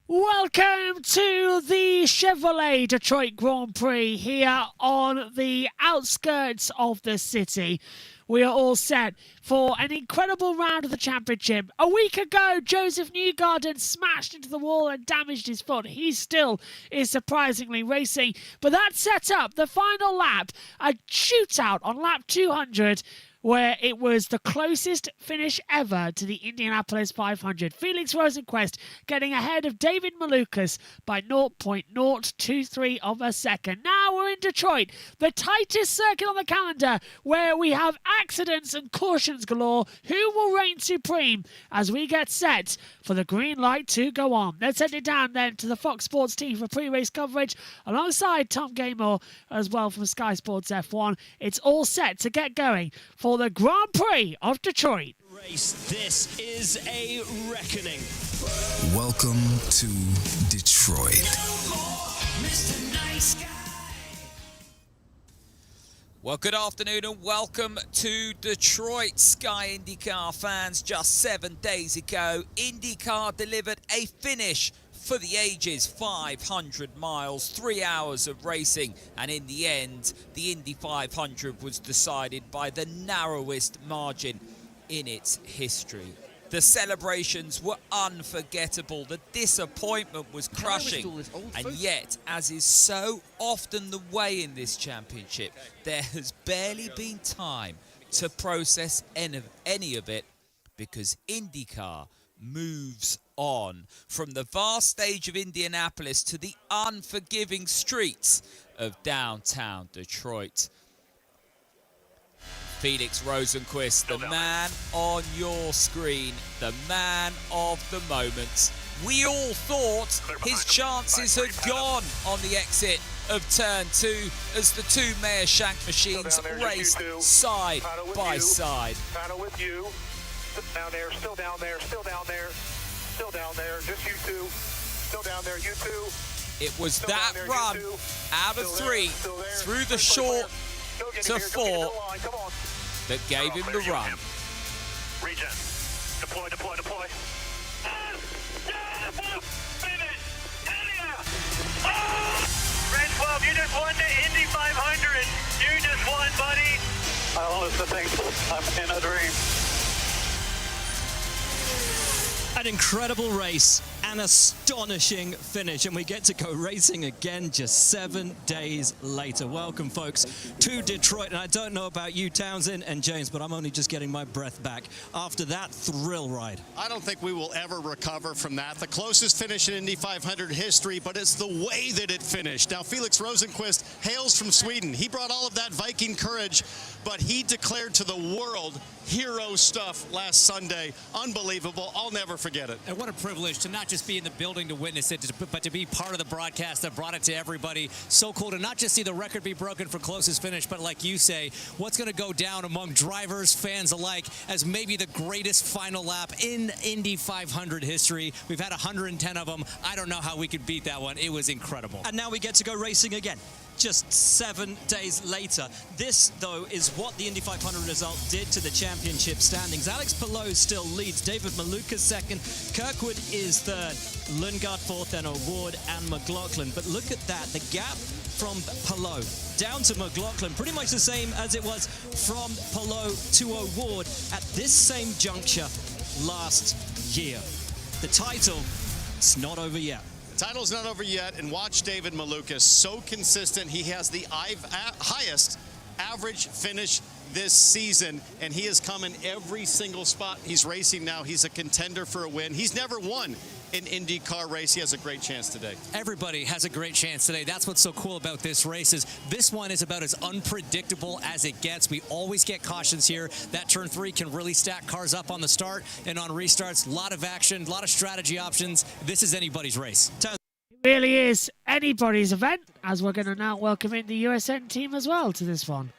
Welcome to the Chevrolet Detroit Grand Prix here on the outskirts of the city. We are all set for an incredible round of the championship. A week ago, Joseph Newgarden smashed into the wall and damaged his foot. He still is surprisingly racing, but that set up the final lap, a shootout on lap 200, where it was the closest finish ever to the Indianapolis 500. Felix Rosenqvist getting ahead of David Malukas by 0.023 of a second. Now we're in Detroit, the tightest circuit on the calendar, where we have accidents and cautions galore. Who will reign supreme as we get set for the green light to go on? Let's head it down then to the Fox Sports team for pre-race coverage, alongside Tom Gaymore as well from Sky Sports F1. It's all set to get going for the Grand Prix of Detroit. This is a reckoning. Welcome to Detroit. Well, good afternoon and welcome to Detroit. Sky IndyCar fans, just 7 days ago, IndyCar delivered a finish for the ages, 500 miles, 3 hours of racing, and in the end, the Indy 500 was decided by the narrowest margin in its history. The celebrations were unforgettable, the disappointment was crushing, and yet, as is so often the way in this championship, there has barely been time to process any of it, because IndyCar moves on from the vast stage of Indianapolis to the unforgiving streets of downtown Detroit. Felix Rosenqvist, the man on your screen, the man of the moment. We all thought his chances had gone on the exit of turn 2 as the two Mayer Shank machines raced side by side. Paddle with you. Down there, still down there, still down there, still down there, just you two, still down there, you two. It was that run out of 3 through the short to 4 that gave him the run. Regen. Deploy. Finish! Red 12, you just won the Indy 500. You just won, buddy. I don't listen to things. I'm in a dream. An incredible race, an astonishing finish, and we get to go racing again just 7 days later. Welcome, folks, to Detroit. And I don't know about you, Townsend and James, but I'm only just getting my breath back after that thrill ride. I don't think we will ever recover from that. The closest finish in Indy 500 history, but it's the way that it finished. Now, Felix Rosenqvist hails from Sweden. He brought all of that Viking courage, but he declared to the world hero stuff last Sunday. Unbelievable. I'll never forget it. And what a privilege to not just be in the building to witness it, but to be part of the broadcast that brought it to everybody. So cool to not just see the record be broken for closest finish, but like you say, what's going to go down among drivers, fans alike, as maybe the greatest final lap in Indy 500 history. We've had 110 of them. I don't know how we could beat that one. It was incredible. And now we get to go racing again, just 7 days later. This, though, is what the Indy 500 result did to the championship standings. Alex Palou still leads, David Malukas second, Kirkwood is third, Lundgaard fourth, and O'Ward and McLaughlin. But look at that, the gap from Palou down to McLaughlin, pretty much the same as it was from Palou to O'Ward at this same juncture last year. The title, it's not over yet. Title's not over yet, and watch David Malukas. So consistent. He has the highest average finish this season, and he has come in every single spot he's racing now. He's a contender for a win. He's never won an IndyCar race. He has a great chance today. Everybody has a great chance today. That's what's so cool about this race is this one is about as unpredictable as it gets. We always get cautions here. That turn 3 can really stack cars up on the start and on restarts. A lot of action, a lot of strategy options. This is anybody's race. It really is anybody's event, as we're going to now welcome in the USN team as well to this one.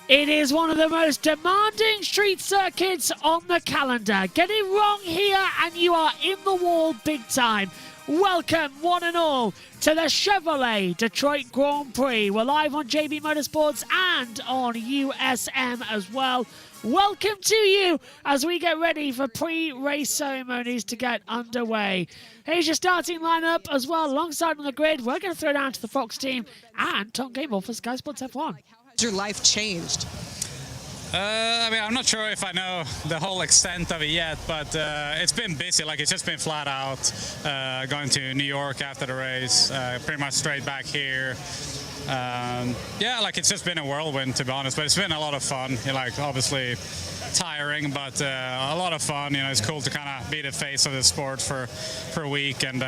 It is one of the most demanding street circuits on the calendar. Get it wrong here and you are in the wall big time. Welcome, one and all, to the Chevrolet Detroit Grand Prix. We're live on JB Motorsports and on USM as well. Welcome to you as we get ready for pre-race ceremonies to get underway. Here's your starting lineup as well. Alongside on the grid, we're going to throw down to the Fox team and Tom Gable for Sky Sports F1. Has your life changed? I mean, I'm not sure if I know the whole extent of it yet, but it's been busy. Like, it's just been flat out. Going to New York after the race, pretty much straight back here. Yeah, like, it's just been a whirlwind, to be honest, but it's been a lot of fun. Like, obviously tiring, but a lot of fun. You know, it's cool to kind of be the face of the sport for a week, and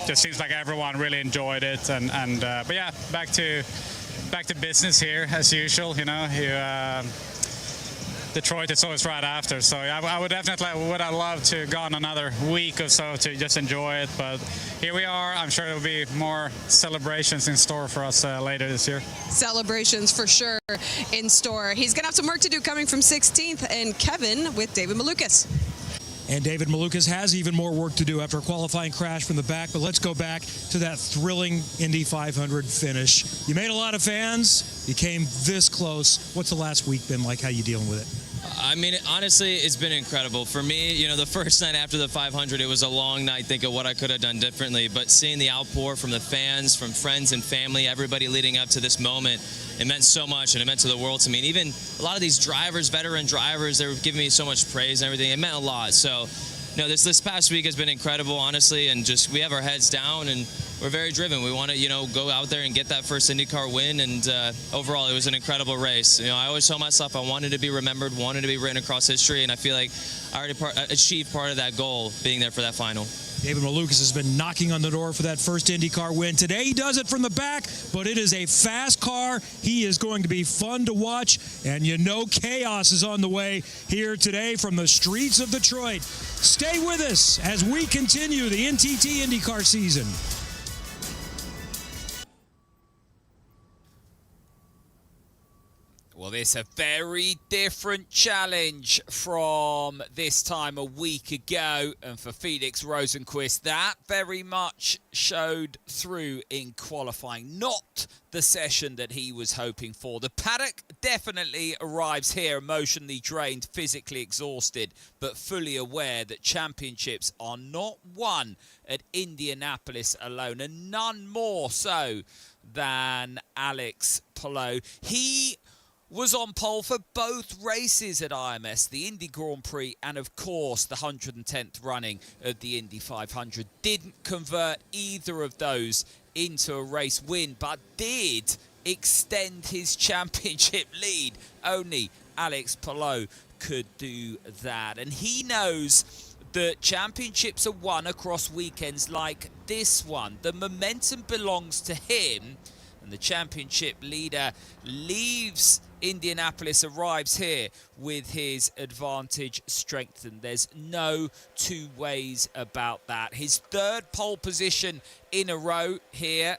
just seems like everyone really enjoyed it. But yeah, back to business here as usual. You know, Detroit is always right after, so I would definitely have loved to gone another week or so to just enjoy it, but here we are. I'm sure there will be more celebrations in store for us later this year. Celebrations for sure in store. He's going to have some work to do coming from 16th, and Kevin with David Malukas. And David Malukas has even more work to do after a qualifying crash from the back, but let's go back to that thrilling Indy 500 finish. You made a lot of fans. You came this close. What's the last week been like? How you dealing with it? I mean, honestly, it's been incredible. For me, you know, the first night after the 500, it was a long night, think of what I could have done differently. But seeing the outpour from the fans, from friends and family, everybody leading up to this moment, it meant so much, and it meant to the world to me. And even a lot of these drivers, veteran drivers, they were giving me so much praise and everything. It meant a lot. So, you know, this past week has been incredible, honestly, and just we have our heads down, and we're very driven. We want to, you know, go out there and get that first IndyCar win, and overall, it was an incredible race. You know, I always told myself I wanted to be remembered, wanted to be written across history, and I feel like I already achieved part of that goal, being there for that final. David Malukas has been knocking on the door for that first IndyCar win. Today he does it from the back, but it is a fast car. He is going to be fun to watch, and you know chaos is on the way here today from the streets of Detroit. Stay with us as we continue the NTT IndyCar season. Well, this is a very different challenge from this time a week ago. And for Felix Rosenqvist, that very much showed through in qualifying. Not the session that he was hoping for. The paddock definitely arrives here emotionally drained, physically exhausted, but fully aware that championships are not won at Indianapolis alone, and none more so than Alex Palou. He was on pole for both races at IMS, the Indy Grand Prix and, of course, the 110th running of the Indy 500. Didn't convert either of those into a race win, but did extend his championship lead. Only Alex Palou could do that. And he knows that championships are won across weekends like this one. The momentum belongs to him, and the championship leader leaves Indianapolis, arrives here with his advantage strengthened. There's no two ways about that. His third pole position in a row here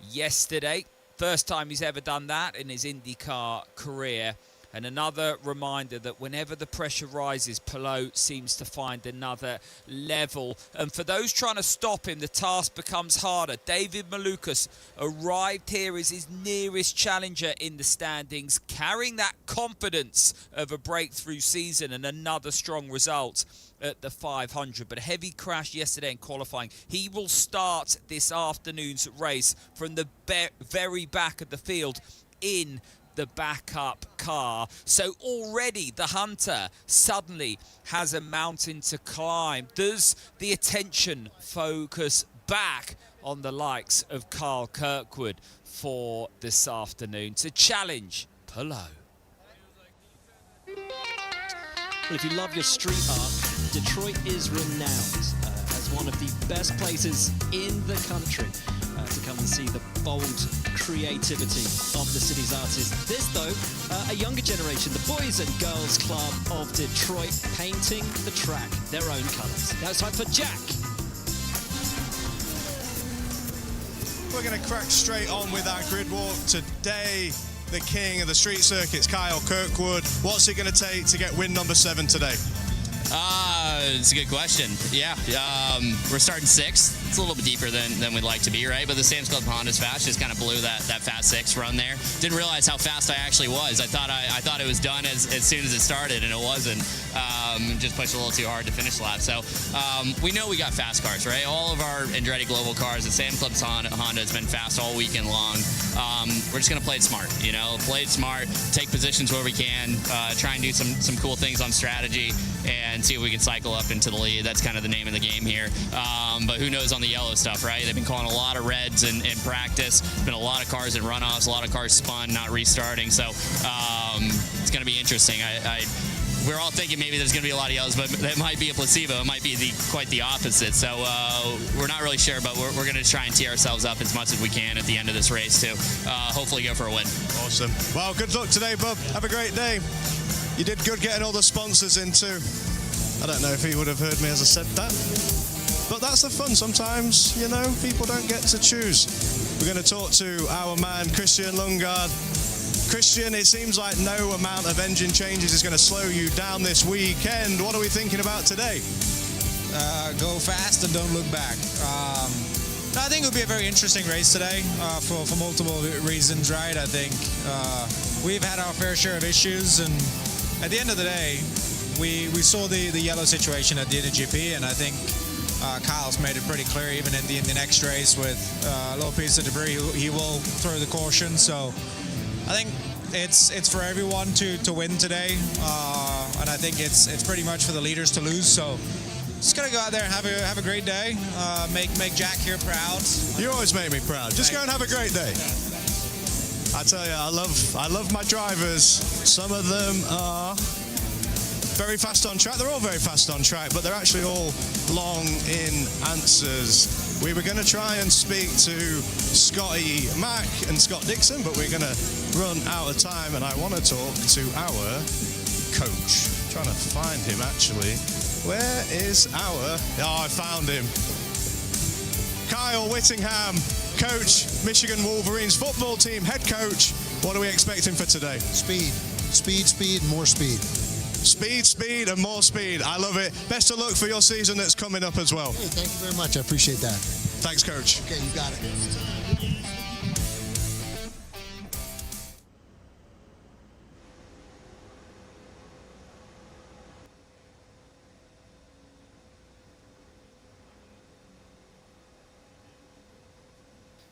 yesterday. First time he's ever done that in his IndyCar career. And another reminder that whenever the pressure rises, Palou seems to find another level. And for those trying to stop him, the task becomes harder. David Malukas arrived here as his nearest challenger in the standings, carrying that confidence of a breakthrough season and another strong result at the 500. But a heavy crash yesterday in qualifying. He will start this afternoon's race from the very back of the field in the backup car. So already the Hunter suddenly has a mountain to climb. Does the attention focus back on the likes of Carl Kirkwood for this afternoon to challenge Palou? Well, if you love your street art, Detroit is renowned as one of the best places in the country to come and see the bold creativity of the city's artists. This, though, a younger generation, the Boys and Girls Club of Detroit, painting the track their own colours. Now it's time for Jack. We're going to crack straight on with our grid walk today. the king of the street circuits, Kyle Kirkwood. What's it going to take to get win number 7 today? It's a good question. Yeah, we're starting 6th. It's a little bit deeper than we'd like to be, right? But the Sam's Club Honda's fast just kind of blew that fast 6 run there. Didn't realize how fast I actually was. I thought it was done as soon as it started, and it wasn't. Just pushed a little too hard to finish the lap. So we know we got fast cars, right? All of our Andretti Global cars, the Sam Club's Honda has been fast all weekend long. We're just going to play it smart, you know? Play it smart, take positions where we can, try and do some cool things on strategy, and see if we can cycle up into the lead. That's kind of the name of the game here. But who knows on the yellow stuff, right? They've been calling a lot of reds in practice. Been a lot of cars in runoffs, a lot of cars spun, not restarting. So it's going to be interesting. We're all thinking maybe there's going to be a lot of yellows, but that might be a placebo. It might be quite the opposite. So we're not really sure, but we're going to try and tee ourselves up as much as we can at the end of this race to hopefully go for a win. Awesome. Well, good luck today, bub. Have a great day. You did good getting all the sponsors in too. I don't know if he would have heard me as I said that. But that's the fun. Sometimes, you know, people don't get to choose. We're going to talk to our man, Christian Lundgaard. Christian, it seems like no amount of engine changes is going to slow you down this weekend. What are we thinking about today? Go fast and don't look back. I think it'll be a very interesting race today for multiple reasons, right? I think we've had our fair share of issues, and at the end of the day, we saw the yellow situation at the IndyGP, and I think Kyle's made it pretty clear even in the next race with a little piece of debris, he will throw the caution. So I think it's for everyone to win today, and I think it's pretty much for the leaders to lose. So just gotta go out there and have a great day. Make Jack here proud. You always make me proud. Just go and have a great day. I tell you, I love my drivers. Some of them are very fast on track. They're all very fast on track, but they're actually all long in answers. We were going to try and speak to Scotty Mack and Scott Dixon, but we're going to run out of time, and I want to talk to our coach. I'm trying to find him, actually. Where is our... Oh, I found him. Kyle Whittingham, coach, Michigan Wolverines football team, head coach. What are we expecting for today? Speed. Speed, speed, more speed. Speed, speed, and more speed. I love it. Best of luck for your season that's coming up as well. Hey, thank you very much. I appreciate that. Thanks, Coach. Okay, you got it.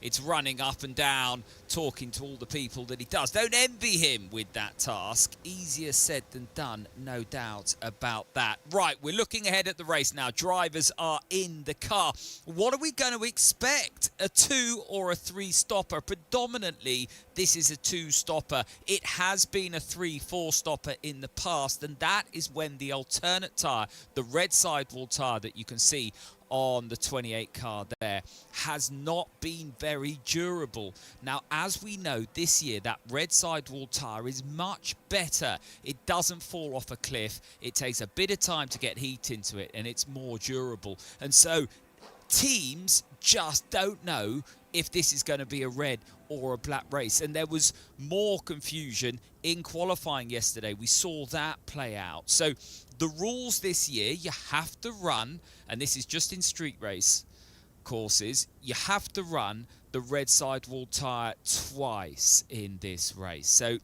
It's running up and down, talking to all the people that he does. Don't envy him with that task. Easier said than done, no doubt about that. Right, we're looking ahead at the race now. Drivers are in the car. What are we going to expect? A 2 or a 3 stopper? Predominantly, this is a 2 stopper. It has been a 3-4 stopper in the past, and that is when the alternate tyre, the red sidewall tyre that you can see on the 28 car there, has not been very durable. Now, as we know, this year that red sidewall tyre is much better. It doesn't fall off a cliff. It takes a bit of time to get heat into it, and it's more durable. And so teams just don't know if this is going to be a red or a black race. And there was more confusion in qualifying yesterday. We saw that play out. So the rules this year, you have to run, and this is just in street race courses, you have to run the red sidewall tyre twice in this race. So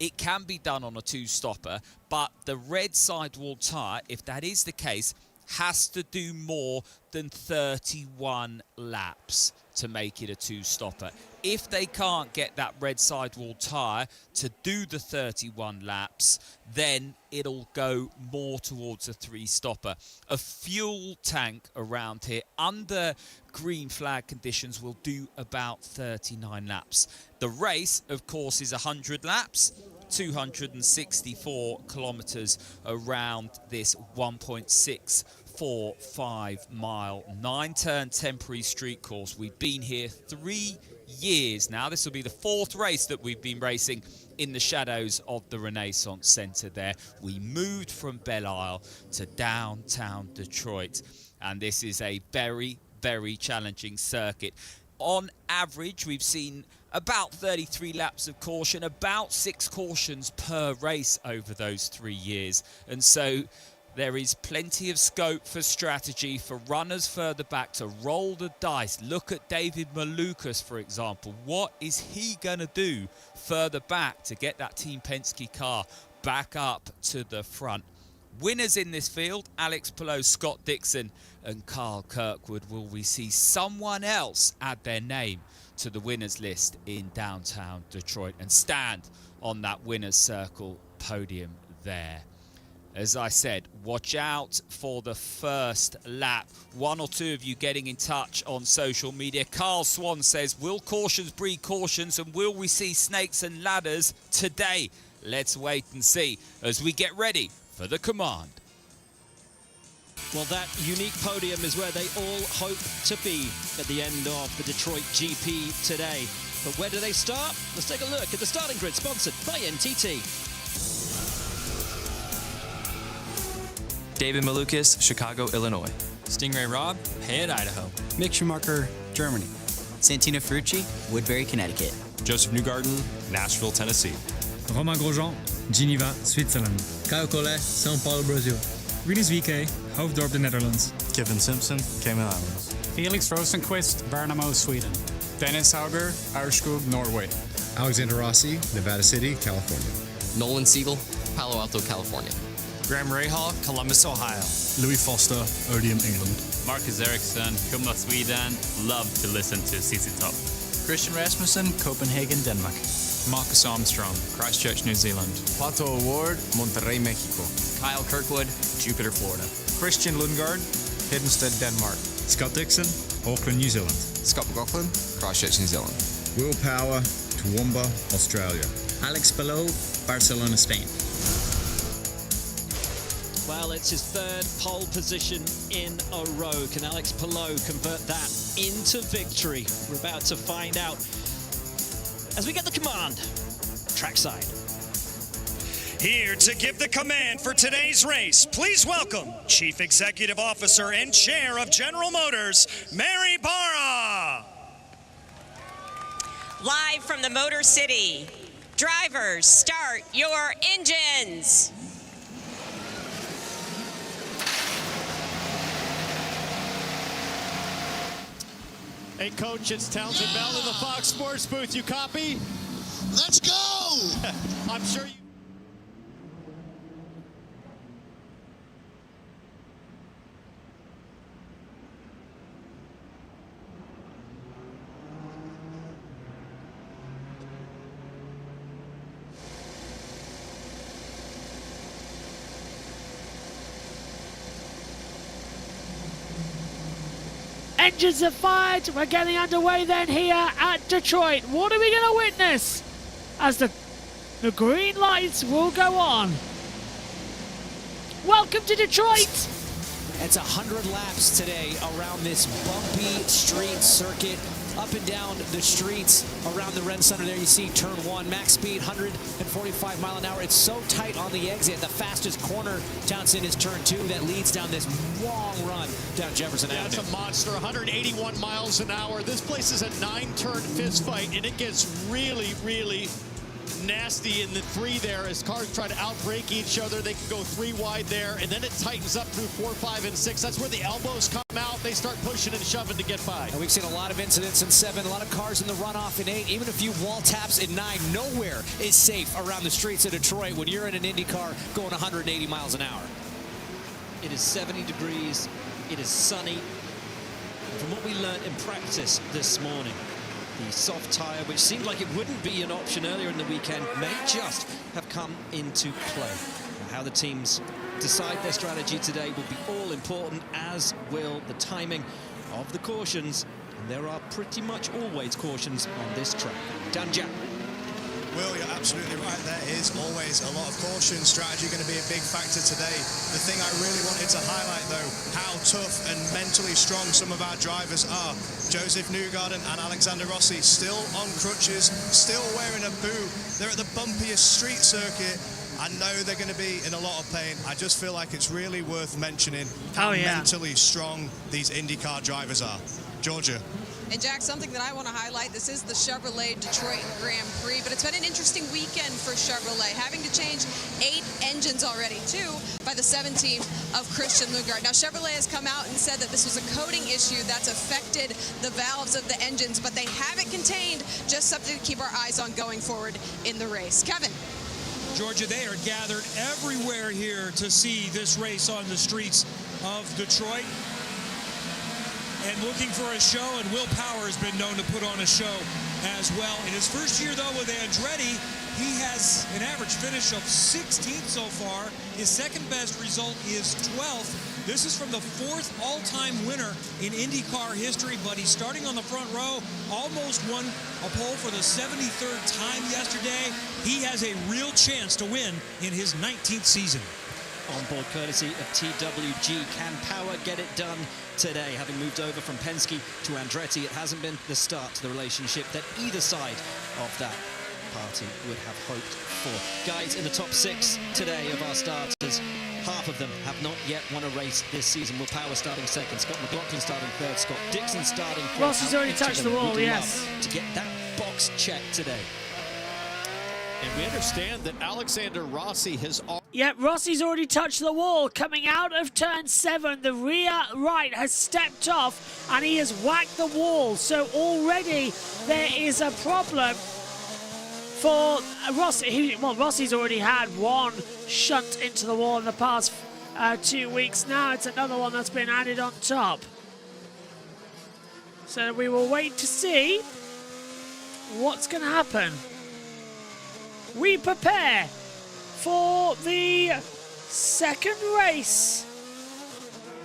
it can be done on a 2-stopper, but the red sidewall tyre, if that is the case, has to do more than 31 laps to make it a 2-stopper. If they can't get that red sidewall tyre to do the 31 laps, then it'll go more towards a 3-stopper. A fuel tank around here under green flag conditions will do about 39 laps. The race, of course, is 100 laps. 264 kilometers around this 1.645 mile 9-turn temporary street course. We've been here 3 years now. This will be the 4th race that we've been racing in the shadows of the Renaissance Center there. We moved from Belle Isle to downtown Detroit, and this is a very, very challenging circuit. On average, we've seen about 33 laps of caution, about 6 cautions per race over those 3 years. And so there is plenty of scope for strategy for runners further back to roll the dice. Look at David Malukas, for example. What is he going to do further back to get that Team Penske car back up to the front? Winners in this field, Alex Palou, Scott Dixon and Carl Kirkwood. Will we see someone else add their name to the winners list in downtown Detroit and stand on that winner's circle podium there? As I said, watch out for the first lap. 1 or 2 of you getting in touch on social media. Carl Swan says, will cautions breed cautions, and will we see snakes and ladders today? Let's wait and see as we get ready for the command. Well, that unique podium is where they all hope to be at the end of the Detroit GP today. But where do they start? Let's take a look at the starting grid, sponsored by NTT. David Malukas, Chicago, Illinois. Stingray Rob, Head, Idaho. Mick Schumacher, Germany. Santino Ferrucci, Woodbury, Connecticut. Joseph Newgarden, Nashville, Tennessee. Romain Grosjean, Geneva, Switzerland. Kyle Collet, São Paulo, Brazil. Rinus VK, Hoofddorp, the Netherlands. Kevin Simpson, Cayman Islands. Felix Rosenqvist, Värnamo, Sweden. Dennis Hauger, Aurskog, Norway. Alexander Rossi, Nevada City, California. Nolan Siegel, Palo Alto, California. Graham Rahal, Columbus, Ohio. Louis Foster, Odium, England. Marcus Ericsson, Kumla, Sweden. Love to listen to CC Top. Christian Rasmussen, Copenhagen, Denmark. Marcus Armstrong, Christchurch, New Zealand. Pato Award, Monterrey, Mexico. Kyle Kirkwood, Jupiter, Florida. Christian Lundgaard, Hiddenstead, Denmark. Scott Dixon, Auckland, New Zealand. Scott McLaughlin, Christchurch, New Zealand. Will Power, Toowoomba, Australia. Alex Palou, Barcelona, Spain. Well, it's his 3rd pole position in a row. Can Alex Palou convert that into victory? We're about to find out as we get the command trackside. Here to give the command for today's race, please welcome Chief Executive Officer and Chair of General Motors, Mary Barra. Live from the Motor City, drivers, start your engines. Hey, Coach, it's Townsend Bell in the Fox Sports booth. You copy? Let's go! I'm sure you... Engines are fired. We're getting underway then here at Detroit. What are we going to witness as the green lights will go on? Welcome to Detroit. It's 100 laps today around this bumpy street circuit. Up and down the streets around the Ren Center. There you see turn 1, max speed 145 mile an hour. It's so tight on the exit. The fastest corner, Townsend, is turn 2 that leads down this long run down Jefferson Avenue. That's a monster, 181 miles an hour. This place is a 9-turn fist fight, and it gets really, really nasty in the 3 there as cars try to outbrake each other. They can go 3 wide there, and then it tightens up through 4, 5, and 6. That's where the elbows come out. They start pushing and shoving to get by. And we've seen a lot of incidents in 7, a lot of cars in the runoff in 8, even a few wall taps in 9. Nowhere is safe around the streets of Detroit when you're in an Indy car going 180 miles an hour. It is 70 degrees. It is sunny. And from what we learned in practice this morning, the soft tyre, which seemed like it wouldn't be an option earlier in the weekend, may just have come into play. And how the teams decide their strategy today will be all important, as will the timing of the cautions. And there are pretty much always cautions on this track. Dan Jack. Will, you're absolutely right. There is always a lot of caution. Strategy going to be a big factor today. The thing I really wanted to highlight, though, how tough and mentally strong some of our drivers are. Joseph Newgarden and Alexander Rossi still on crutches, still wearing a boot. They're at the bumpiest street circuit. I know they're going to be in a lot of pain. I just feel like it's really worth mentioning how mentally strong these IndyCar drivers are. Georgia. And Jack, something that I want to highlight, this is the Chevrolet Detroit Grand Prix, but it's been an interesting weekend for Chevrolet, having to change 8 engines already, 2 by the 17 of Christian Lundgaard. Now, Chevrolet has come out and said that this was a coating issue that's affected the valves of the engines, but they have it contained, just something to keep our eyes on going forward in the race. Kevin. Georgia, they are gathered everywhere here to see this race on the streets of Detroit. And looking for a show, and Will Power has been known to put on a show as well. In his first year, though, with Andretti, he has an average finish of 16th so far. His second best result is 12th. This is from the 4th all-time winner in IndyCar history, but he's starting on the front row, almost won a pole for the 73rd time yesterday. He has a real chance to win in his 19th season. On board courtesy of TWG. Can Power get it done today? Having moved over from Penske to Andretti, it hasn't been the start to the relationship that either side of that party would have hoped for. Guys, in the top 6 today of our starters, half of them have not yet won a race this season. Will Power starting second, Scott McLaughlin starting third, Scott Dixon starting fourth. Ross has already touched the wall, yes. To get that box checked today. And we understand that Alexander Rossi has... Yep, Rossi's already touched the wall. Coming out of turn 7, the rear right has stepped off and he has whacked the wall. So already there is a problem for Rossi. Well, Rossi's already had one shunt into the wall in the past 2 weeks. Now it's another one that's been added on top. So we will wait to see what's going to happen. We prepare for the second race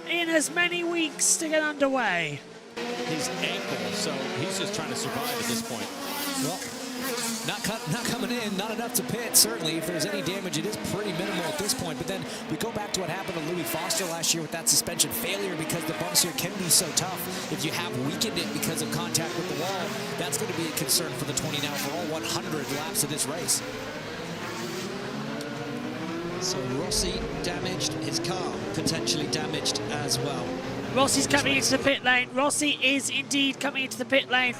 in as many weeks to get underway. His ankle, so he's just trying to survive at this point. Well, not coming in, not enough to pit. Certainly, if there's any damage, it is pretty minimal at this point. But then we go back to what happened to Louis Foster last year with that suspension failure, because the bumps here can be so tough. If you have weakened it because of contact with the wall, that's going to be a concern for the 20 now for all 100 laps of this race. So Rossi damaged, his car potentially damaged as well. Rossi's coming into the pit lane. Rossi is indeed coming into the pit lane.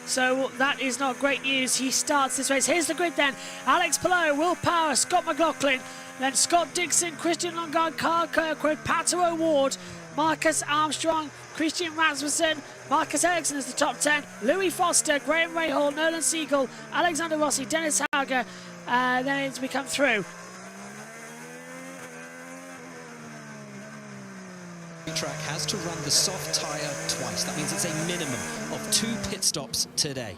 So that is not great news. He starts this race. Here's the grid then. Alex Palou, Will Power, Scott McLaughlin, then Scott Dixon, Christian Lundgaard, Carl Kirkwood, Pato O'Ward, Marcus Armstrong, Christian Rasmussen, Marcus Ericsson is the top 10, Louis Foster, Graham Rahal, Nolan Siegel, Alexander Rossi, Dennis Hauger, then as we come through. Track has to run the soft tyre twice. That means it's a minimum of 2 pit stops today.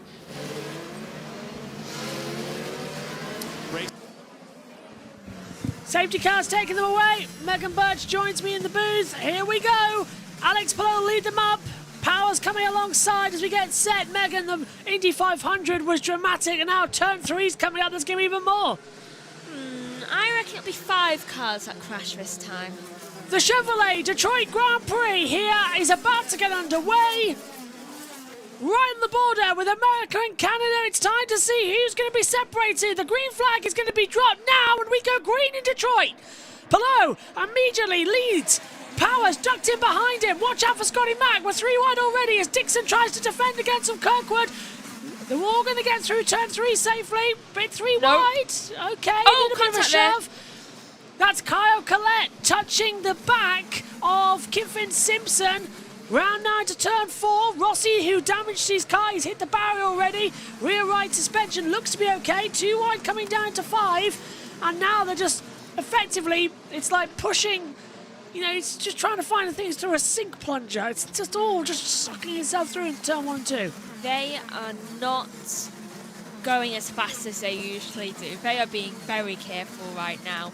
Safety car's taking them away. Megan Birch joins me in the booth. Here we go. Alex Palou lead them up. Power's coming alongside as we get set. Megan, the Indy 500 was dramatic, and now turn 3's coming up. There's going to be even more. I reckon it'll be 5 cars that crash this time. The Chevrolet Detroit Grand Prix here is about to get underway. Right on the border with America and Canada. It's time to see who's going to be separated. The green flag is going to be dropped now, and we go green in Detroit. Palou immediately leads. Power's ducked in behind him. Watch out for Scotty Mack. We're 3 wide already as Dixon tries to defend against some Kirkwood. They're all going to get through turn 3 safely. Bit 3 wide. Okay, a little bit of a shove. That's Kyle Collette touching the back of Kiffin Simpson. Round 9 to turn 4. Rossi, who damaged his car, he's hit the barrier already. Rear right suspension looks to be okay. 2 wide coming down to 5. And now they're just effectively, it's like pushing, you know, it's just trying to find things through a sink plunger. It's just all just sucking itself through in turn 1 and 2. They are not going as fast as they usually do. They are being very careful right now.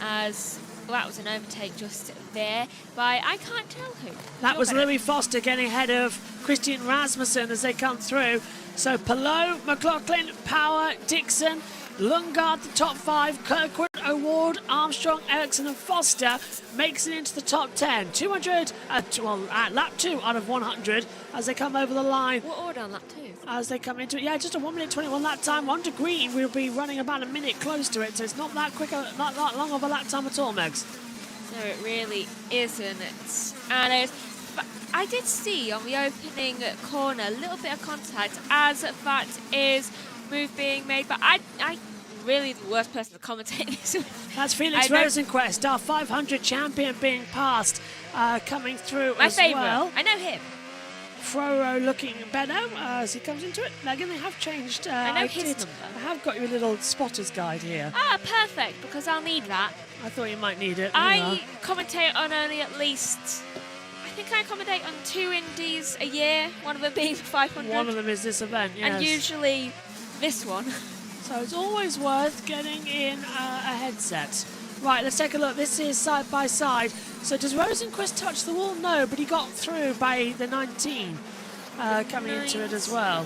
As well, that was an overtake just there by, I can't tell who. That was Louis Foster getting ahead of Christian Rasmussen as they come through. So Palou, McLaughlin, Power, Dixon, Lundgaard, the top 5, Kirkwood, O'Ward, Armstrong, Ericsson and Foster makes it into the top 10. 200, lap 2 out of 100 as they come over the line. What order on lap 2? As they come into it, yeah, just a 1 minute 21 lap time. 1 degree, we'll be running about a minute close to it, so it's not that quick, not that long of a lap time at all, Megs. No, it really isn't. And I did see on the opening corner a little bit of contact as that is move being made, but I really the worst person to commentate this with. That's Felix Rosenquist, our 500 champion, being passed, coming through My as favourite. well. I know him. Froro looking better as he comes into it. Now again, they have changed. I know his number. I have got you a little spotter's guide here. Ah, perfect, because I'll need that. I thought you might need it. I commentate on only at least, I think I commentate on 2 indies a year, one of them being the 500. One of them is this event, yes. And usually this one. So it's always worth getting in a headset. Right, let's take a look. This is side by side. So does Rosenquist touch the wall? No, but he got through by the 19 coming into it as well.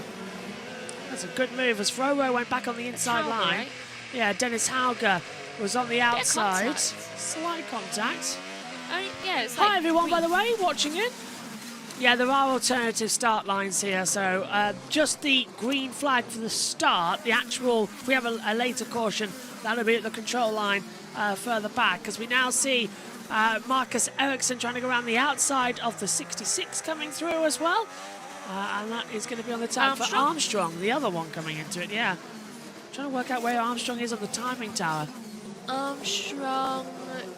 That's a good move as Froro went back on the inside line. Right? Yeah, Dennis Hauger was on the outside. Slight contact. Yeah, it's Hi everyone, by the way, watching it. Yeah, there are alternative start lines here, so just the green flag for the start, the actual, if we have a later caution, that'll be at the control line further back, because we now see Marcus Ericsson trying to go around the outside of the 66 coming through as well, and that is going to be on the tag for Armstrong, the other one coming into it, yeah. Trying to work out where Armstrong is on the timing tower. Armstrong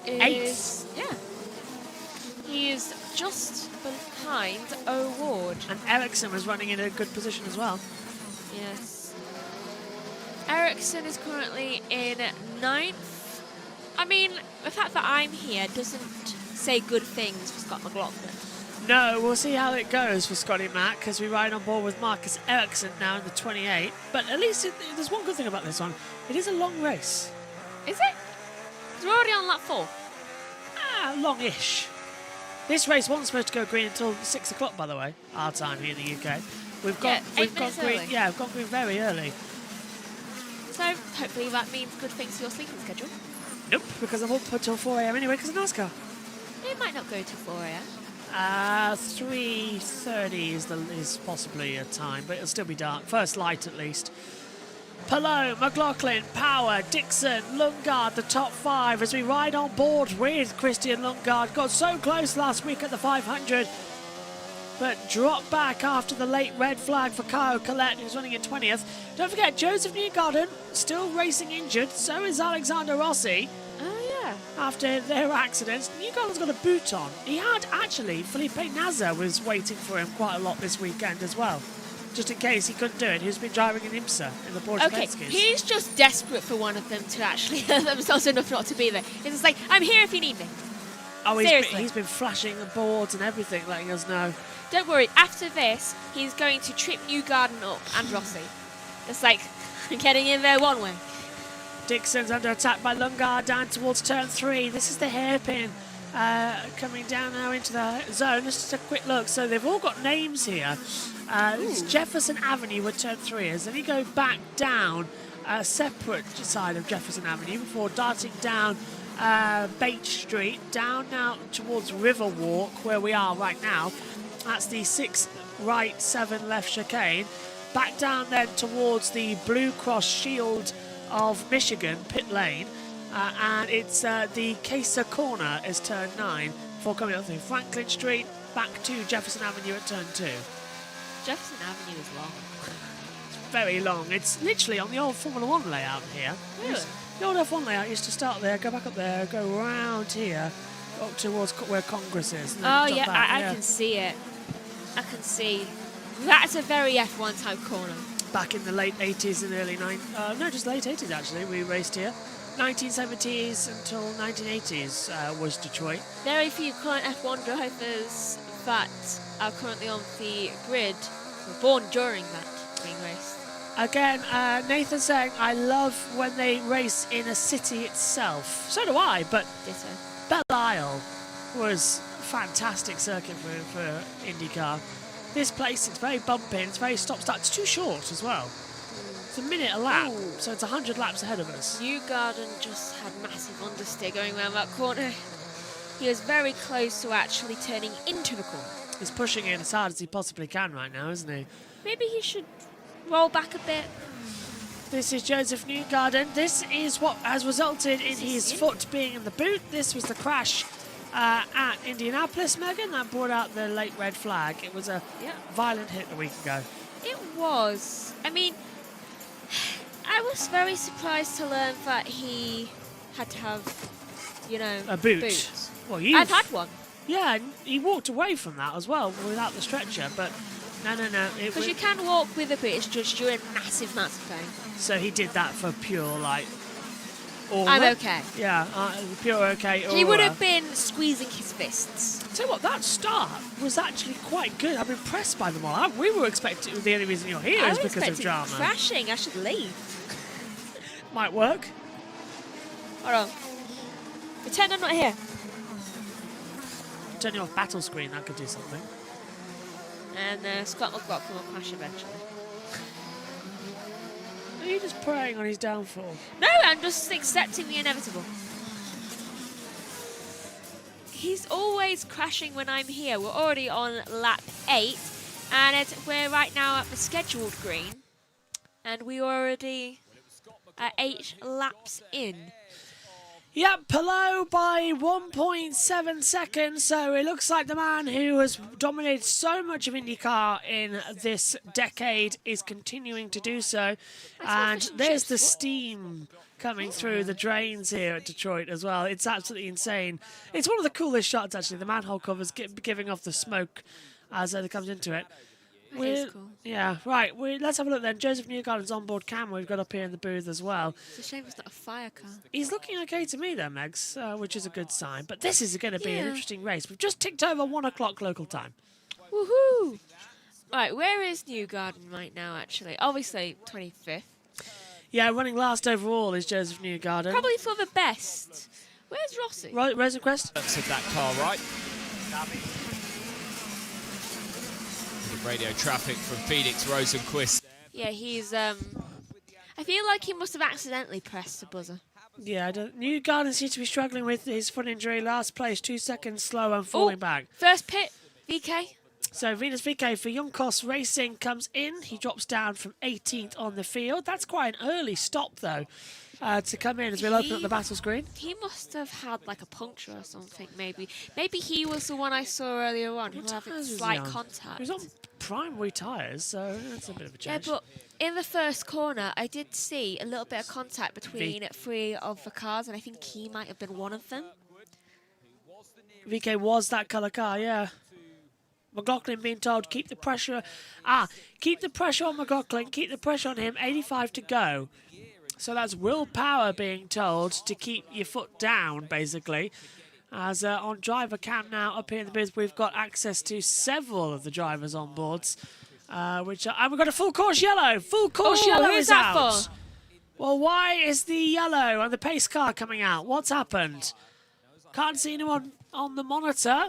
is... 8th. Yeah. He is just behind O'Ward. And Ericsson was running in a good position as well. Yes. Ericsson is currently in 9th. I mean, the fact that I'm here doesn't say good things for Scott McLaughlin. No, we'll see how it goes for Scotty Mac, because we ride on board with Marcus Ericsson now in the 28. But at least there's one good thing about this one. It is a long race. Is it? We're already on lap 4. Longish. This race wasn't supposed to go green until 6 o'clock, by the way, our time here in the UK. We've gone green. Yeah, we've gone green very early. So hopefully that means good things for your sleeping schedule. Nope, because I won't put till 4 a.m. anyway because of NASCAR. It might not go till 4 a.m. 3:30 is possibly a time, but it'll still be dark. First light at least. Palou, McLaughlin, Power, Dixon, Lundgaard, the top 5 as we ride on board with Christian Lundgaard. Got so close last week at the 500, but dropped back after the late red flag for Kyle Collette, who's running in 20th. Don't forget, Joseph Newgarden still racing injured. So is Alexander Rossi. Oh, yeah. After their accidents, Newgarden's got a boot on. He had, actually, Felipe Nasr was waiting for him quite a lot this weekend as well. Just in case he couldn't do it. Who's been driving an IMSA in the Porsche Penskis. He's just desperate for one of them to actually themselves enough not to be there. It's just like, I'm here if you need me. Oh, he's been flashing the boards and everything, letting us know. Don't worry, after this, he's going to trip Newgarden up and Rossi. It's like, getting in there one way. Dixon's under attack by Lundgaard down towards turn 3. This is the hairpin coming down now into the zone. Just a quick look. So they've all got names here. It's Jefferson Avenue where turn 3 is. Then you go back down a separate side of Jefferson Avenue before darting down Bate Street, down now towards Riverwalk where we are right now. That's the 6 right, 7 left chicane. Back down then towards the Blue Cross Shield of Michigan, pit lane. And it's the Casa Corner is turn 9 before coming up through Franklin Street back to Jefferson Avenue at turn 2. Jefferson Avenue is long. It's very long. It's literally on the old Formula 1 layout here. Really? The old F1 layout used to start there, go back up there, go round here, up towards where Congress is. Oh, yeah, I can see it. I can see. That's a very F1 type corner. Back in the late 80s and early 90s. No, just late 80s actually, we raced here. 1970s until 1980s was Detroit. Very few current F1 drivers that are currently on the grid were born during that being raced. Again, Nathan saying, I love when they race in a city itself. So do I, but Ditto. Belle Isle was a fantastic circuit for INDYCAR. This place, it's very bumpy, it's very stop-start. It's too short as well. It's a minute a lap, so it's 100 laps ahead of us. Newgarden just had massive understeer going around that corner. He was very close to actually turning into the corner. He's pushing in as hard as he possibly can right now, isn't he? Maybe he should roll back a bit. This is Joseph Newgarden. This is what has resulted in his foot being in the boot. This was the crash at Indianapolis, Megan, that brought out the late red flag. It was a violent hit a week ago. It was. I mean, I was very surprised to learn that he had to have, you know, a boot. boots. Well, I've had one. Yeah, and he walked away from that as well without the stretcher, but no. Because you can walk with a boot, it's just you're in massive amounts of pain. So he did that for pure, like, aura. I'm okay. Yeah, pure okay aura. He would have been squeezing his fists. Tell you what, that start was actually quite good. I'm impressed by them all. We were expecting the only reason you're here is because of drama. Crashing. I should leave. Might work. Hold on. Pretend I'm not here. Turn you off battle screen, that could do something. And Scott McLaughlin will crash eventually. Are you just preying on his downfall? No, I'm just accepting the inevitable. He's always crashing when I'm here. We're already on lap 8, and we're right now at the scheduled green, and we already are 8 laps in. Yep, Palou by 1.7 seconds, so it looks like the man who has dominated so much of IndyCar in this decade is continuing to do so. And there's the steam coming through the drains here at Detroit as well. It's absolutely insane. It's one of the coolest shots, actually. The manhole covers giving off the smoke as it comes into it. That is cool. Yeah, right. Let's have a look then. Joseph Newgarden's onboard camera we've got up here in the booth as well. It's a shame it's not a fire car. He's looking okay to me there, Megs, which is a good sign. But this is going to be an interesting race. We've just ticked over 1 o'clock local time. Woohoo! Right, where is Newgarden right now, actually? Obviously, 25th. Yeah, running last overall is Joseph Newgarden. Probably for the best. Where's Rossi? Right, Rosenquist. Said that car right. Radio traffic from Felix Rosenquist. Yeah, he's, I feel like he must have accidentally pressed the buzzer. Yeah, Newgarden seems to be struggling with his foot injury. Last place, 2 seconds slow and falling back. First pit, VK. So Venus VK for Junkos Racing comes in. He drops down from 18th on the field. That's quite an early stop, though, to come in as we'll open up the battle screen. He must have had like a puncture or something, maybe. Maybe he was the one I saw earlier on who had slight contact. He was on primary tyres, so that's a bit of a change. Yeah, but in the first corner, I did see a little bit of contact between 3 of the cars, and I think he might have been one of them. VK was that colour car, yeah. McLaughlin being told, keep the pressure. Keep the pressure on McLaughlin, keep the pressure on him, 85 to go. So that's Will Power being told to keep your foot down, basically. As on driver cam now up here in the booth, we've got access to several of the drivers on boards. And we've got a full course yellow. Full course yellow is out. For? Well, why is the yellow and the pace car coming out? What's happened? Can't see anyone on the monitor.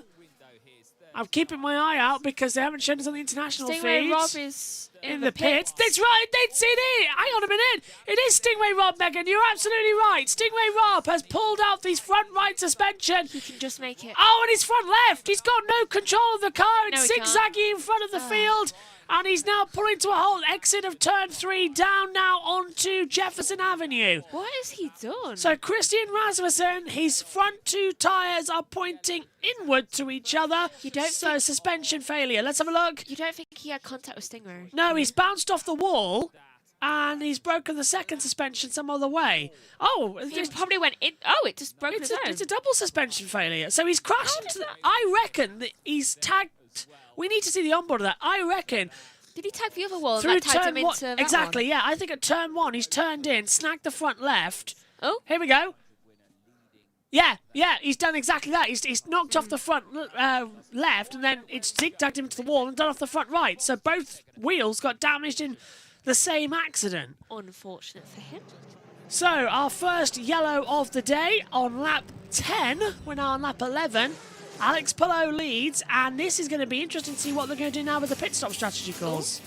I'm keeping my eye out because they haven't shown us on the international feed. Rob is in the pit. That's right, they'd seen it. Hang on a minute. It is Stingray Rob, Megan. You're absolutely right. Stingray Rob has pulled out his front right suspension. He can just make it. Oh, and his front left. He's got no control of the car. It's zigzagging in front of the field. And he's now pulling to a halt. Exit of turn 3 down now onto Jefferson Avenue. What has he done? So Christian Rasmussen, his front 2 tyres are pointing inward to each other. So suspension failure. Let's have a look. You don't think he had contact with Stingray? No, he's bounced off the wall. And he's broken the second suspension some other way. Oh, he probably went in. Oh, it just broke his own. It's a double suspension failure. So he's crashed into I reckon that he's tagged. We need to see the onboard of that. I reckon. Did he tag the other wall and tagged him into that Exactly, one? Yeah. I think at turn 1, he's turned in, snagged the front left. Oh. Here we go. Yeah, he's done exactly that. He's knocked off the front left, and then it's zigzagged him to the wall and done off the front right. So both wheels got damaged in the same accident. Unfortunate for him. So, our first yellow of the day on lap 10. We're now on lap 11. Alex Palou leads, and this is going to be interesting to see what they're going to do now with the pit stop strategy calls.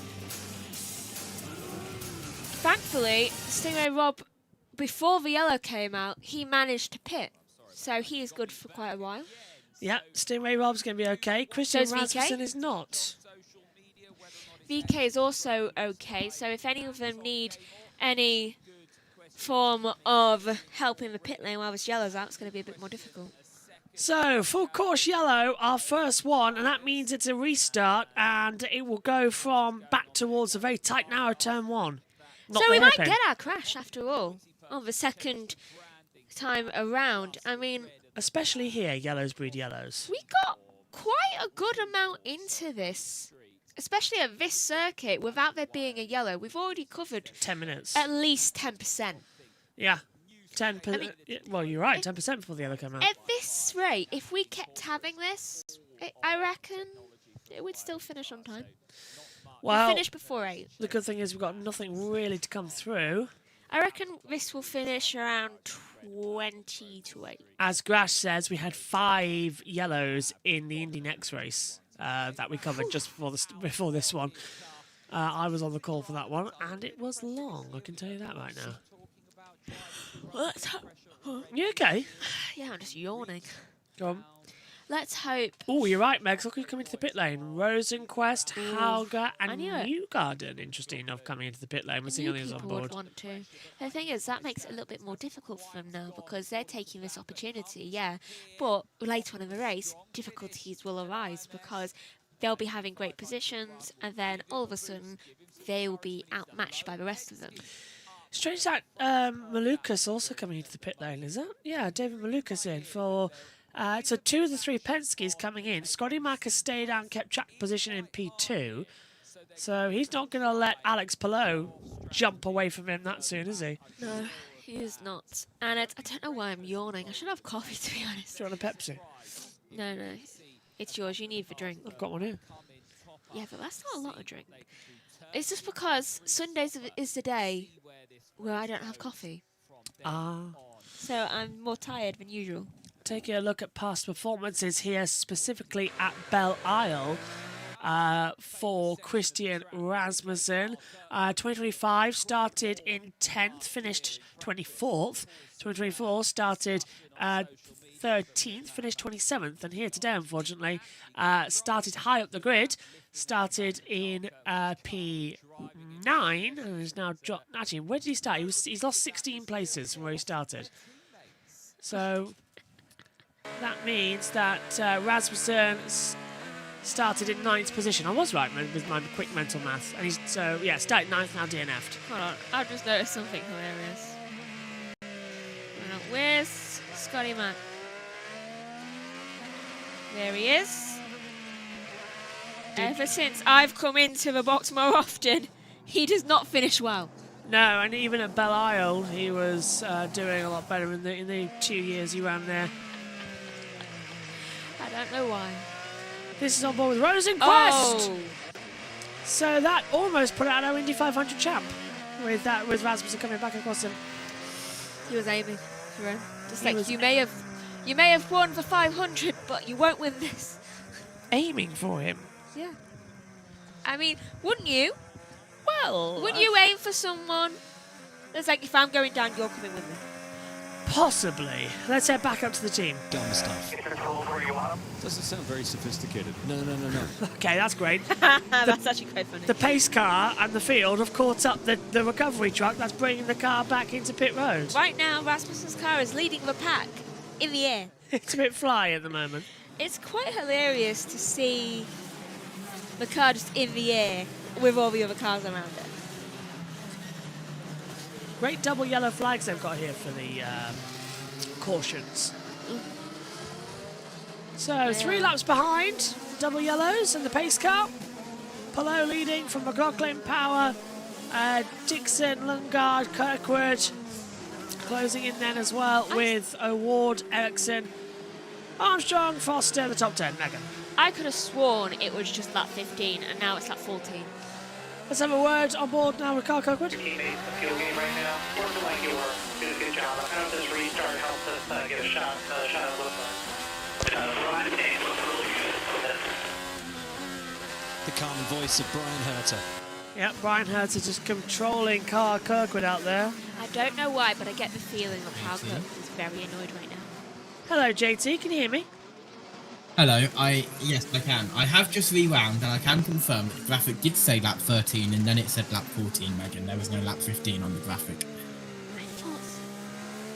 Thankfully, Stingray Rob, before the yellow came out, he managed to pit. So he is good for quite a while. Yeah, Stingray Rob's going to be okay. Christian Rasmussen is not. VK is also okay, so if any of them need any form of help in the pit lane while this yellow's out, it's going to be a bit more difficult. So, full course yellow, our first one, and that means it's a restart, and it will go from back towards a very tight, narrow turn one. So we might get our crash after all, on the second time around. I mean... Especially here, yellows breed yellows. We got quite a good amount into this, especially at this circuit, without there being a yellow. We've already covered 10 minutes. At least 10%. Yeah, 10%. I mean, well, you're right, 10% before the yellow came out. At this rate, if we kept having this, I reckon it would still finish on time. Well, we'll finish before 8. The good thing is we've got nothing really to come through. I reckon this will finish around 20 to 8. As Grash says, we had 5 yellows in the Indy Next race that we covered just before this one. I was on the call for that one, and it was long. I can tell you that right now. You okay? Yeah, I'm just yawning. Go on. Let's hope. Oh, you're right, Megs. Look who's coming to the pit lane. Rosenquist, Hauger, and Newgarden. Interesting enough, coming into the pit lane. We're seeing others on board. Would want to. The thing is, that makes it a little bit more difficult for them now because they're taking this opportunity, yeah. But later on in the race, difficulties will arise because they'll be having great positions, and then all of a sudden, they will be outmatched by the rest of them. Strange that Malukas also coming into the pit lane, is it? Yeah, David Malukas in for... so 2 of the 3 Penske's coming in. Scotty Mack has stayed out and kept track position in P2. So he's not going to let Alex Palou jump away from him that soon, is he? No, he is not. And I don't know why I'm yawning. I should have coffee, to be honest. Do you want a Pepsi? No. It's yours. You need the drink. I've got one here. Yeah, but that's not a lot of drink. It's just because Sundays is the day where I don't have coffee. So I'm more tired than usual. Taking a look at past performances here, specifically at Belle Isle for Christian Rasmussen. 2025 started in 10th, finished 24th. 2024 started 13th, finished 27th. And here today, unfortunately, started high up the grid, started in P9, and is now dropped. Actually, where did he start? He's lost 16 places from where he started. So... that means that Rasmussen started in 9th position. I was right with my quick mental math. And he's started 9th, now DNF'd. Hold on, I've just noticed something hilarious. Where's Scotty Mack? There he is. Ever since I've come into the box more often, he does not finish well. No, and even at Belle Isle, he was doing a lot better in the 2 years he ran there. I don't know why. This is on board with Rosenquist. Oh. So that almost put out our Indy 500 champ with Rasmussen coming back across him. He was aiming for him. Just like you may have won the 500, but you won't win this. Aiming for him. Yeah. I mean, wouldn't you? Well, wouldn't you aim for someone? It's like if I'm going down, you're coming with me. Possibly. Let's head back up to the team. Dumb stuff. Doesn't sound very sophisticated. No. Okay, that's great. That's actually quite funny. The pace car and the field have caught up the recovery truck that's bringing the car back into pit road. Right now, Rasmussen's car is leading the pack in the air. It's a bit fly at the moment. It's quite hilarious to see the car just in the air with all the other cars around it. Great double yellow flags they've got here for the cautions. So 3 laps behind, double yellows and the pace car. Palou leading from McLaughlin, Power, Dixon, Lundgaard, Kirkwood. Closing in then as well with O'Ward, Ericsson, Armstrong, Foster, the top 10. Megan. I could have sworn it was just lap 15 and now it's lap 14. Let's have a word on board now with Carl Kirkwood. Teammates, the fuel game right now. Working like you were. Doing a good job. I hope this restart helps us get a shot of The calm voice of Brian Herter. Yep, Brian Herter just controlling Carl Kirkwood out there. I don't know why, but I get the feeling that Carl Kirkwood is very annoyed right now. Hello, JT. Can you hear me? Hello, yes, I can. I have just rewound and I can confirm that the graphic did say lap 13 and then it said lap 14, Megan. There was no lap 15 on the graphic.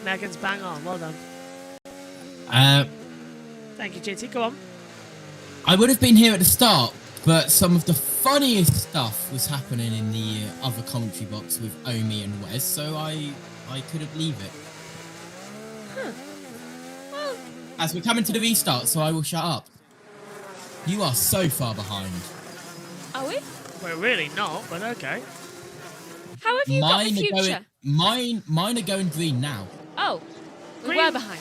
Megan's bang on, well done. Thank you, JT. Go on. I would have been here at the start, but some of the funniest stuff was happening in the other commentary box with Omi and Wes, so I couldn't leave it. Huh. Well, as we're coming to the restart, so I will shut up. You are so far behind. Are we? We're really not, but okay. How have you got the future? Mine are going green now. Oh, we were behind.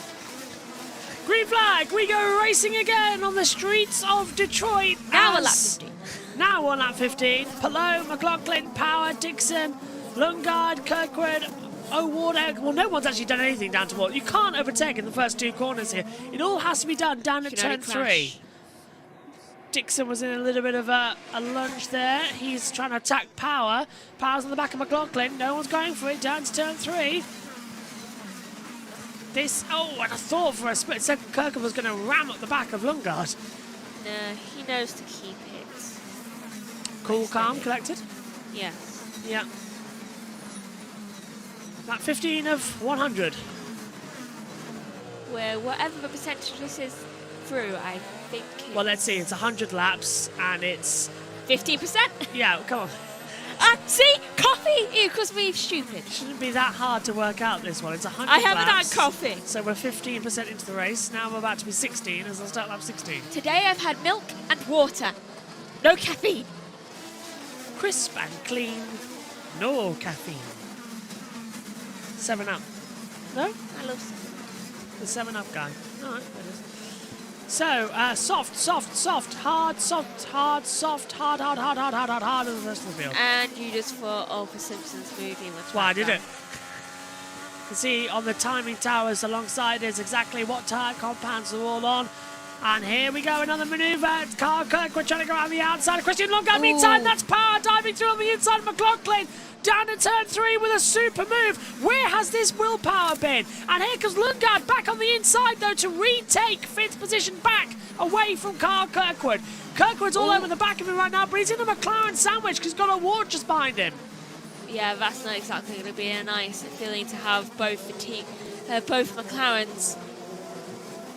Green flag, we go racing again on the streets of Detroit. Now we're lap 15. Now we're on lap 15. Palou, McLaughlin, Power, Dixon, Lundgaard, Kirkwood, O'Ward. Well, no one's actually done anything down to what. You can't overtake in the first two corners here. It all has to be done down at turn 3. Dixon was in a little bit of a lunge there. He's trying to attack Power. Power's on the back of McLaughlin. No one's going for it. Down to turn 3. And I thought for a split second Kirkwood was going to ram up the back of Lundgaard. No, he knows to keep it. Cool, calm, collected? Yes. Yeah. That 15 of 100. Where whatever the percentage this is through, I think Well, let's see. It's 100 laps, and it's... 50%? Yeah, come on. See? Coffee equals me stupid. It shouldn't be that hard to work out this one. It's 100 I haven't laps, had coffee. So we're 15% into the race. Now I'm about to be 16 as I start lap 16. Today I've had milk and water. No caffeine. Crisp and clean. No caffeine. 7 Up. No? I love 7. The 7 Up guy. All right, there it is. So, soft, hard, soft, hard, soft, hard, and the rest of the field. And you just thought, oh, for Simpsons movie. That's why I did it. You can see on the timing towers alongside is exactly what tyre compounds are all on. And here we go, another manoeuvre. Carl Kirkwood trying to go around the outside. Christian Lundgaard meantime, that's Power diving through on the inside of McLaughlin. Down to turn 3 with a super move. Where has this willpower been? And here comes Lundgaard back on the inside, though, to retake 5th position back away from Carl Kirkwood. Kirkwood's all over the back of him right now, but he's in a McLaren sandwich because he's got a ward just behind him. Yeah, that's not exactly going to be a nice feeling to have both both McLarens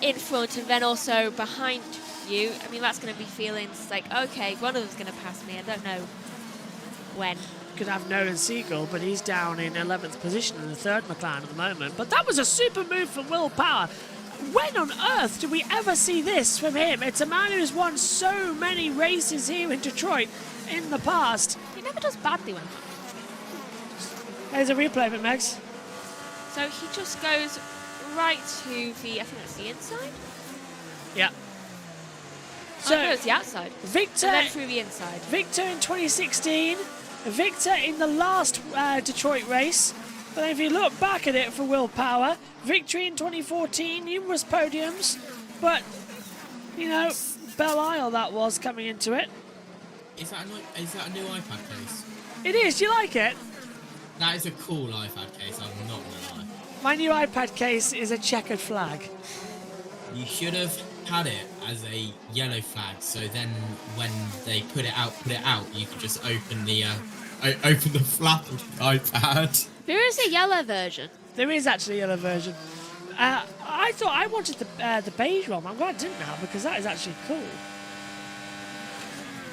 in front and then also behind you. I mean, that's going to be feelings like, okay, one of them's going to pass me. I don't know when. Could have Nolan Siegel, but he's down in 11th position in the 3rd McLaren at the moment. But that was a super move from Will Power. When on earth do we ever see this from him? It's a man who's won so many races here in Detroit in the past. He never does badly when. There's a replay of it, Megs. So he just goes right to the, I think that's the inside? Yeah. So no, it's the outside. Victor, and then through the inside. Victor in 2016. Victor in the last Detroit race. But if you look back at it for Will Power, victory in 2014, numerous podiums. But, you know, Belle Isle that was coming into it. Is that a new iPad case? It is. Do you like it? That is a cool iPad case, I'm not gonna lie. My new iPad case is a checkered flag. You should have had it as a yellow flag, so then when they put it out, you could just open the flap of the iPad. There is a yellow version. There is actually a yellow version. I thought I wanted the beige one. I'm glad I didn't now because that is actually cool.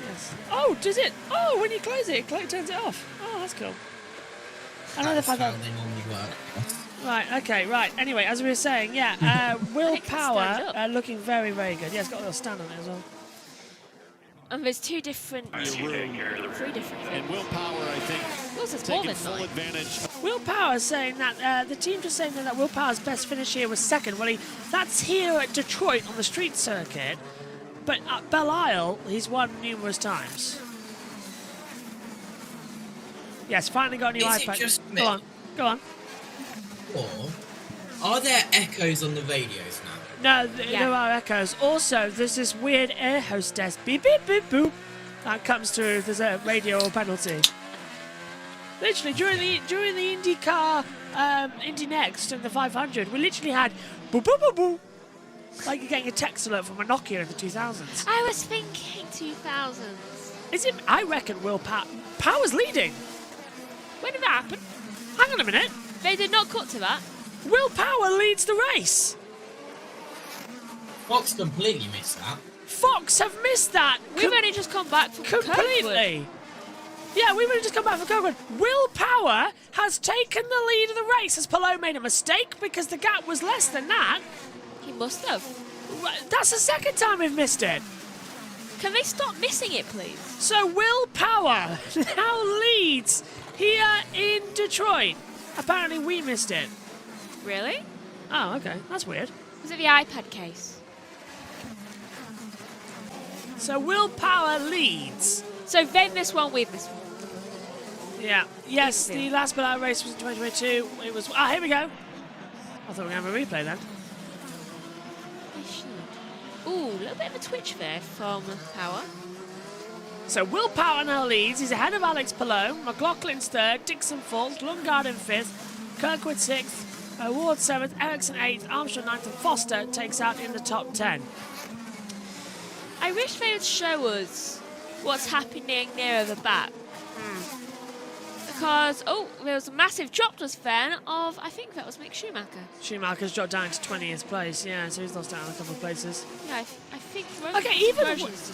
Yes. Oh, does it? Oh, when you close it, it turns it off. Oh, that's cool. That's how they normally work. Right, okay, right. Anyway, as we were saying, yeah, Will Power looking very, very good. Yeah, it's got a little stand on it as well. And there's 3 different things. And Will Power, I think, taking full advantage. Will Power saying that the team just saying that Will Power's best finish here was 2nd. Well, that's here at Detroit on the street circuit, but at Belle Isle, he's won numerous times. Yes, finally got a new iPad. It just me? Go on. Or are there echoes on the radios now? No, there are echoes. Also, there's this weird air hostess beep beep beep boop that comes through. There's a radio penalty. Literally during the INDYCAR Indy Next and the 500, we literally had boo boo boo boo, like you're getting a text alert from a Nokia in the 2000s. I was thinking 2000s. Is it? I reckon Will Power's leading. When did that happen? Hang on a minute. They did not cut to that. Will Power leads the race. Fox completely missed that. Fox have missed that. We've only just come back from completely. Kirkwood. Yeah, we've only just come back from Kirkwood. Will Power has taken the lead of the race. Has Palou made a mistake because the gap was less than that? He must have. That's the second time we've missed it. Can they stop missing it, please? So Will Power now leads here in Detroit. Apparently we missed it. Really? Oh, okay. That's weird. Was it the iPad case? So Will Power leads. So they missed one, we've missed one. Yeah. Yes, the last Palou race was in 2022. It was... Ah, here we go. I thought we were going to have a replay then. Ooh, a little bit of a twitch there from Power. So Will Power now leads. He's ahead of Alex Palou. McLaughlin's third. Dixon fourth. Lundgaard in fifth. Kirkwood sixth. Ward seventh. Ericsson eighth. Armstrong ninth. And Foster takes out in the top 10. I wish they would show us what's happening nearer the back. Because, there was a massive drop just then of, I think that was Mick Schumacher. Schumacher's dropped down to 20th place, yeah, so he's lost out on a couple of places. Yeah, I think... Okay,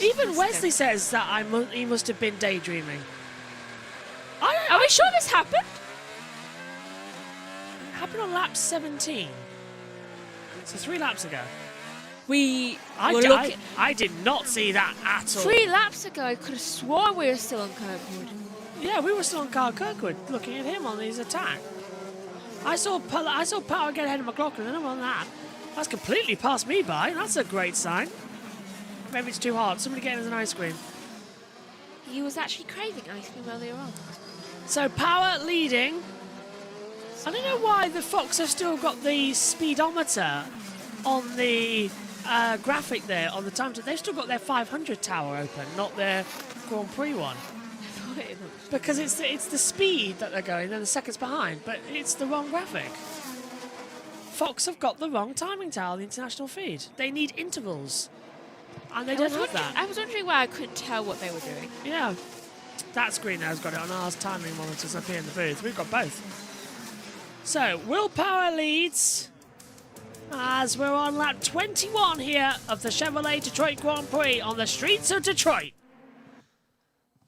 even Wesley says that he must have been daydreaming. Are we sure this happened? It happened on lap 17. So 3 laps ago. I did not see that at all. 3 laps ago, I could have sworn we were still on Kirkwood. Yeah, we were still on Carl Kirkwood, looking at him on his attack. I saw Power get ahead of McLaughlin, and I'm on that. That's completely passed me by. That's a great sign. Maybe it's too hot. Somebody get us an ice cream. He was actually craving ice cream earlier on. So Power leading. I don't know why the Fox have still got the speedometer on the graphic there on the time. They've still got their 500 tower open, not their Grand Prix one. Because it's the speed that they're going, they're the seconds behind, but it's the wrong graphic. Fox have got the wrong timing tower, the international feed. They need intervals, and they don't have that. I was wondering why I couldn't tell what they were doing. Yeah, that screen now has got it on ours timing monitors up here in the booth. We've got both. So, Will Power leads as we're on lap 21 here of the Chevrolet Detroit Grand Prix on the streets of Detroit.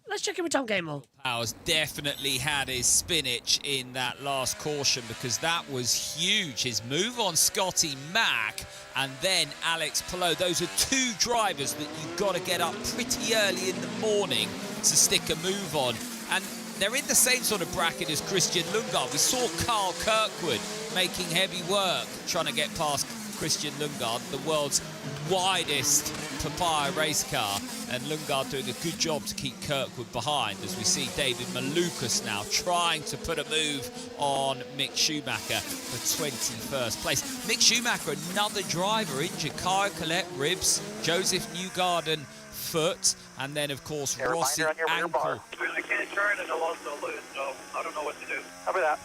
Let's check in with Tom Gamel. Powers definitely had his spinach in that last caution because that was huge. His move on Scotty Mack and then Alex Palou. Those are 2 drivers that you've got to get up pretty early in the morning to stick a move on. And they're in the same sort of bracket as Christian Lundgaard. We saw Carl Kirkwood making heavy work trying to get past Christian Lundgaard, the world's widest papaya race car, and Lundgaard doing a good job to keep Kirkwood behind as we see David Malukas now trying to put a move on Mick Schumacher for 21st place. Mick Schumacher, another driver injured. Kyle Collette, ribs, Joseph Newgarden, foot, and then of course Rossi, ankle. I can't turn and I'll also lose, so I don't know what to do. Cover that.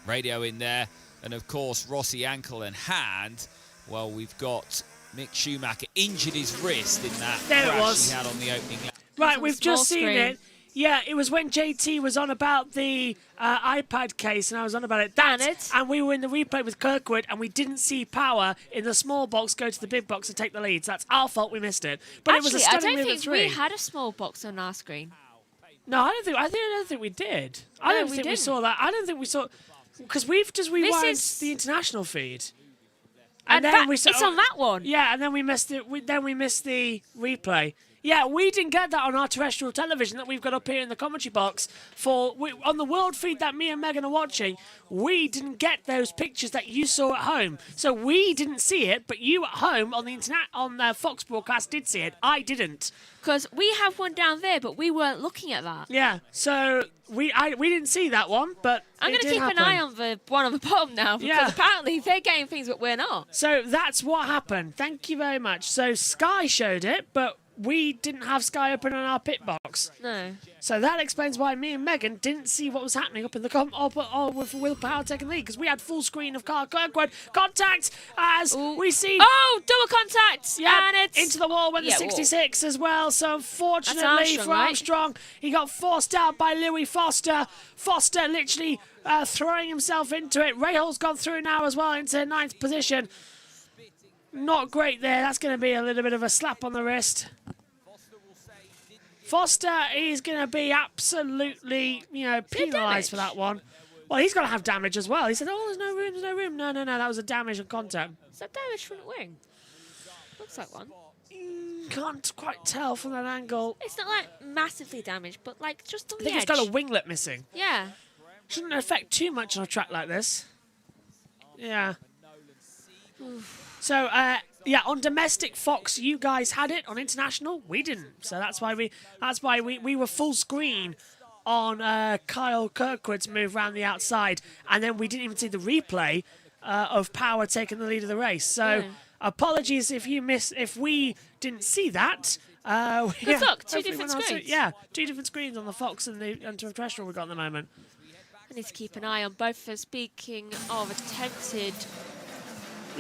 Radio in there. And of course, Rossi ankle and hand. Well, we've got Mick Schumacher injured his wrist in that crash he had on the opening lap. Right, we've just seen it. Yeah, it was when JT was on about the iPad case, and I was on about it. And we were in the replay with Kirkwood, and we didn't see Power in the small box go to the big box and take the leads. That's our fault. We missed it. But actually, it was a stunning move at 3. I don't think we had a small box on our screen. No, I don't think we did. I don't think we saw that. I don't think we saw. Because we've just rewind the international feed, and then it's on that one. Yeah, and then we missed it. Then we missed the replay. Yeah, we didn't get that on our terrestrial television that we've got up here in the commentary box on the world feed that me and Megan are watching. We didn't get those pictures that you saw at home, so we didn't see it. But you at home on the internet on the Fox broadcast did see it. I didn't. Because we have one down there, but we weren't looking at that. Yeah, so we didn't see that one, but I'm going to keep an eye on the one on the bottom now, because apparently they're getting things that we're not. So that's what happened. Thank you very much. So Sky showed it, but we didn't have Sky open on our pit box. No. So that explains why me and Megan didn't see what was happening up in the with Will Power taking the lead, because we had full screen of Carl Kirkwood. Contact as we see. Oh, double contact! Yeah, and it's into the wall with the 66 as well. So unfortunately for Armstrong, he got forced out by Louis Foster. Foster literally throwing himself into it. Rahul's gone through now as well into 9th position. Not great there. That's going to be a little bit of a slap on the wrist. Foster is going to be absolutely, penalised for that one. Well, he's got to have damage as well. He said, oh, there's no room. No, that was a damage on contact. Is that damage front wing? Looks like one. Can't quite tell from that angle. It's not like massively damaged, but like just on the edge. I think it's got a winglet missing. Yeah. Shouldn't affect too much on a track like this. Yeah. So, on domestic Fox, you guys had it. On international, we didn't. So that's why we were full screen on Kyle Kirkwood's move around the outside, and then we didn't even see the replay of Power taking the lead of the race. So apologies if we didn't see that. Look, two different screens. Two different screens on the Fox and the terrestrial we've got at the moment. I need to keep an eye on both for speaking of attempted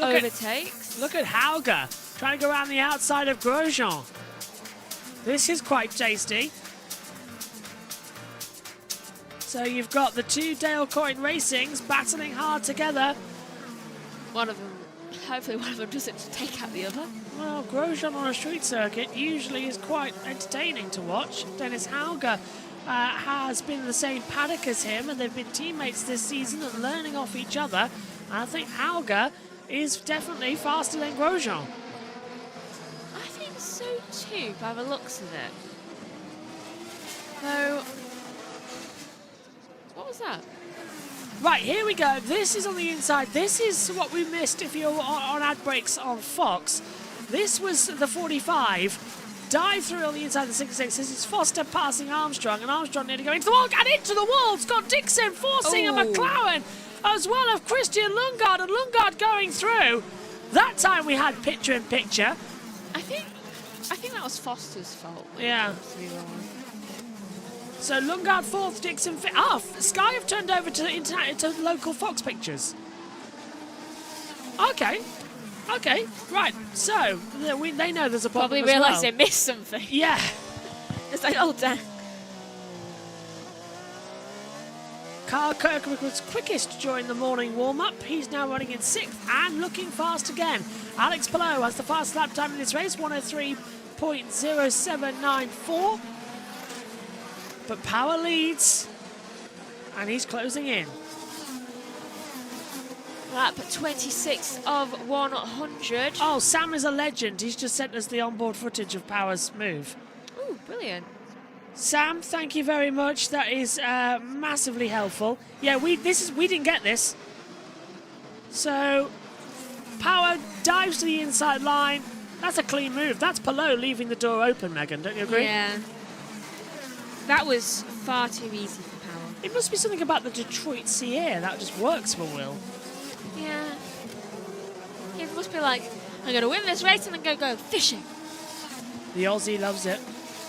overtakes. Look at Hauger trying to go around the outside of Grosjean. This is quite tasty. So you've got the two Dale Coyne Racings battling hard together. Hopefully one of them doesn't take out the other. Well, Grosjean on a street circuit usually is quite entertaining to watch. Dennis Hauger has been in the same paddock as him, and they've been teammates this season and learning off each other. I think Hauger is definitely faster than Grosjean. I think so too, by the looks of it. So, what was that? Right, here we go. This is on the inside. This is what we missed if you're on ad breaks on Fox. This was the 45. Dive through on the inside of the 66. This is Foster passing Armstrong, and Armstrong nearly going into the wall and into the wall. Scott Dixon forcing a McLaren, as well as Christian Lundgaard, and Lundgaard going through. That time we had picture in picture. I think that was Foster's fault. Yeah. So Lundgaard fourth, Dixon fifth. Sky have turned over to local Fox pictures. Okay, right. So they know there's a problem. Probably realised they missed something. Yeah. It's like, oh damn. Carl Kirkwood was quickest during the morning warm-up. He's now running in 6th and looking fast again. Alex Palou has the fastest lap time in this race, 103.0794. But Power leads, and he's closing in. Lap 26 of 100. Oh, Sam is a legend. He's just sent us the onboard footage of Power's move. Oh, brilliant. Sam, thank you very much. That is massively helpful. Yeah, we didn't get this. So, Power dives to the inside line. That's a clean move. That's Palou leaving the door open, Megan. Don't you agree? Yeah. That was far too easy for Power. It must be something about the Detroit sea air that just works for Will. Yeah. It must be like, I'm going to win this race and then go fishing. The Aussie loves it.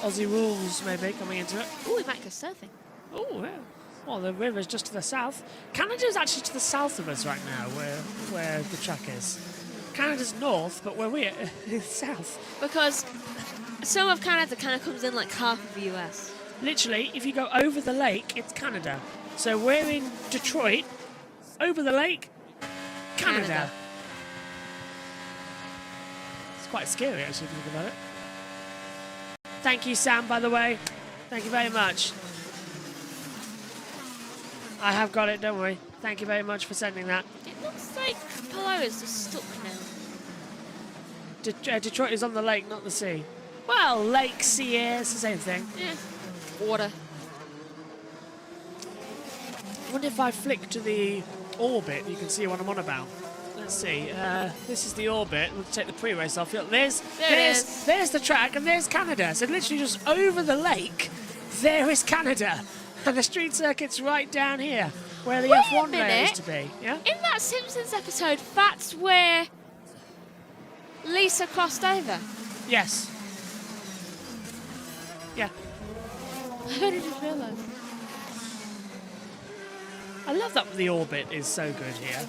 Aussie rules, maybe, coming into it. Oh, we might go surfing. Oh, yeah. Well, the river's just to the south. Canada's actually to the south of us right now, where the track is. Canada's north, but where we're south. Because some of Canada kind of comes in like half of the US. Literally, if you go over the lake, it's Canada. So we're in Detroit, over the lake, Canada. It's quite scary, actually, if you think about it. Thank you, Sam, by the way. Thank you very much. I have got it, don't worry. Thank you very much for sending that. It looks like Palou is just stuck now. Detroit is on the lake, not the sea. Well, lake, sea, air, it's the same thing. Yeah. Water. I wonder if I flick to the orbit, you can see what I'm on about. Let's see. This is the orbit. We'll take the pre-race off. There's the track, and there's Canada. So literally just over the lake, there is Canada. And the street circuit's right down here, where the F1 layer used to be. Yeah? In that Simpsons episode, that's where Lisa crossed over. Yes. Yeah. I didn't realise. I love that the orbit is so good here.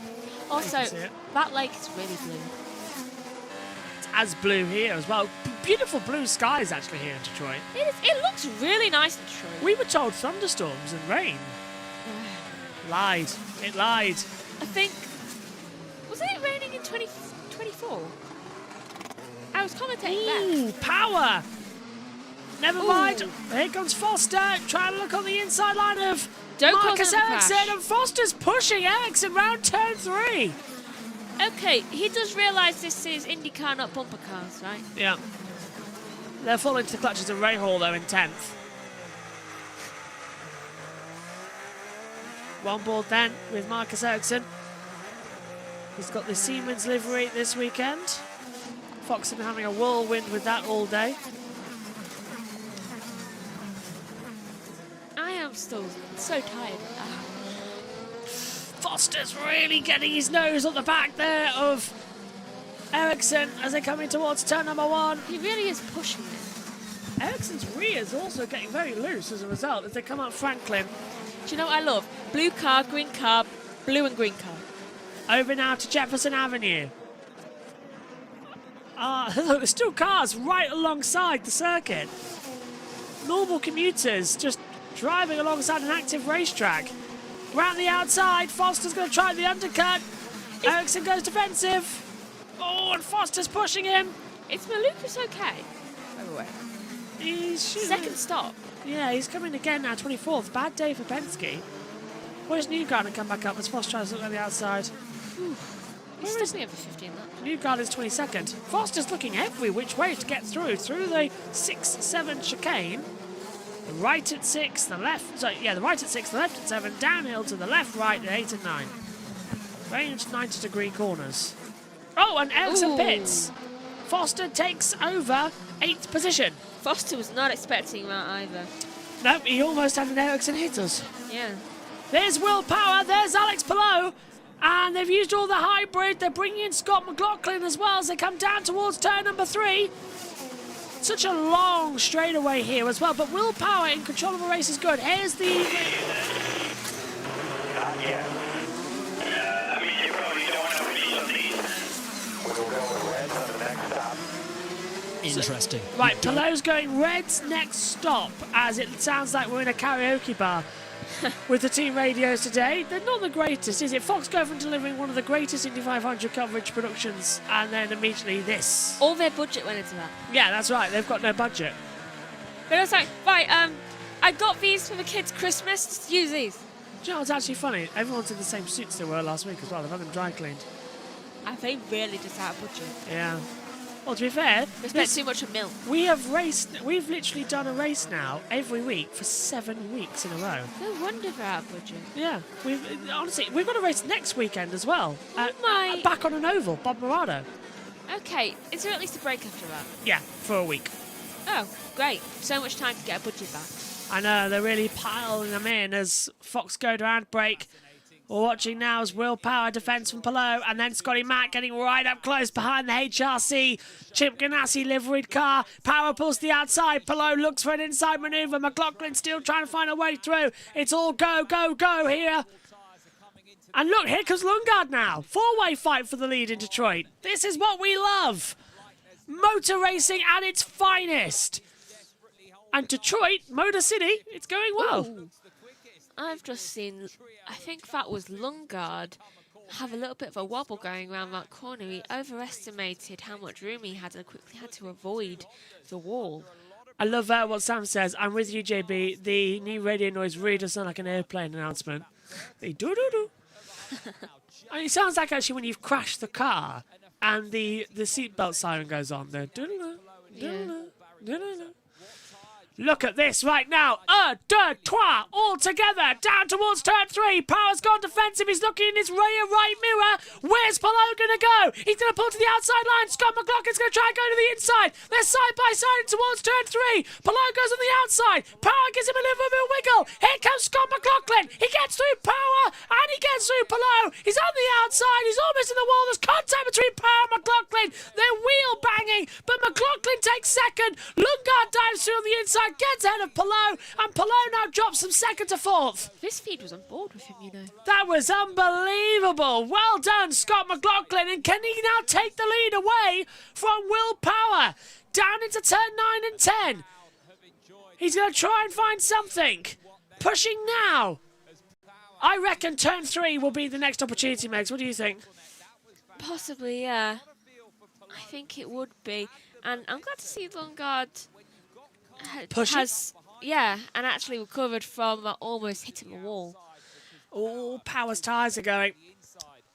Also, that lake is really blue. It's as blue here as well. Beautiful blue skies actually here in Detroit. It looks really nice in Detroit. We were told thunderstorms and rain. Lied. It lied. I think... Wasn't it raining in 2024? I was commentating Ooh, back. power! Never mind. Here comes Foster, trying to look on the inside line of Marcus Ericsson, and Foster's pushing Ericsson round turn 3. Okay, he does realise this is IndyCar, not bumper cars, right? Yeah. They're falling to the clutches of Ray Hall, though, in 10th. One board then with Marcus Ericsson. He's got the Siemens livery this weekend. Fox has been having a whirlwind with that all day. I am still so tired of that. Foster's really getting his nose on the back there of Ericsson as they come in towards turn number 1. He really is pushing it. Ericsson's rear is also getting very loose as a result as they come up Franklin. Do you know what I love? Blue car, blue and green car. Over now to Jefferson Avenue. Look, there's still cars right alongside the circuit. Normal commuters just driving alongside an active racetrack. Round the outside, Foster's going to try the undercut. Ericsson goes defensive. Oh, and Foster's pushing him. Is Malukas okay? By the way. He's second stop. Yeah, he's coming again now, 24th. Bad day for Penske. Where's Newgarden come back up as Foster tries to look on the outside? He's stepping over 50 in that. Newgarden's 22nd. Foster's looking every which way to get through the 6-7 chicane. The right at 6, the left, the right at 6, the left at 7, downhill to the left, right at 8 and 9. Range 90-degree corners. Oh, and Ericsson pits. Foster takes over 8th position. Foster was not expecting that either. Nope, he almost had an Ericsson hit us. Yeah. There's Will Power, there's Alex Palou, and they've used all the hybrid. They're bringing in Scott McLaughlin as well as they come down towards turn number 3. Such a long straightaway here as well, but Will Power in control of the race is good. Here's the... Not yet. I mean, you probably don't want to reach on these. We'll go with red on the next stop. Interesting. Right, Palou's going red's next stop, as it sounds like we're in a karaoke bar with the team radios today. They're not the greatest, is it? Fox go from delivering one of the greatest Indy 500 coverage productions, and then immediately this. All their budget went into that. Yeah, that's right. They've got no budget. But I was like, right, I got these for the kids' Christmas. Just use these. Do you know what's actually funny? Everyone's in the same suits they were last week as well. They've had them dry cleaned. And they really just out of budget. Yeah. Well, to be fair, they spent too much on milk. We've literally done a race now every week for 7 weeks in a row. No wonder they're out of budget. Yeah, honestly, we've got a race next weekend as well. Back on an oval, Bob Morado. Okay, is there at least a break after that? Yeah, for a week. Oh, great. So much time to get a budget back. I know, they're really piling them in as Fox go to handbrake. We're watching now as Will Power defends from Palou, and then Scotty Mack getting right up close behind the HRC. Chip Ganassi liveried car. Power pulls the outside. Palou looks for an inside manoeuvre. McLaughlin still trying to find a way through. It's all go, go, go here. And look, here comes Lundgaard now. Four-way fight for the lead in Detroit. This is what we love. Motor racing at its finest. And Detroit, Motor City, it's going well. Ooh. I've just seen, I think that was Lundgaard, have a little bit of a wobble going around that corner. He overestimated how much room he had and quickly had to avoid the wall. I love what Sam says. I'm with you, JB. The new radio noise really does sound like an airplane announcement. They do-do-do. And it sounds like actually when you've crashed the car and the seatbelt siren goes on. The do-do-do, do-do-do, do-do-do. Look at this right now. Un, deux, trois, all together, down towards turn 3. Power's gone defensive. He's looking in his rear right mirror. Where's Palou going to go? He's going to pull to the outside line. Scott McLaughlin's going to try and go to the inside. They're side by side towards turn 3. Palou goes on the outside. Power gives him a little bit of a wiggle. Here comes Scott McLaughlin. He gets through Power and he gets through Palou. He's on the outside. He's almost in the wall. There's contact between Power and McLaughlin. They're wheel banging, but McLaughlin takes second. Lundgaard dives through on the inside. Gets ahead of Palou, and Palou now drops from 2nd to 4th. This feed was on board with him, you know. That was unbelievable. Well done, Scott McLaughlin, and can he now take the lead away from Will Power? Down into turn 9 and 10. He's going to try and find something. Pushing now. I reckon turn 3 will be the next opportunity, Megs. What do you think? Possibly, yeah. I think it would be. And I'm glad to see Lundgaard Pushing? and actually recovered from almost hitting the wall. Oh, Power's tyres are going.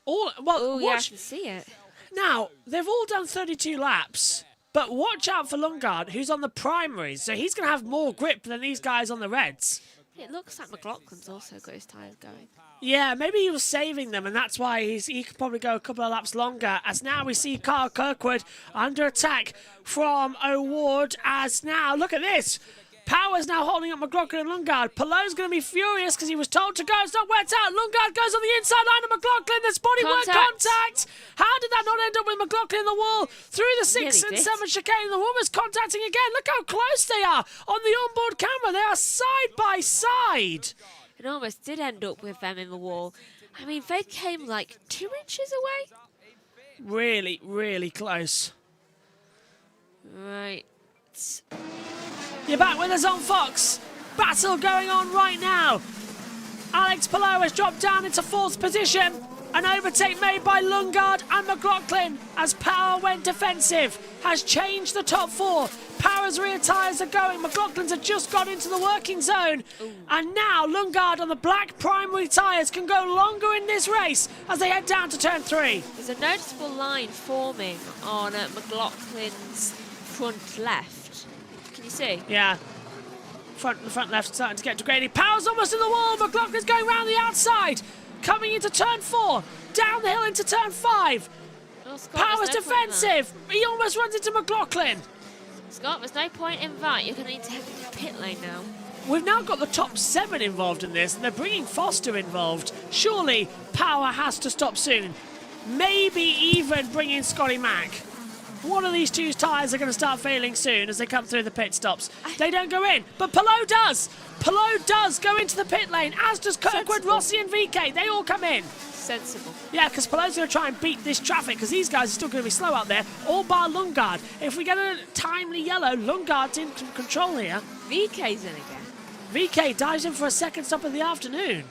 Yeah, I can see it. Now, they've all done 32 laps, but watch out for Lundgaard, who's on the primaries, so he's going to have more grip than these guys on the reds. It looks like McLaughlin's also got his tyres going. Yeah, maybe he was saving them, and that's why he could probably go a couple of laps longer. As now we see Carl Kirkwood under attack from O'Ward. As now, look at this. Power's now holding up McLaughlin and Lundgaard. Pallot's going to be furious because he was told to go. It's not worked out. Lundgaard goes on the inside line of McLaughlin. There's bodywork contact. How did that not end up with McLaughlin in the wall? Through the 6 and 7 chicane. The woman's contacting again. Look how close they are on the onboard camera. They are side by side. It almost did end up with them in the wall. I mean, they came like 2 inches away. Really, really close. Right. You're back with us on Fox. Battle going on right now. Alex Palou has dropped down into 4th position. An overtake made by Lundgaard and McLaughlin as Power went defensive. Has changed the top 4. Power's rear tyres are going. McLaughlin's have just got into the working zone. And now Lundgaard on the black primary tyres can go longer in this race as they head down to turn 3. There's a noticeable line forming on McLaughlin's front left. Can you see? Yeah. The front left starting to get degraded. Power's almost in the wall. McLaughlin's going round the outside. Coming into turn 4. Down the hill into turn 5. Power's defensive. He almost runs into McLaughlin. Scott, there's no point in that. You're going to need to head into pit lane now. We've now got the top 7 involved in this, and they're bringing Foster involved. Surely Power has to stop soon. Maybe even bring in Scotty Mack. One of these 2's tyres are going to start failing soon as they come through the pit stops. They don't go in, but Palou does. Palou does go into the pit lane, as does Kirkwood, Rossi and VK. They all come in. Sensible. Yeah, because Palou's going to try and beat this traffic because these guys are still going to be slow out there, all bar Lundgaard. If we get a timely yellow, Lundgaard's in control here. VK's in again. VK dives in for a second stop of the afternoon.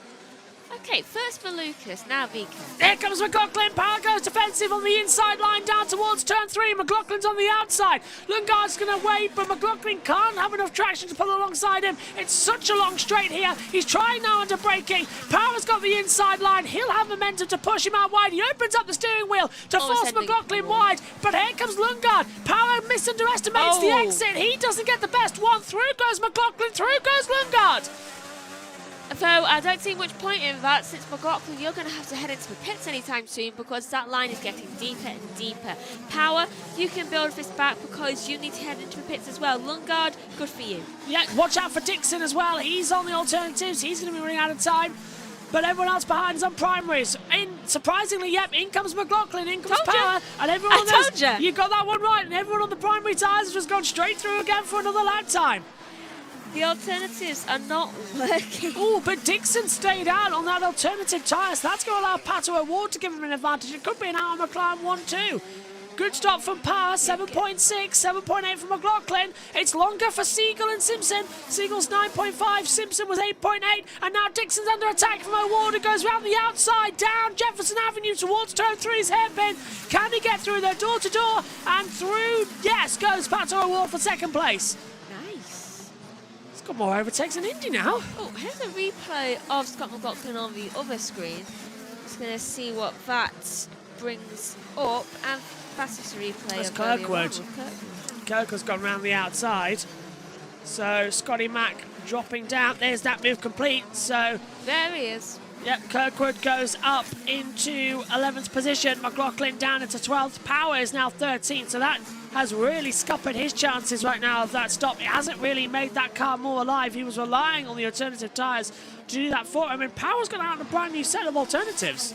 Okay, first for Lucas, now VK. Here comes McLaughlin. Power goes defensive on the inside line down towards turn 3. McLaughlin's on the outside. Lundgaard's going to wait, but McLaughlin can't have enough traction to pull alongside him. It's such a long straight here. He's trying now under braking. Power's got the inside line. He'll have momentum to push him out wide. He opens up the steering wheel to force McLaughlin wide. But here comes Lundgaard. Power misunderestimates the exit. He doesn't get the best one. Through goes McLaughlin. Through goes Lundgaard. Though I don't see much point in that, since McLaughlin, you're going to have to head into the pits anytime soon because that line is getting deeper and deeper. Power, you can build this back because you need to head into the pits as well. Lundgaard, good for you. Yeah, watch out for Dixon as well. He's on the alternatives. He's going to be running out of time. But everyone else behind is on primaries. Surprisingly, in comes McLaughlin, in comes Power, and everyone else. You got that one right, and everyone on the primary tyres has just gone straight through again for another lap time. The alternatives are not working. Oh, but Dixon stayed out on that alternative tyre, so that's going to allow Pato O'Ward to give him an advantage. It could be an out on McLaren 1-2. Good stop from Power, 7.6, 7.8 from McLaughlin. It's longer for Siegel and Simpson. Siegel's 9.5, Simpson was 8.8, and now Dixon's under attack from O'Ward, who goes round the outside, down Jefferson Avenue towards turn 3's hairpin. Can he get through there, door to door, and through? Yes, goes Pato O'Ward for second place. Got more overtakes than Indy now. Oh, here's a replay of Scott McLaughlin on the other screen. Just going to see what that brings up, and that's just a replay That's of Kirkwood. Kirkwood's gone round the outside. So Scotty Mack dropping down. There's that move complete. So there he is. Yep, Kirkwood goes up into 11th position. McLaughlin down into 12th. Power is now 13th. So that has really scuppered his chances right now of that stop. It hasn't really made that car more alive. He was relying on the alternative tyres to do that for him. And Power's gone out on a brand new set of alternatives.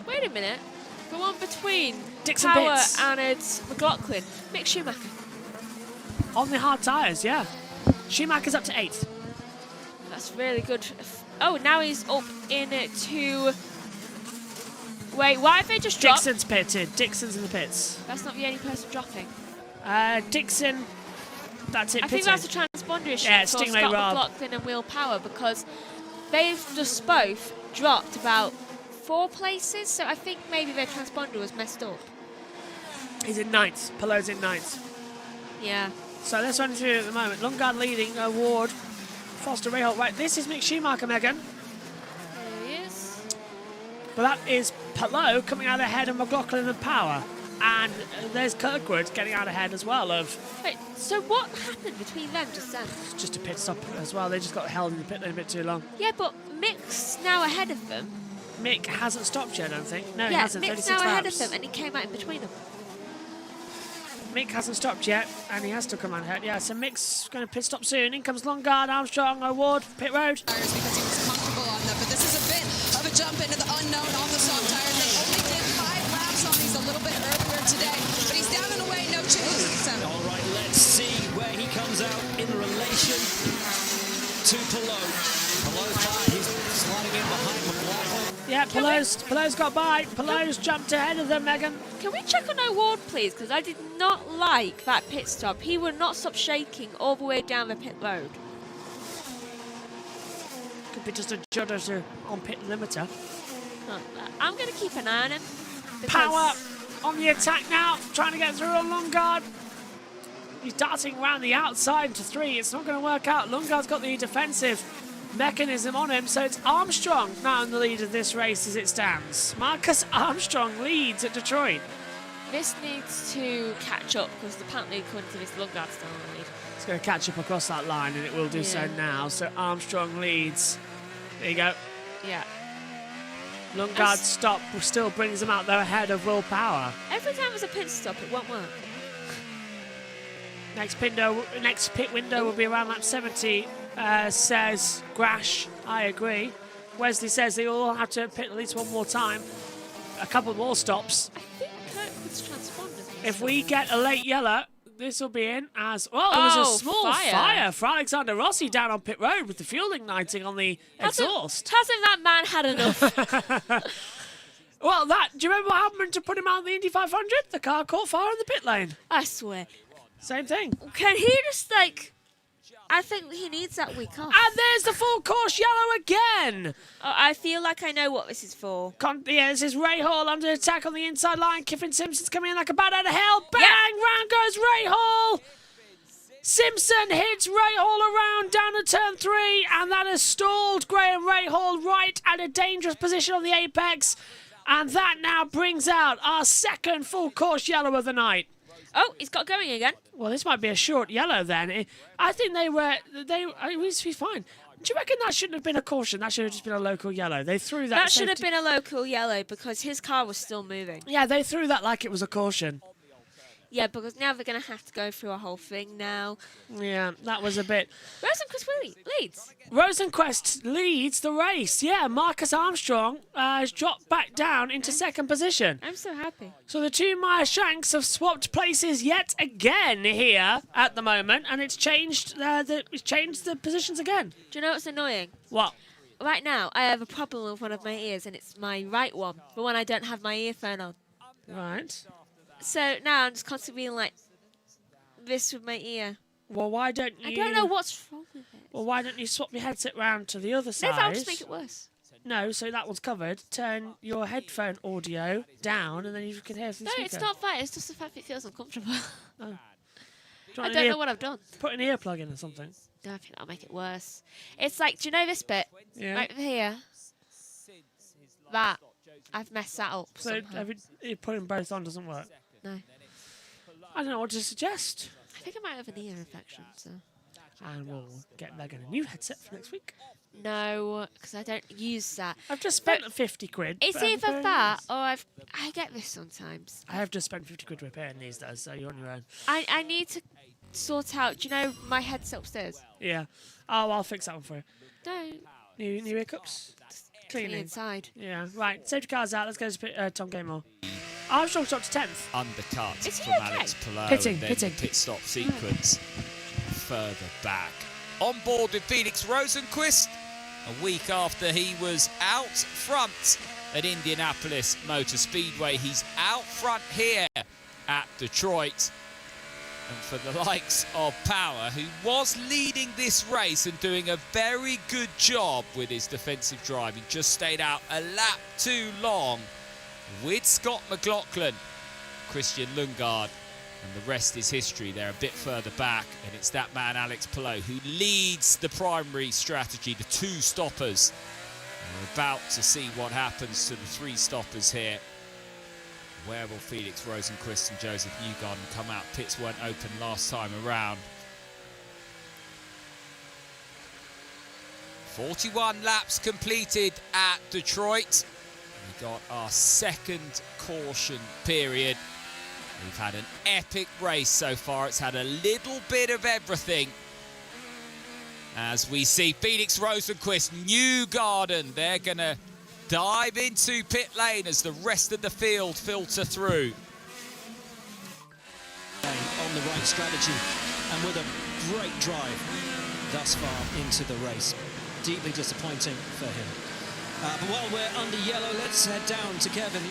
Wait a minute. The one between Dixon Power Pitts and McLaughlin. Mick Schumacher. On the hard tyres, yeah. Schumacher's up to 8th. That's really good. Oh, now he's up into... Wait, why have they just dropped? Dixon's pitted. Dixon's in the pits. That's not the only person dropping. Dixon, that's it. I think that's a transponder issue for Scott McLaughlin and Will Power, because they've just both dropped about 4 places, so I think maybe their transponder was messed up. He's in 9th. Palou's in 9th. Yeah. So let's run through at the moment. Lundgaard leading, Ward, Foster, Rahal. Right, this is Mick Schumacher, Megan. There he is. But that is Palou coming out ahead of McLaughlin and Power. And there's Kirkwood getting out ahead as well of... Wait, so what happened between them just then? Just a pit stop as well. They just got held in the pit lane a bit too long. Yeah, but Mick's now ahead of them. Mick hasn't stopped yet, I don't think. No, he Yeah, hasn't. Mick's 36 now ahead laps. of them, and he came out in between them. Mick hasn't stopped yet, and he has to come out ahead. Yeah, so Mick's going to pit stop soon. In comes Lundgaard, Armstrong, Ward, pit road. Because he was comfortable on them, but this is a bit of a jump into the unknown on the soft tires. They only did 5 laps on these a little bit earlier today, but he's down and away, no chase. So. All right, let's see where he comes out in relation to Palou. Palou 5, he's sliding in behind McLaughlin. Yeah, Palou's got by. Palou's jumped ahead of them, Megan. Can we check on O'Ward, please? Because I did not like that pit stop. He would not stop shaking all the way down the pit road. Could be just a judder on pit limiter. I'm going to keep an eye on him. Power on the attack now, trying to get through on Lundgaard. He's darting around the outside into 3. It's not going to work out. Lundgaard's got the defensive mechanism on him, so it's Armstrong now in the lead of this race as it stands. Marcus Armstrong leads at Detroit. This needs to catch up because apparently, according to this, Lundgaard's still on the lead. It's going to catch up across that line, and it will do so now. So Armstrong leads. There you go. Yeah. Lundgaard's stop still brings him out there ahead of Will Power. Every time there's a pit stop, it won't work. Next pit window will be around lap 70, says Grash. I agree. Wesley says they all have to pit at least one more time. A couple more stops. I think Kirkwood's transponders. If we get a late yellow, this will be in as... Well, there's a small fire for Alexander Rossi down on pit road with the fuel igniting on the exhaust. Hasn't that man had enough? Well, do you remember what happened to put him out in the Indy 500? The car caught fire in the pit lane. I swear. Same thing. Can he just, like... I think he needs that week off. And there's the full course yellow again. Oh, I feel like I know what this is for. Yeah, this is Ray Hall under attack on the inside line. Kiffin Simpson's coming in like a bat out of hell. Bang! Yeah. Round goes Ray Hall. Simpson hits Ray Hall around down to turn 3, and that has stalled Graham Ray Hall right at a dangerous position on the apex. And that now brings out our second full course yellow of the night. Oh, he's got going again. Well, this might be a short yellow then. I think it needs to be fine. Do you reckon that shouldn't have been a caution? That should have just been a local yellow. They threw that. That should have been a local yellow because his car was still moving. Yeah, they threw that like it was a caution. Yeah, because now they're going to have to go through a whole thing now. Yeah, that was a bit... Rosenquist leads. Rosenquist leads the race. Yeah, Marcus Armstrong has dropped back down into second position. I'm so happy. So the two Meyer Shanks have swapped places yet again here at the moment, and it's changed the positions again. Do you know what's annoying? What? Right now, I have a problem with one of my ears, and it's my right one, the one I don't have my earphone on. Right. So now I'm just constantly being like this with my ear. Well, why don't you... I don't know what's wrong with it. Well, why don't you swap your headset round to the other side? No, that'll just make it worse. No, so that one's covered. Turn your headphone audio down, and then you can hear from the No, speaker. it's not that. It's just the fact it feels uncomfortable. Oh. I don't know what I've done. Put an earplug in or something. No, I think that'll make it worse. It's like, do you know this bit? Yeah. Right here. That. I've messed that up So somehow. putting both on doesn't work? No. I don't know what to suggest. I think I might have an ear infection, so... And we'll get Megan a new headset for next week. No, because I don't use that. I've just spent 50 quid. It's either that or I get this sometimes. I have just spent 50 quid repairing these, though, so you're on your own. I need to sort out, do you know my headset upstairs? Yeah. Oh, I'll fix that one for you. No. New ear cups? Clean inside. Yeah, right. Safety car's out. Let's go to Tom Gatemore. Armstrong stopped to 10th. Undercut Is he from okay? Alex Palou. Pitting, and then pitting. Pit stop sequence further back. On board with Felix Rosenquist a week after he was out front at Indianapolis Motor Speedway. He's out front here at Detroit. And for the likes of Power, who was leading this race and doing a very good job with his defensive driving, just stayed out a lap too long with Scott McLaughlin, Christian Lundgaard And the rest is history. They're a bit further back, and it's that man, Alex Palou, who leads the primary strategy, the 2 stoppers. And we're about to see what happens to the 3 stoppers here. Where will Felix Rosenqvist and Joseph Newgarden come out? Pits weren't open last time around. 41 laps completed at Detroit. We got our 2nd caution period. We've had an epic race so far. It's had a little bit of everything. As we see Felix Rosenqvist, Newgarden, they're going to dive into pit lane as the rest of the field filter through. On the right strategy and with a great drive thus far into the race. Deeply disappointing for him. But while we're under yellow, let's head down to Kevin.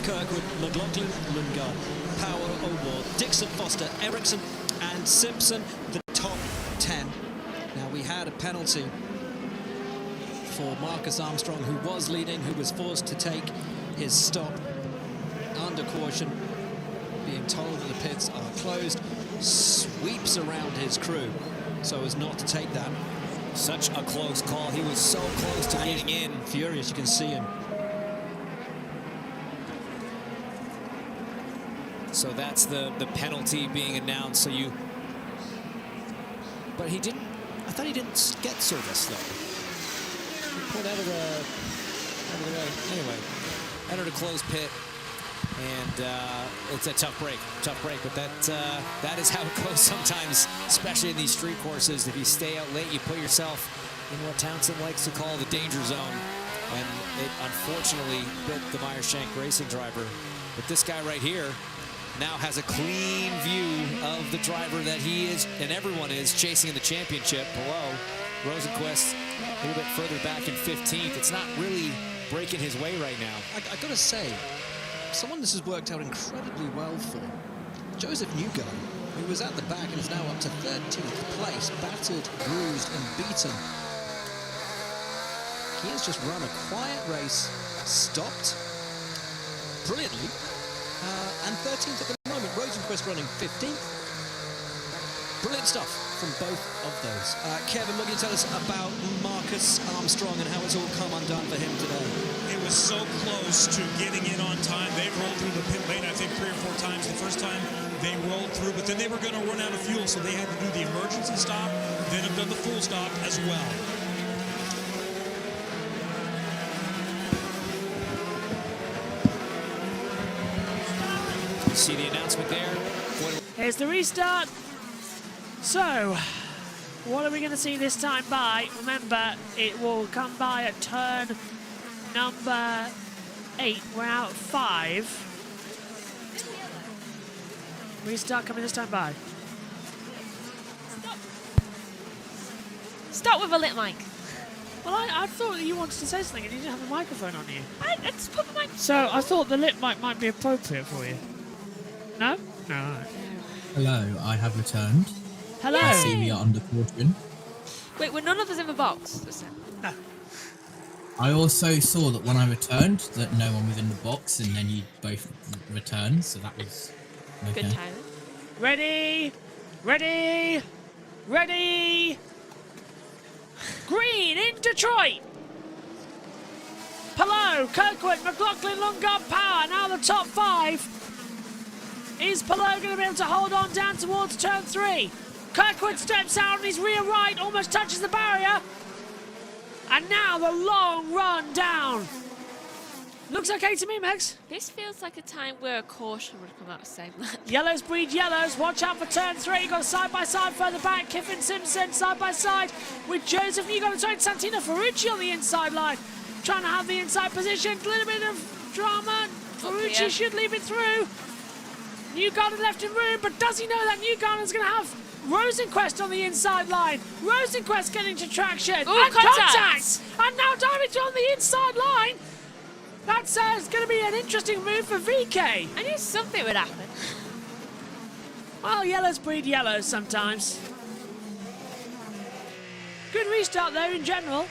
Kirkwood, McLaughlin, Lundgaard, Power, O'Ward, Dixon, Foster, Ericsson and Simpson, the top 10. Now we had a penalty for Marcus Armstrong, who was leading, who was forced to take his stop under caution, being told that the pits are closed, sweeps around his crew so as not to take that. Such a close call. He was so close to getting in. Furious, you can see him. So that's the penalty being announced. So you, but he didn't. I thought he didn't get service though. He pulled out of the way. Anyway, entered a closed pit, and it's a tough break. But that is how it goes sometimes, especially in these street courses. If you stay out late, you put yourself in what Townsend likes to call the danger zone, and it unfortunately bit the Meyer-Shank racing driver. But this guy right here now has a clean view of the driver that he is and everyone is chasing in the championship below. Rosenqvist a little bit further back in 15th. It's not really breaking his way right now. I got to say, someone this has worked out incredibly well for, Joseph Newgarden, who was at the back and is now up to 13th place, battered, bruised and beaten. He has just run a quiet race, stopped brilliantly, and 13th at the moment. Rosenqvist running 15th. Brilliant stuff from both of those. Kevin, what can you tell us about Marcus Armstrong and how it's all come undone for him today? It was so close to getting in on time. They rolled through the pit lane, I think, 3 or 4 times. The first time they rolled through, but then they were going to run out of fuel, so they had to do the emergency stop, then have done the full stop as well. See the announcement there. Here's the restart. So, what are we going to see this time by? Remember, it will come by at turn number 8. We're out 5. Restart coming this time by. Stop with a lit mic. Well, I thought that you wanted to say something and you didn't have a microphone on you. I just put the mic. So, I thought the lit mic might be appropriate for you. No? No. Hello, I have returned. Hello. I see we are under caution. Wait, were none of us in the box? No. I also saw that when I returned, that no one was in the box, and then you both returned, so that was okay. Good timing. Ready? Ready? Ready? Green in Detroit. Palou, Kirkwood, McLaughlin, Lundgaard, Power. Now the top 5. Is Palou going to be able to hold on down towards turn 3? Kirkwood steps out on his rear right, almost touches the barrier. And now the long run down. Looks okay to me, Megs. This feels like a time where a caution would come out the same lap. Yellows breed yellows. Watch out for turn 3. Got a side-by-side further back. Kiffin Simpson side-by-side with Joseph. You got to turn Santino Ferrucci on the inside line. Trying to have the inside position. A little bit of drama. Ferrucci should leave it through. Newgarden left in room, but does he know that Newgarden's going to have Rosenquist on the inside line? Rosenquist getting to traction. Ooh, and contact! And now Diamond on the inside line. That's going to be an interesting move for VK. I knew something would happen. Well, yellows breed yellows sometimes. Good restart though in general.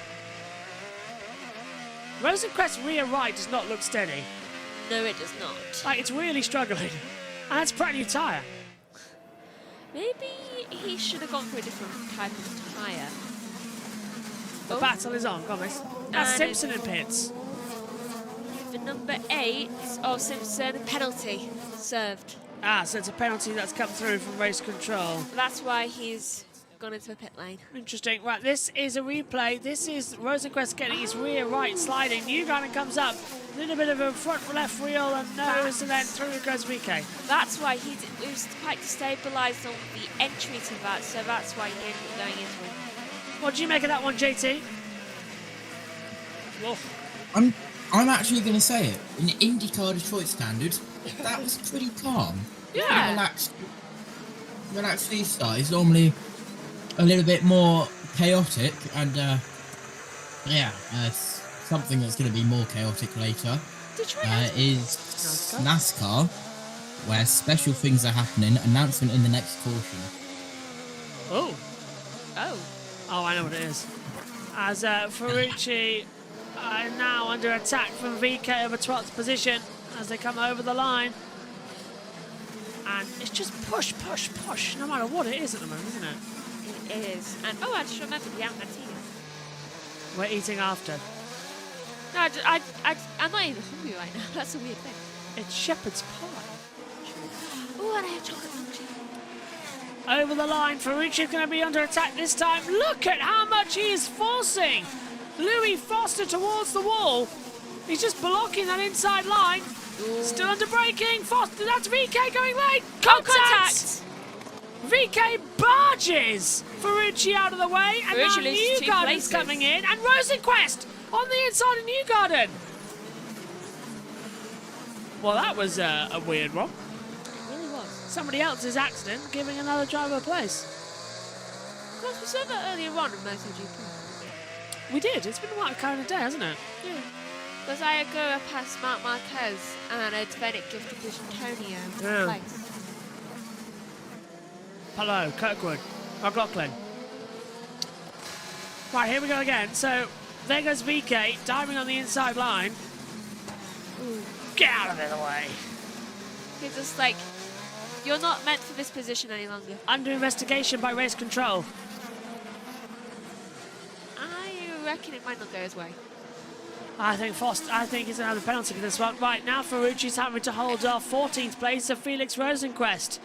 Rosenquist's rear right does not look steady. No, it does not. Like, it's really struggling. And that's a brand new tyre. Maybe he should have gone for a different type of tyre. The battle is on, come on, miss. That's And Simpson in pits. For number 8, oh, Simpson, penalty served. Ah, so it's a penalty that's come through from race control. That's why he's gone into a pit lane. Interesting. Right, this is a replay. This is Rosenquist getting his rear right sliding. Newgarden comes up. A little bit of a front left wheel and nose, and then through goes VK. That's why he was quite destabilised on the entry to that, so that's why he ended up going into it. What do you make of that one, JT? I'm actually going to say it. In INDYCAR Detroit standards, that was pretty calm. Yeah. Relaxed restart is normally a little bit more chaotic, and something that's going to be more chaotic later is NASCAR, where special things are happening. Announcement in the next caution. Oh, I know what it is. As Ferrucci now under attack from VK over 12th position as they come over the line. And it's just push, push, push, no matter what it is at the moment, isn't it? It is. And I just remembered we haven't had tea yet. We're eating after. No, I'm not even hungry right now. That's a weird thing. It's shepherd's pie. Oh, and I had chocolate milkshake. Over the line, Ferrucci's going to be under attack this time. Look at how much he is forcing Louis Foster towards the wall. He's just blocking that inside line. Ooh. Still under braking. Foster, that's VK going late. Contact! VK barges Ferrucci out of the way, and now Newgarden's coming in, and Rosenquist on the inside of Newgarden. Well, that was a weird one. It really was. Somebody else's accident giving another driver a place. Of course, we saw that earlier on in MotoGP. We did. It's been a kind of day, hasn't it? Yeah. Was I go past Marc Marquez and a Venick gift division Antonio place? Hello, Kirkwood, McLaughlin. Right, here we go again. So, there goes VK, diving on the inside line. Ooh. Get out of the way. He's just like, you're not meant for this position any longer. Under investigation by race control. I reckon it might not go his way. I think he's going to have a penalty for this one. Right, now Ferrucci's having to hold off 14th place of Felix Rosenquist.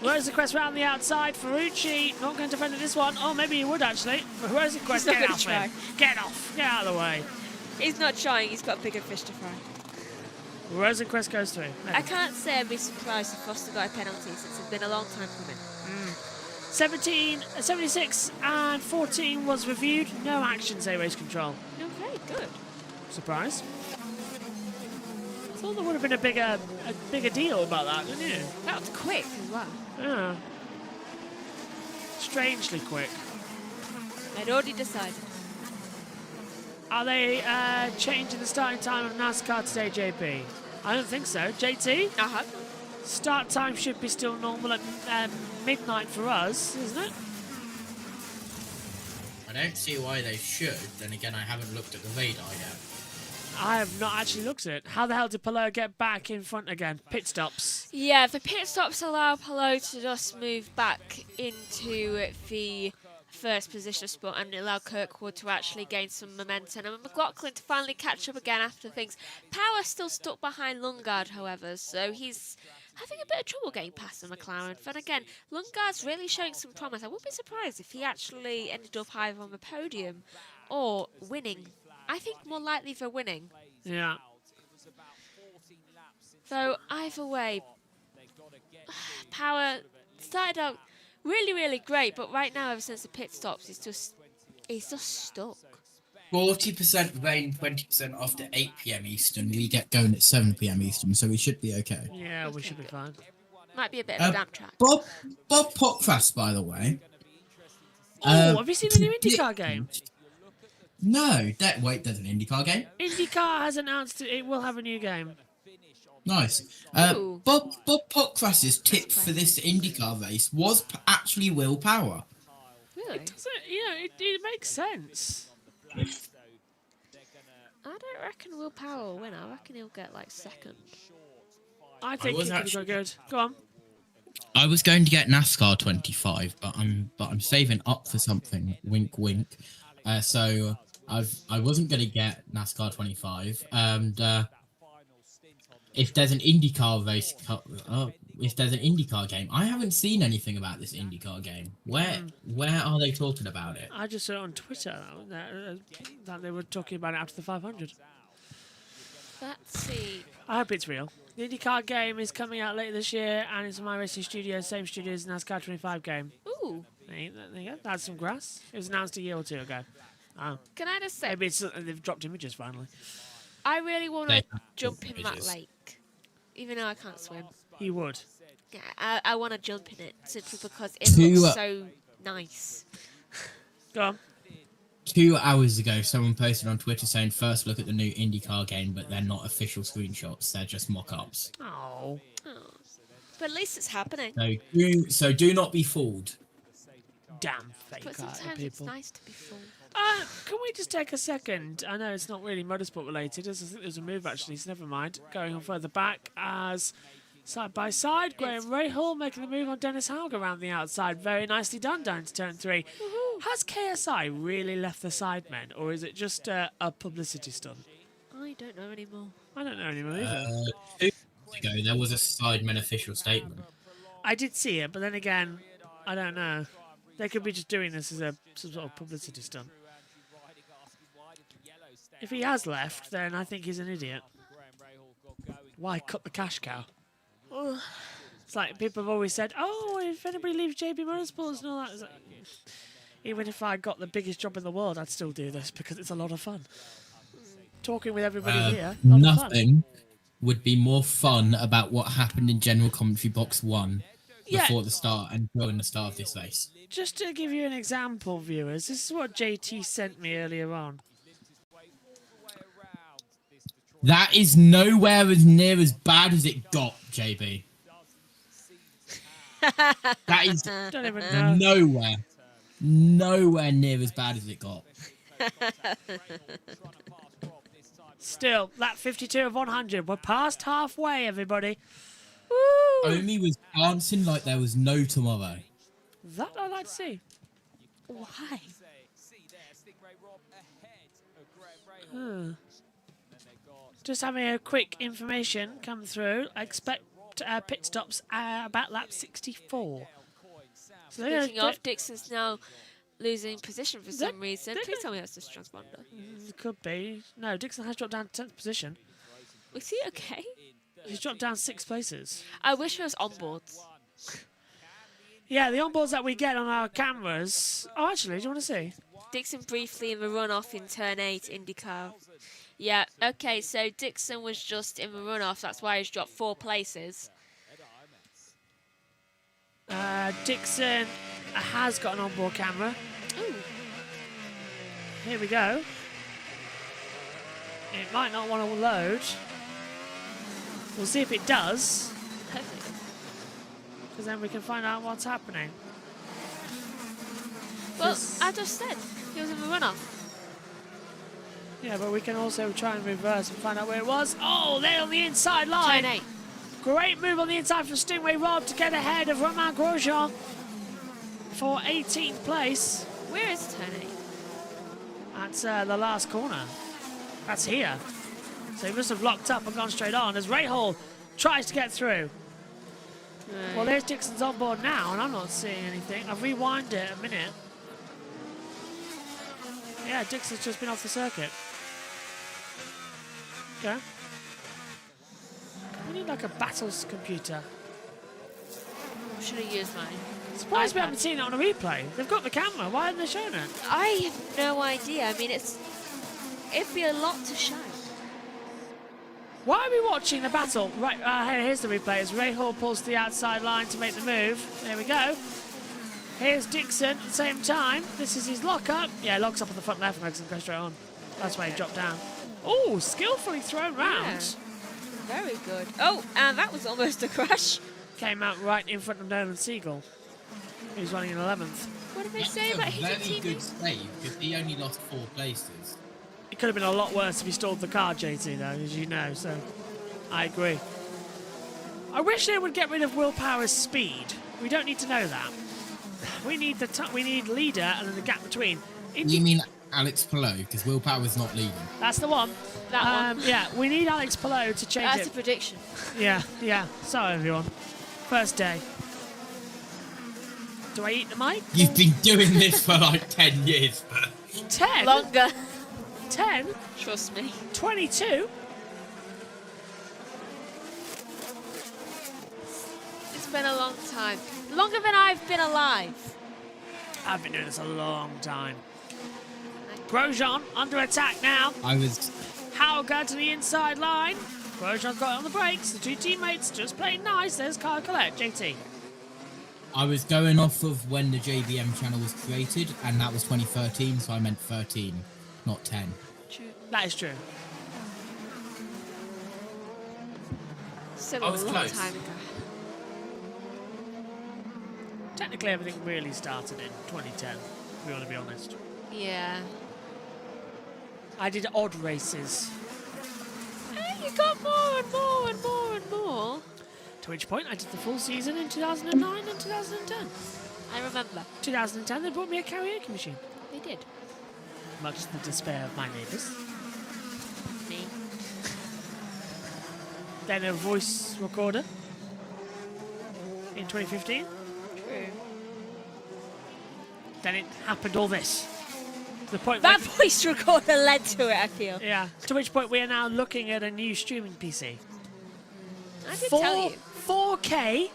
Rosenquist round the outside. Ferrucci not going to defend this one. Oh, maybe he would actually. Rosenquist, get off him. Get off. Get out of the way. He's not trying. He's got bigger fish to fry. Rosenquist goes through. I can't say I'd be surprised if Foster got a penalty since it's been a long time coming. 76 and 14 was reviewed. No action, say race control. Okay, good. Surprise. I thought there would have been a bigger deal about that, didn't you? That was quick as well. Yeah. Strangely quick. I'd already decided. Are they changing the starting time of NASCAR today, JP? I don't think so. JT? Start time should be still normal at midnight for us, isn't it? I don't see why they should. Then again, I haven't looked at the radar yet. I have not actually looked at it. How the hell did Palou get back in front again? Pit stops. Yeah, the pit stops allow Palou to just move back into the first position spot and allow Kirkwood to actually gain some momentum and McLaughlin to finally catch up again after things. Power still stuck behind Lundgaard, however, so he's having a bit of trouble getting past the McLaren. But again, Lundgaard's really showing some promise. I wouldn't be surprised if he actually ended up either on the podium or winning. I think more likely for winning. Yeah. So either way, Power started out really, really great, but right now, ever since the pit stops, he's just stuck. 40% rain, 20% after 8 p.m. Eastern. We get going at 7 p.m. Eastern, so we should be okay. Yeah, we should be fine. Might be a bit of a damp track. Bob Pockfast, by the way. Oh, have you seen the new IndyCar game? No. There's an IndyCar game? IndyCar has announced it will have a new game. Nice. Bob Pockfast's tip for this IndyCar race was actually Will Power. Really? It makes sense. I don't reckon Will Power will win. I reckon he'll get like second. I think he could go good. Go on. I was going to get NASCAR 25, but I'm saving up for something. Wink, wink. So I wasn't going to get NASCAR 25, and if there's an IndyCar race, if there's an IndyCar game, I haven't seen anything about this IndyCar game. Where are they talking about it? I just saw it on Twitter that they were talking about it after the 500. Let's see. I hope it's real. The IndyCar game is coming out later this year, and it's in my racing studio, same studio as the NASCAR 25 game. Ooh. There you go. That's some grass. It was announced a year or two ago. Oh. Can I just say? Maybe they've dropped images finally. I really want to jump in that lake, even though I can't swim. You would? Yeah, I want to jump in it simply because it looks so nice. Go on. 2 hours ago, someone posted on Twitter saying first look at the new IndyCar game, but they're not official screenshots. They're just mock-ups. Oh. But at least it's happening. So do not be fooled. Damn fake But sometimes people. it's nice to be fooled. Can we just take a second? I know it's not really motorsport related. I think there's a move actually, so never mind. Going on further back as side by side, Graham Rahal making the move on Dennis Haug around the outside. Very nicely done down to turn 3. Has KSI really left the sidemen, or is it just a publicity stunt? I don't know anymore. I don't know anymore either. 2 weeks ago, there was a Sidemen official statement. I did see it, but then again, I don't know. They could be just doing this as some sort of publicity stunt. If he has left, then I think he's an idiot. Why cut the cash cow? It's like people have always said, oh, if anybody leaves JB Motorsports and all that. It's like, even if I got the biggest job in the world, I'd still do this because it's a lot of fun. Talking with everybody here. Nothing would be more fun about what happened in General Commentary Box 1 before the start and during the start of this race. Just to give you an example, viewers, this is what JT sent me earlier on. That is nowhere as near as bad as it got, JB. That is Don't even know. nowhere near as bad as it got. Still, that 52 of 100. We're past halfway, everybody. Omi was dancing like there was no tomorrow. That I'd like to see. Why? Just having a quick information come through. I expect pit stops about lap 64. So Speaking of, Dixon's now losing position for some reason. Please tell me that's just transponder. Could be. No, Dixon has dropped down to 10th position. Was he okay? He's dropped down 6 places. I wish it was onboards. Yeah, the onboards that we get on our cameras. Oh, actually, do you want to see? Dixon briefly in the runoff in turn 8, IndyCar. Yeah, okay, so Dixon was just in the runoff. That's why he's dropped 4 places. Dixon has got an onboard camera. Ooh. Here we go. It might not want to load. We'll see if it does. Because then we can find out what's happening. Well, I just said he was in the runoff. Yeah, but we can also try and reverse and find out where it was. Oh, they're on the inside line. Turn 8. Great move on the inside from Stingray Rob to get ahead of Romain Grosjean for 18th place. Where is turn 8? That's the last corner. That's here. So he must have locked up and gone straight on as Rahal tries to get through. Right. Well, there's Dixon's on board now, and I'm not seeing anything. I've rewound it a minute. Yeah, Dixon's just been off the circuit. Okay. We need like a battles computer. Should have used mine. Surprised we haven't seen it on a replay. They've got the camera. Why haven't they shown it? I have no idea. I mean, it'd be a lot to show. Why are we watching the battle? Right, here's the replay as Rahal pulls to the outside line to make the move. There we go. Here's Dixon at the same time. This is his lock-up. Yeah, locks up on the front left and makes him go straight on. That's why he dropped down. Oh, skillfully thrown round. Yeah. Very good. Oh, and that was almost a crash. Came out right in front of Nolan Siegel, who's running in 11th. What did they say about hitting Very good save, because he only lost 4 places. It could have been a lot worse if he stalled the car, JT, though, as you know, so I agree. I wish they would get rid of Willpower's speed. We don't need to know that. We need leader and then the gap between. You mean Alex Palou, because Willpower's not leading. That's the one. That one. Yeah, we need Alex Palou to change That's it. a prediction. Yeah. Sorry, everyone. First day. Do I eat the mic? You've been doing this for like 10 years. 10? Longer. 10? Trust me. 22? It's been a long time. Longer than I've been alive. I've been doing this a long time. Grosjean under attack now. Hauger to the inside line. Grosjean's got it on the brakes. The two teammates just playing nice. There's car collect. JT. I was going off of when the JBM channel was created, and that was 2013, so I meant 13, not 10. True. That is true. Still I a was long close. time ago. Technically, everything really started in 2010, if we want to be honest. Yeah. I did odd races. You got more and more and more and more. To which point, I did the full season in 2009 and 2010. I remember. 2010, they brought me a karaoke machine. They did. Much to the despair of my neighbours. Me. Then a voice recorder in 2015. True. Then it happened all this. To the point That voice recorder led to it, I feel. Yeah. To which point we are now looking at a new streaming PC. I did tell you. 4K,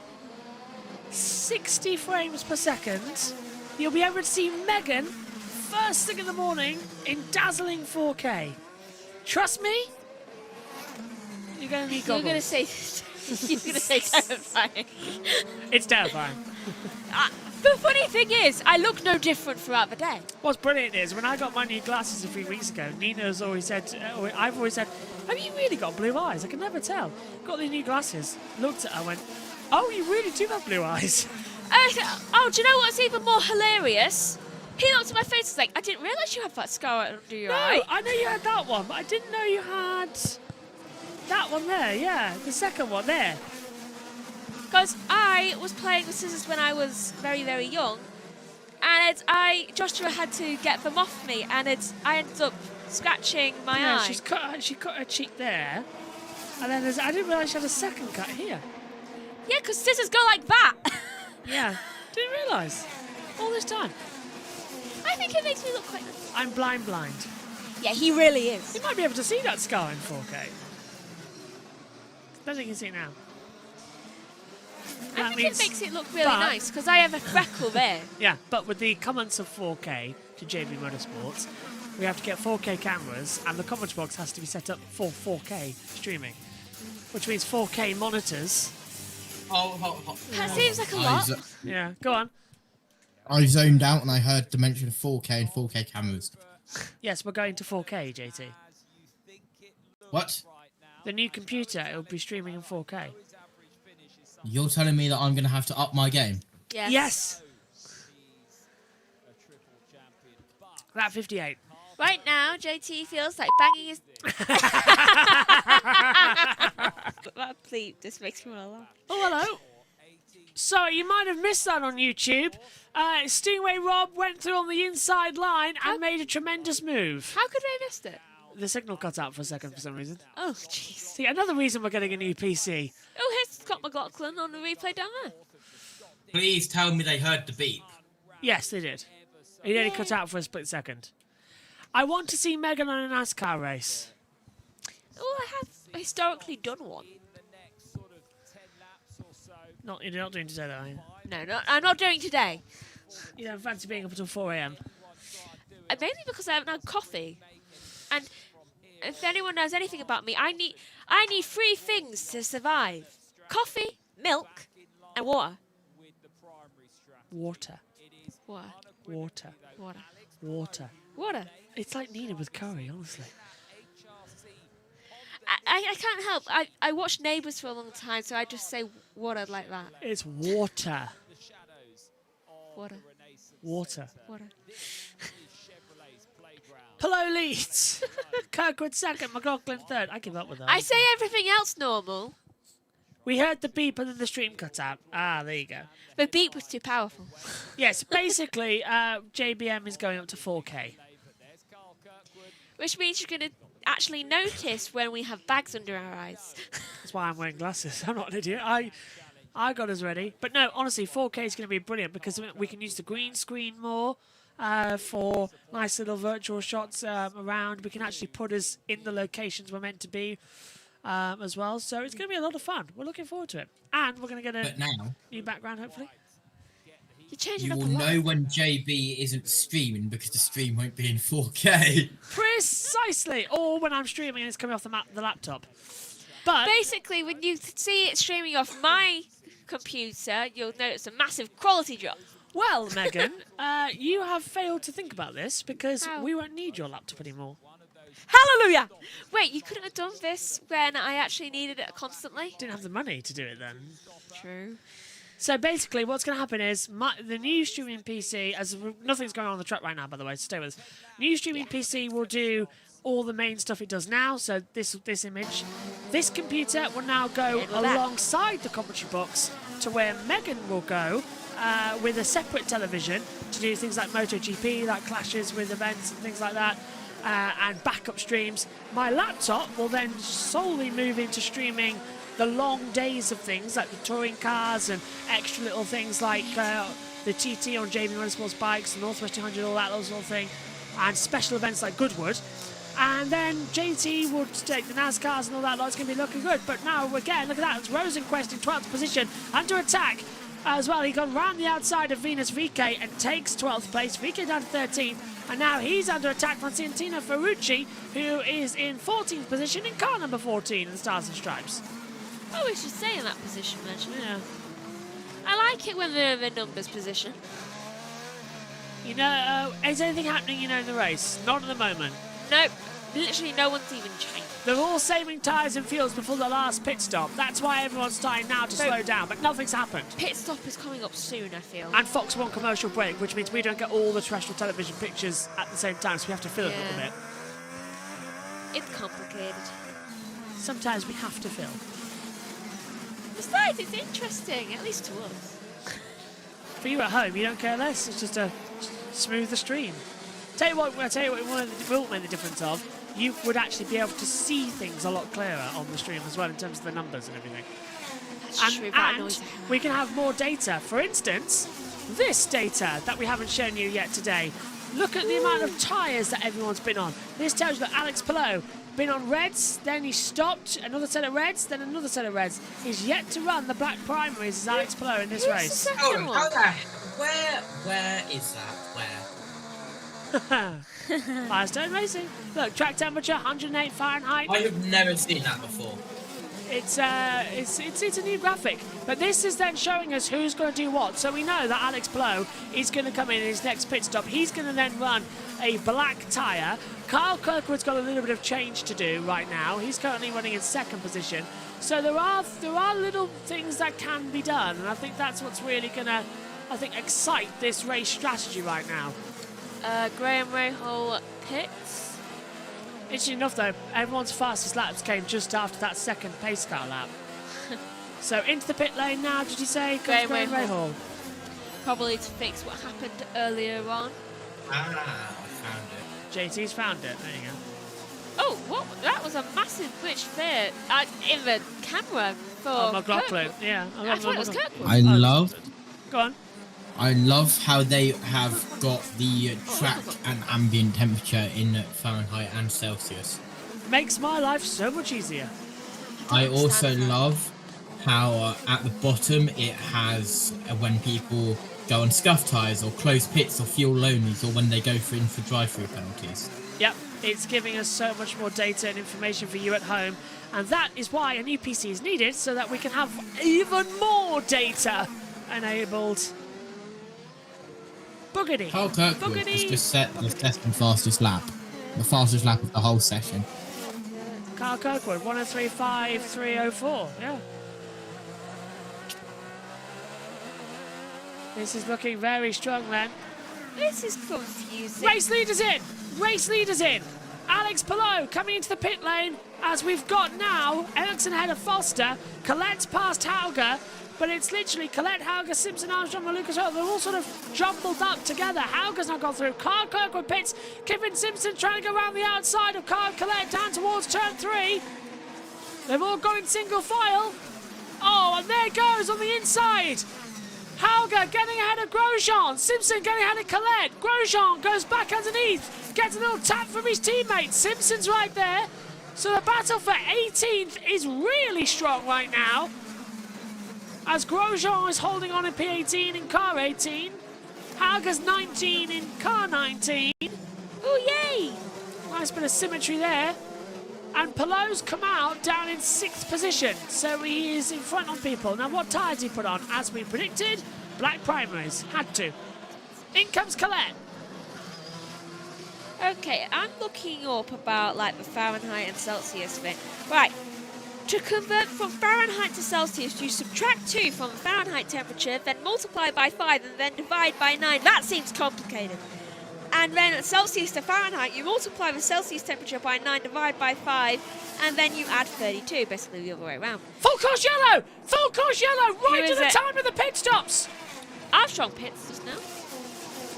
60 frames per second. You'll be able to see Megan first thing in the morning in dazzling 4K. Trust me, you're going to need goggles. You're going to say terrifying. It's terrifying. The funny thing is, I look no different throughout the day. What's brilliant is, when I got my new glasses a few weeks ago, Nina's always said, I've always said, have you really got blue eyes? I can never tell. Got these new glasses, looked at her, went, oh, you really do have blue eyes. Oh, do you know what's even more hilarious? He looked at my face and was like, I didn't realise you had that scar under your eye. No, I know you had that one, but I didn't know you had that one there, yeah, the second one there. Because I was playing with scissors when I was very, very young, and Joshua had to get them off me, and I ended up scratching my eye. She cut her cheek there, and then I didn't realise she had a second cut here. Yeah, because scissors go like that. Yeah, didn't realise. All this time. I think it makes me look quite nice. I'm blind. Yeah, he really is. You might be able to see that scar in 4K. Don't think you can see it now. I think it makes it look really nice, because I have a freckle there. Yeah, but with the comments of 4K to JB Motorsports, we have to get 4K cameras, and the comments box has to be set up for 4K streaming, which means 4K monitors. That seems like a lot. Yeah, go on. I zoned out and I heard the mention of 4K and 4K cameras. Yes, we're going to 4K, JT. What? The new computer, it'll be streaming in 4K. You're telling me that I'm going to have to up my game? Yes. That 58. Right now, JT feels like banging his... That bleep just makes me want to laugh. Oh, hello. So you might have missed that on YouTube. Stingray Rob went through on the inside line and made a tremendous move. How could I have missed it? The signal cut out for a second for some reason. Oh, jeez. See, another reason we're getting a new PC. Oh, here's Scott McLaughlin on the replay down there. Please tell me they heard the beep. Yes, they did. It only cut out for a split second. I want to see Megan on a NASCAR race. Oh, I have historically done one. You're not doing today, though, are you? No, I'm not doing today. You don't fancy being up until 4 a.m.? Mainly because I haven't had coffee. And if anyone knows anything about me, I need 3 things to survive. Coffee, milk, and water. Water. Water. Water. Water. Water. Water. It's like Nina with curry, honestly. I can't help. I watched Neighbours for a long time, so I just say water like that. It's water. Water. Water. Water. Pillow leads. Kirkwood second, McLaughlin third. I give up with that. I say everything else normal. We heard the beep and then the stream cut out. Ah, there you go. The beep was too powerful. Yes, basically, JBM is going up to 4K. Which means you're going to actually notice when we have bags under our eyes. That's why I'm wearing glasses. I'm not an idiot. I got us ready. But no, honestly, 4K is going to be brilliant because we can use the green screen more for nice little virtual shots around. We can actually put us in the locations we're meant to be as well. So it's going to be a lot of fun. We're looking forward to it. And we're going to get a new background, hopefully. You will know when JB isn't streaming because the stream won't be in 4K. Precisely. Or when I'm streaming and it's coming off the laptop. But basically, when you see it streaming off my computer, you'll notice a massive quality drop. Well, Megan, you have failed to think about this because we won't need your laptop anymore. Hallelujah! Wait, you couldn't have done this when I actually needed it constantly? Didn't have the money to do it then. True. So basically, what's going to happen is the new streaming PC, as nothing's going on the track right now, by the way, so stay with us. New streaming PC will do all the main stuff it does now. So this image, this computer will now go alongside the commentary box to where Megan will go with a separate television to do things like MotoGP, like clashes with events and things like that, and backup streams. My laptop will then solely move into streaming the long days of things like the touring cars and extra little things like the TT on JBMotorsports bikes, the Northwest 200, all that little thing, and special events like Goodwood. And then JT would take the NASCARs and all that. It's going to be looking good. But now, again, look at that. It's Rosenquist in 12th position, under attack as well. He got round the outside of Venus VK and takes 12th place. VK down to 13th. And now he's under attack from Santino Ferrucci, who is in 14th position in car number 14 in the Stars and Stripes. Oh, we should stay in that position, actually. Yeah. I like it when they're in the numbers position. You know, is anything happening, in the race? Not at the moment. Nope. Literally no one's even changed. They're all saving tyres and fuels before the last pit stop. That's why everyone's starting now to slow down, but nothing's happened. Pit stop is coming up soon, I feel. And Fox 1 commercial break, which means we don't get all the terrestrial television pictures at the same time, so we have to fill it a little bit. It's complicated. Sometimes we have to fill. Besides, it's interesting, at least to us. For you at home, you don't care less. It's just a smoother stream. I'll tell you what will make the difference of. You would actually be able to see things a lot clearer on the stream as well in terms of the numbers and everything. That's true, and we can have more data. For instance, this data that we haven't shown you yet today. Look at the amount of tyres that everyone's been on. This tells you that Alex Palou been on reds, then he stopped, another set of reds, then another set of reds. He's yet to run the black primaries as Alex Palou in this race. Where is that? Where? Milestone Racing. Look, track temperature 108 Fahrenheit. I have never seen that before. It's a new graphic, but this is then showing us who's going to do what. So we know that Alex Palou is going to come in his next pit stop. He's going to then run a black tyre. Kyle Kirkwood's got a little bit of change to do right now. He's currently running in second position. So there are little things that can be done, and I think that's what's really going to, excite this race strategy right now. Graham Rahal pits. Interesting enough, though, everyone's fastest laps came just after that second pace car lap. So into the pit lane now, did you say? Comes Graham Rahal. Probably to fix what happened earlier on. Ah, I found it. JT's found it. There you go. Oh, what? That was a massive glitch there in the camera for McLaughlin. Kirkwood. Yeah. I thought it was Kirkwood. I love. Go on. I love how they have got the track and ambient temperature in Fahrenheit and Celsius. Makes my life so much easier. I also love how at the bottom it has when people go on scuff tyres or close pits or fuel loanies or when they go into drive-through penalties. Yep, it's giving us so much more data and information for you at home, and that is why a new PC is needed, so that we can have even more data enabled. Boogity. Carl Kirkwood has just set the second fastest lap. The fastest lap of the whole session. Carl Kirkwood, 103.5304. Yeah. This is looking very strong then. This is confusing. Race leaders in! Race leaders in! Alex Palou coming into the pit lane as we've got now Ericsson ahead of Foster. Colette's past Hauger, but it's literally Colette, Hauger, Simpson, Armstrong, and Lucas Oil. They're all sort of jumbled up together. Hauger's not gone through. Carl Kirkwood pits. Kevin Simpson trying to go around the outside of Carl Colette down towards turn 3. They've all gone in single file. Oh, and there goes on the inside. Hauger getting ahead of Grosjean. Simpson getting ahead of Colette. Grosjean goes back underneath. Gets a little tap from his teammate. Simpson's right there. So the battle for 18th is really strong right now, as Grosjean is holding on in P18 in car 18. Hauger's 19 in car 19. Oh, yay! Nice bit of symmetry there. And Palou's come out down in 6th position, so he is in front on people. Now, what tyres he put on? As we predicted, black primaries. Had to. In comes Colette. Okay, I'm looking up about like the Fahrenheit and Celsius thing. Right. To convert from Fahrenheit to Celsius, you subtract 2 from the Fahrenheit temperature, then multiply by 5, and then divide by 9. That seems complicated. And then at Celsius to Fahrenheit, you multiply the Celsius temperature by 9, divide by 5, and then you add 32, basically the other way around. Full course yellow! Full course yellow! Right to the time of the pit stops! Armstrong pits just now.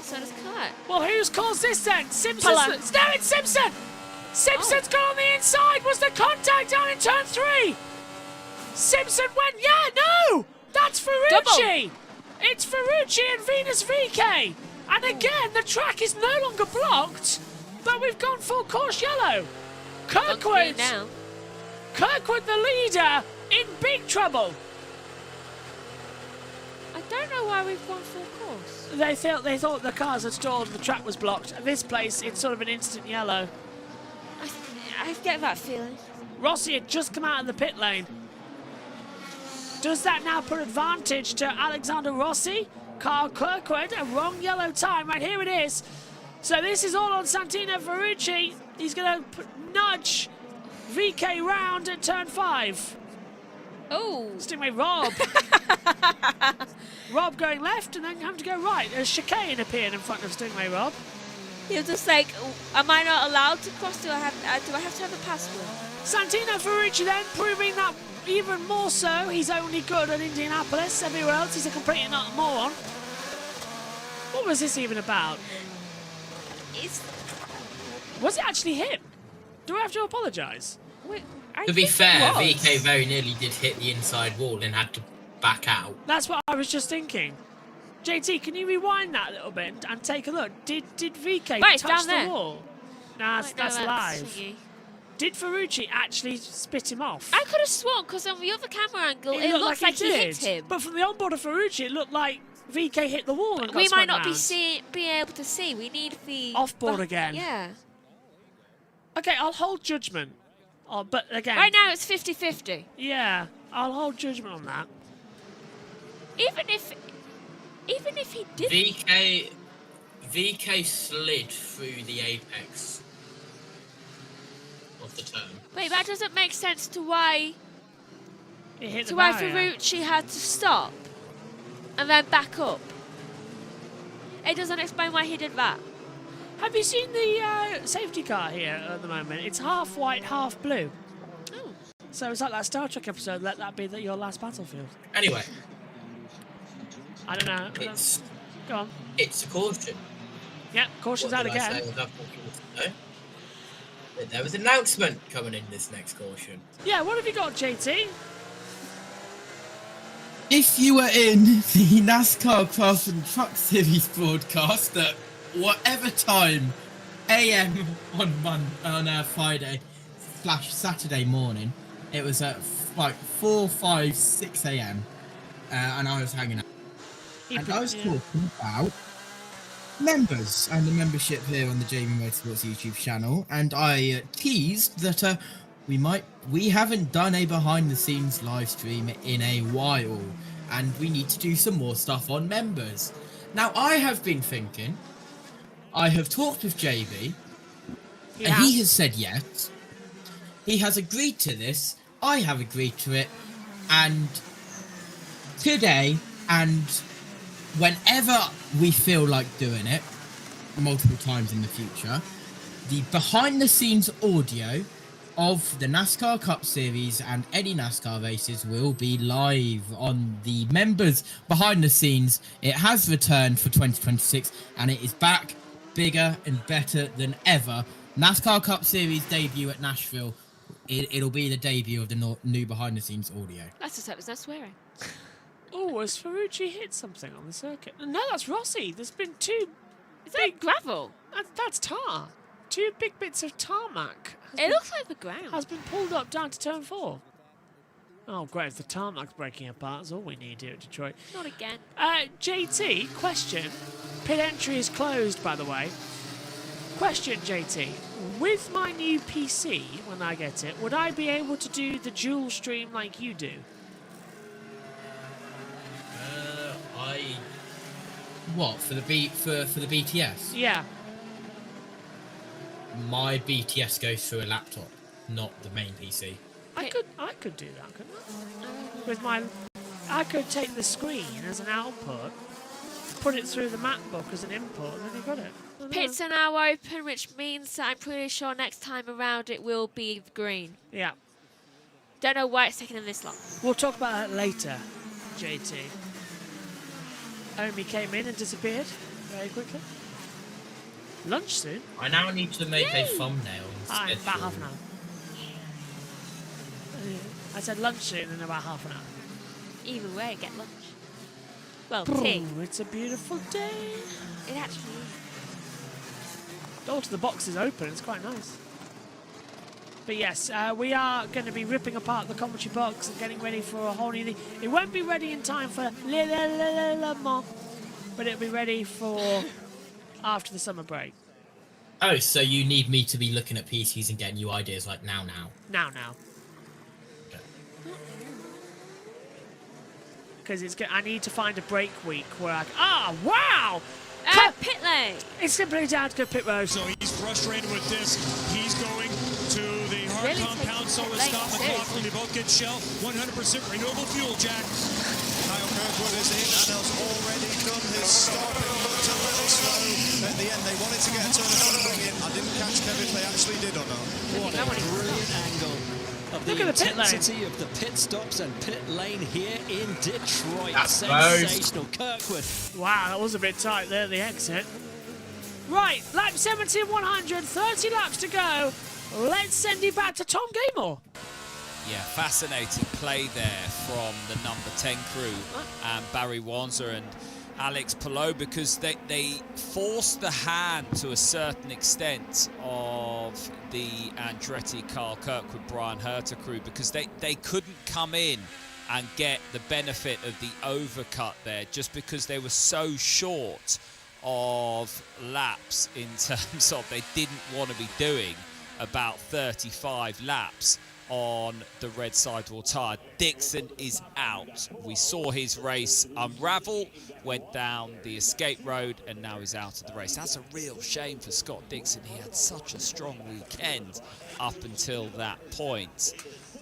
So does Colette. Well, who's caused this then? Simpson. No, it's Simpson! Simpson's gone on the inside. Was the contact down in turn 3? Simpson went. Yeah, no! That's Ferrucci! It's Ferrucci and Venus VK. And again, the track is no longer blocked, but we've gone full course yellow. Kirkwood, Kirkwood, the leader, in big trouble. I don't know why we've gone full course. They thought the cars had stalled and the track was blocked. At this place, it's sort of an instant yellow. I get that feeling. Rossi had just come out of the pit lane. Does that now put advantage to Alexander Rossi? Carl Kirkwood, a wrong yellow time. Right, here it is. So this is all on Santino Ferrucci. He's going to nudge VK round at turn 5. Oh. Stingray Rob. Rob going left and then having to go right. A chicane appeared in front of Stingray Rob. You're just like, am I not allowed to cross? Do I have to have a password? Santino Ferrucci then proving that even more so. He's only good at Indianapolis. Everywhere else he's a complete moron. What was this even about? Was it actually him? Do I have to apologise? To be fair, VK very nearly did hit the inside wall and had to back out. That's what I was just thinking. JT, can you rewind that a little bit and take a look? Did VK touch the wall? Nah, that's live. Did Ferrucci actually spit him off? I could have sworn, because on the other camera angle, it looks like he hit him. But from the onboard of Ferrucci, it looked like VK hit the wall and got we might not round. be able to see. We need the offboard again. Yeah. Okay, I'll hold judgment. But again, right now it's 50-50. Yeah, I'll hold judgment on that. Even if he didn't. VK slid through the apex of the turn. Wait, that doesn't make sense to why. To why Ferrucci had to stop and then back up. It doesn't explain why he did that. Have you seen the safety car here at the moment? It's half white, half blue. Oh. So it's like that Star Trek episode, let that be your last battlefield. Anyway. I don't know. Go on. It's a caution. Yeah, caution's out again. There was an announcement coming in this next caution. Yeah, what have you got, JT? If you were in the NASCAR Class and Truck Series broadcast at whatever time, AM on Friday / Saturday morning, it was at like 4, 5, 6 AM, and I was hanging out. And I was talking about members and the membership here on the JBMotorsports YouTube channel, and I teased that we haven't done a behind the scenes live stream in a while, and we need to do some more stuff on members. Now I have been thinking, I have talked with JB, and he has said yes. He has agreed to this, I have agreed to it, and today and whenever we feel like doing it, multiple times in the future, the behind-the-scenes audio of the NASCAR Cup Series and any NASCAR races will be live on the members behind the scenes. It has returned for 2026, and it is back bigger and better than ever. NASCAR Cup Series debut at Nashville. It'll be the debut of the new behind-the-scenes audio. Let's just hope there's no swearing. Oh, has Ferrucci hit something on the circuit? No, that's Rossi. There's been two... Is that gravel? That's tar. 2 big bits of tarmac. It looks like the ground. Has been pulled up down to turn 4. Oh, great. If the tarmac's breaking apart, that's all we need here at Detroit. Not again. JT, question. Pit entry is closed, by the way. Question, JT. With my new PC, when I get it, would I be able to do the dual stream like you do? What, for the BTS? Yeah. My BTS goes through a laptop, not the main PC. I could do that, couldn't I? With I could take the screen as an output, put it through the MacBook as an input, and then you got it. Pits are now open, which means that I'm pretty sure next time around it will be green. Yeah. Don't know why it's taking them this long. We'll talk about that later, JT. Omi came in and disappeared very quickly. Lunch soon. I now need to make a thumbnail. About half an hour. I said lunch soon in about half an hour. Either way, get lunch. Well, Boom, tea. it's a beautiful day. It actually is. All to the box is open. It's quite nice. But yes, we are going to be ripping apart the commentary box and getting ready for a whole new thing. It won't be ready in time for Le Mans, but it'll be ready for after the summer break. Oh, so you need me to be looking at PCs and getting you ideas like now. Now. Because I need to find a break week where wow! Pit lane! It's simply down to go pit road. So he's frustrated with this. He's going to the hard compound, so is Scott McLaughlin. They both get Shell 100% renewable fuel, Jack. Kyle Kirkwood is in and has already done his stop. It looked a little slow at the end. They wanted to get a turn of front wing in. I didn't catch Kevin if they actually did or not. What a brilliant angle of the intensity of the pit stops and pit lane here in Detroit. That's sensational. Kirkwood. Wow, that was a bit tight there, the exit. Right, lap 17-100, 30 laps to go. Let's send it back to Tom Gaymore. Yeah, fascinating play there from the number 10 crew and Barry Wanzer and Alex Palou, because they forced the hand to a certain extent of the Andretti, Carl Kirkwood, Brian Herter crew, because they couldn't come in and get the benefit of the overcut there just because they were so short of laps in terms of they didn't want to be doing about 35 laps on the red sidewall tyre. Dixon is out. We saw his race unravel, went down the escape road, and now he's out of the race. That's a real shame for Scott Dixon. He had such a strong weekend up until that point.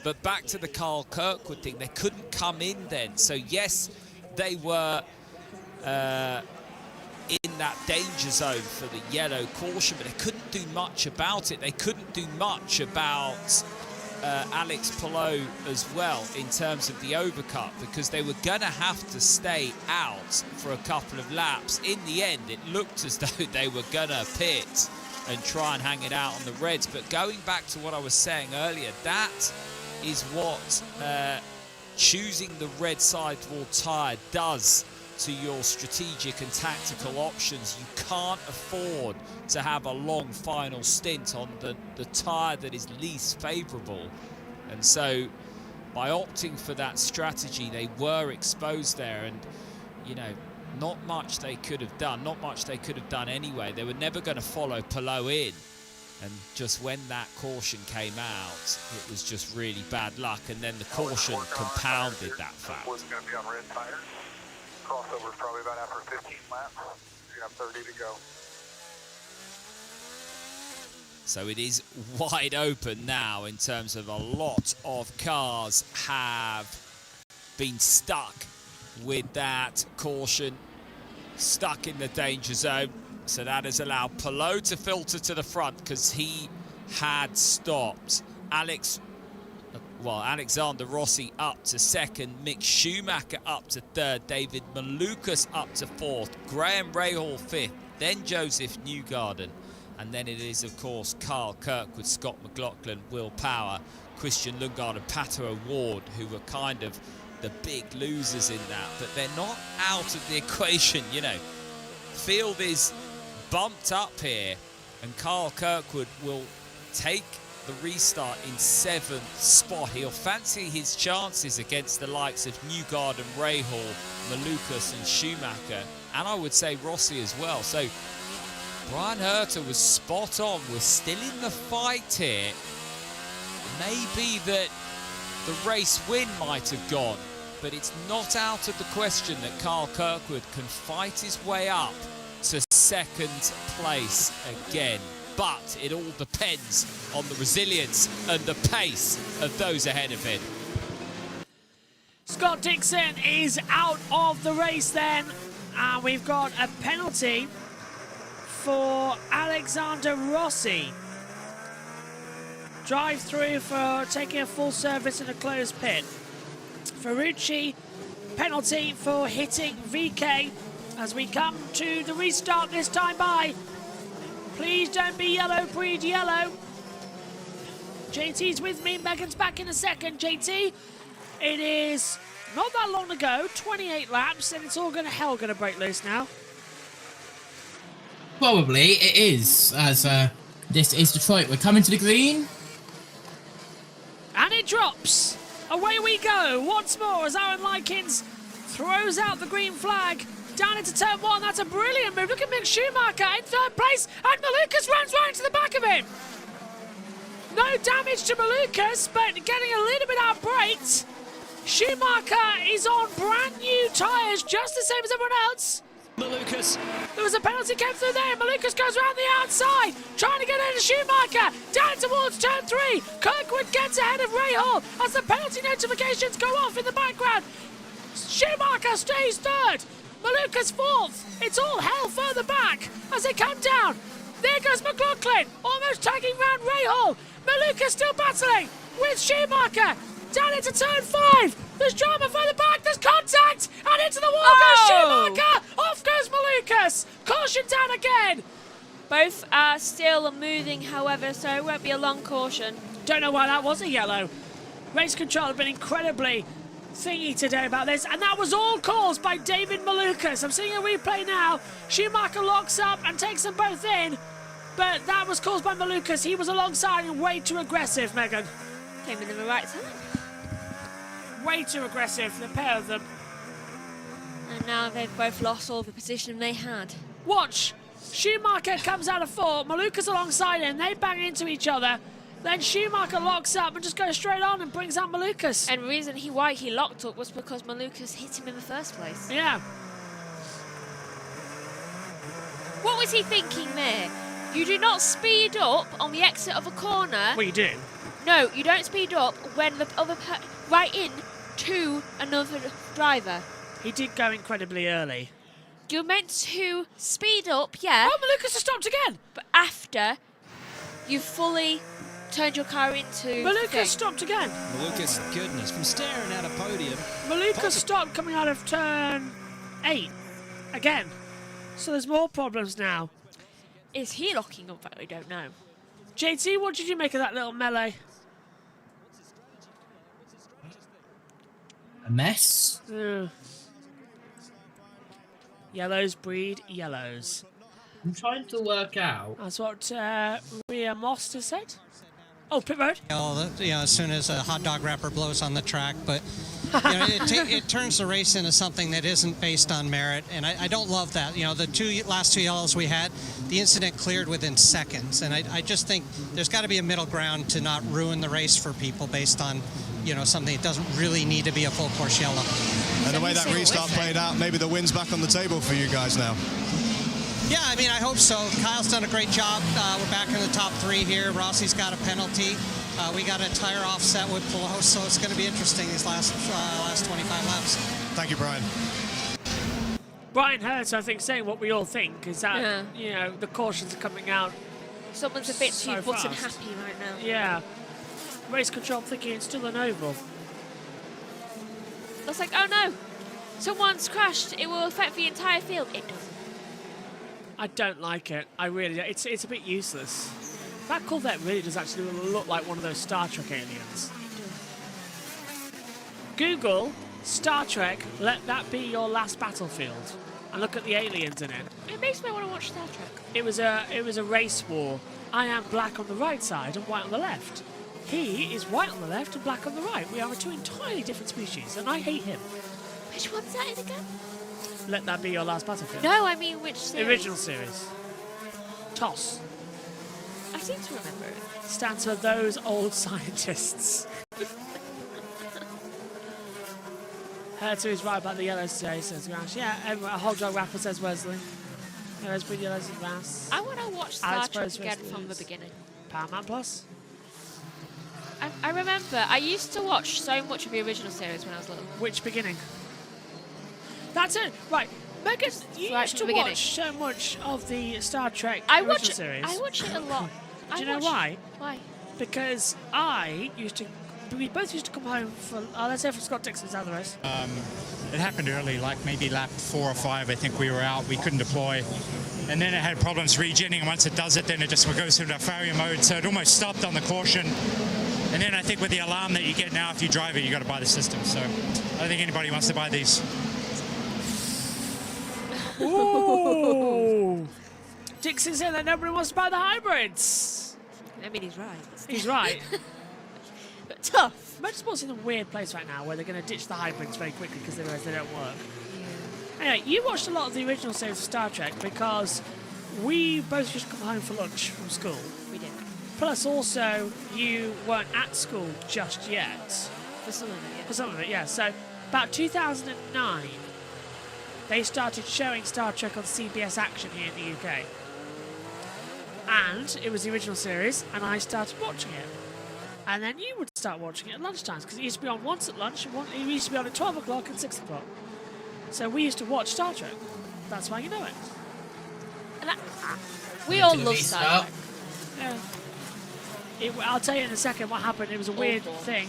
But back to the Carl Kirkwood thing, they couldn't come in then. So yes, they were in that danger zone for the yellow caution, but they couldn't do much about it. They couldn't do much about Alex Palou as well in terms of the overcut, because they were going to have to stay out for a couple of laps. In the end, it looked as though they were going to pit and try and hang it out on the reds. But going back to what I was saying earlier, that is what choosing the red sidewall tyre does to your strategic and tactical options. You can't afford to have a long final stint on the tyre that is least favourable. And so by opting for that strategy, they were exposed there, and you know, not much they could have done, not much they could have done anyway. They were never going to follow Palou in, and just when that caution came out, it was just really bad luck, and then the caution compounded that fact. Going to be on red tires. Crossover probably about after 15 laps. You have 30 to go. So it is wide open now in terms of a lot of cars have been stuck with that caution, stuck in the danger zone. So that has allowed Palou to filter to the front because he had stopped. Alexander Rossi up to second, Mick Schumacher up to third, David Malukas up to fourth, Graham Rahal fifth, then Joseph Newgarden, and then it is, of course, Carl Kirkwood, Scott McLaughlin, Will Power, Christian Lundgaard and Pato O'Ward, who were kind of the big losers in that, but they're not out of the equation, you know. Field is bumped up here, and Carl Kirkwood will take the restart in 7th spot. He'll fancy his chances against the likes of Newgarden, Rahal, Malukas and Schumacher, and I would say Rossi as well. So Brian Herter was spot on. We're still in the fight here. Maybe that the race win might have gone, but it's not out of the question that Carl Kirkwood can fight his way up to 2nd place again. But it all depends on the resilience and the pace of those ahead of him. Scott Dixon is out of the race then. And we've got a penalty for Alexander Rossi. Drive through for taking a full service in a closed pit. Ferrucci, penalty for hitting VK as we come to the restart this time by. Please don't be yellow, breed yellow. JT's with me, Megan's back in a second. JT, it is not that long to go, 28 laps, and it's all hell gonna break loose now. Probably it is, as this is Detroit. We're coming to the green. And it drops. Away we go once more as Aaron Likins throws out the green flag. Down into turn 1, that's a brilliant move. Look at Mick Schumacher in 3rd place, and Malukas runs right into the back of him. No damage to Malukas, but getting a little bit outbraked. Schumacher is on brand new tyres, just the same as everyone else. Malukas. There was a penalty came through there. Malukas goes around the outside, trying to get into Schumacher. Down towards turn 3. Kirkwood gets ahead of Rahal as the penalty notifications go off in the background. Schumacher stays 3rd. Malukas 4th. It's all hell further back as they come down. There goes McLaughlin, almost tagging round Rahal. Malukas still battling with Schumacher. Down into turn 5. There's drama further back. There's contact. And into the wall goes Schumacher. Off goes Malukas. Caution down again. Both are still moving, however, so it won't be a long caution. Don't know why that was a yellow. Race control have been incredibly thingy today about this, and that was all caused by David Malukas. I'm seeing a replay now. Schumacher locks up and takes them both in, but that was caused by Malukas. He was alongside and way too aggressive, Megan. Came in the right time. Way too aggressive, the pair of them. And now they've both lost all the position they had. Watch. Schumacher comes out of 4. Malukas alongside him. They bang into each other. Then Schumacher locks up and just goes straight on and brings out Malukas. And the reason why he locked up was because Malukas hit him in the first place. Yeah. What was he thinking there? You do not speed up on the exit of a corner. Well, you do. No, you don't speed up when the other right in to another driver. He did go incredibly early. You're meant to speed up, yeah. Oh, Malukas has stopped again. But after you've fully turned your car into... Maluka stopped again. Maluka's goodness, from staring at a podium. Maluka stopped coming out of turn 8 again. So there's more problems now. Is he locking up that? We don't know. JT, what did you make of that little melee? A mess. Yellows breed yellows. I'm trying to work out. That's what Ria Most has said. Oh, pit road. As soon as a hot dog wrapper blows on the track, but it turns the race into something that isn't based on merit, and I don't love that. The last two yellows we had, the incident cleared within seconds, and I just think there's got to be a middle ground to not ruin the race for people based on something that doesn't really need to be a full course yellow. And the way that restart played out, maybe the win's back on the table for you guys now. Yeah, I hope so. Kyle's done a great job. We're back in the top 3 here. Rossi's got a penalty. We got a tire offset with Pelosi, so it's going to be interesting these last 25 laps. Thank you, Brian. Brian Hurst, I think, saying what we all think is that, the cautions are coming out. Someone's a bit so too button fast. happy right now. Yeah. Race control thinking it's still an oval. It's like, oh no, someone's crashed. It will affect the entire field. It doesn't. I don't like it. I really don't. It's a bit useless. That Corvette really does actually look like one of those Star Trek aliens. Google Star Trek, let that be your last battlefield, and look at the aliens in it. It makes me want to watch Star Trek. It was a race war. I am black on the right side and white on the left. He is white on the left and black on the right. We are 2 entirely different species, and I hate him. Which one's that in again? Let that be your last battlefield. No, I mean which series? Original series. TOS. I seem to remember it. Stands for those old scientists. Hertu is right about the yellows today, says Rash. Yeah, a hot dog rapper, says Wesley. Yellows breed yellows and Rass. I want to watch Star Trek again from the beginning. Powerman Plus. I remember, I used to watch so much of the original series when I was little. Which beginning? That's it. Right. Megas, you used to watch so much of the Star Trek original series. I watch it a lot. Do you know why? Why? Because we both used to come home for, let's say for Scott Dixon's out of the race. It happened early, like maybe lap 4 or 5, I think we were out, we couldn't deploy. And then it had problems regenning, and once it does it, then it just goes into failure mode, so it almost stopped on the caution. And then I think with the alarm that you get now, if you drive it, you got to buy the system. So I don't think anybody wants to buy these. Ooh! Dixon said that nobody wants to buy the hybrids. I mean, he's right. He's right. But tough. Motorsport's in a weird place right now where they're going to ditch the hybrids very quickly because they realize they don't work. Anyway, you watched a lot of the original series of Star Trek because we both used to come home for lunch from school. We did. Plus, also, you weren't at school just yet. For some of it, yeah. For some of it, yeah. So, about 2009, they started showing Star Trek on CBS Action here in the UK. And it was the original series, and I started watching it. And then you would start watching it at lunchtimes, because it used to be on once at lunch, and it used to be on at 12 o'clock and 6 o'clock. So we used to watch Star Trek. That's why you know it. And we all love Star Trek. Yeah. I'll tell you in a second what happened. It was a weird thing.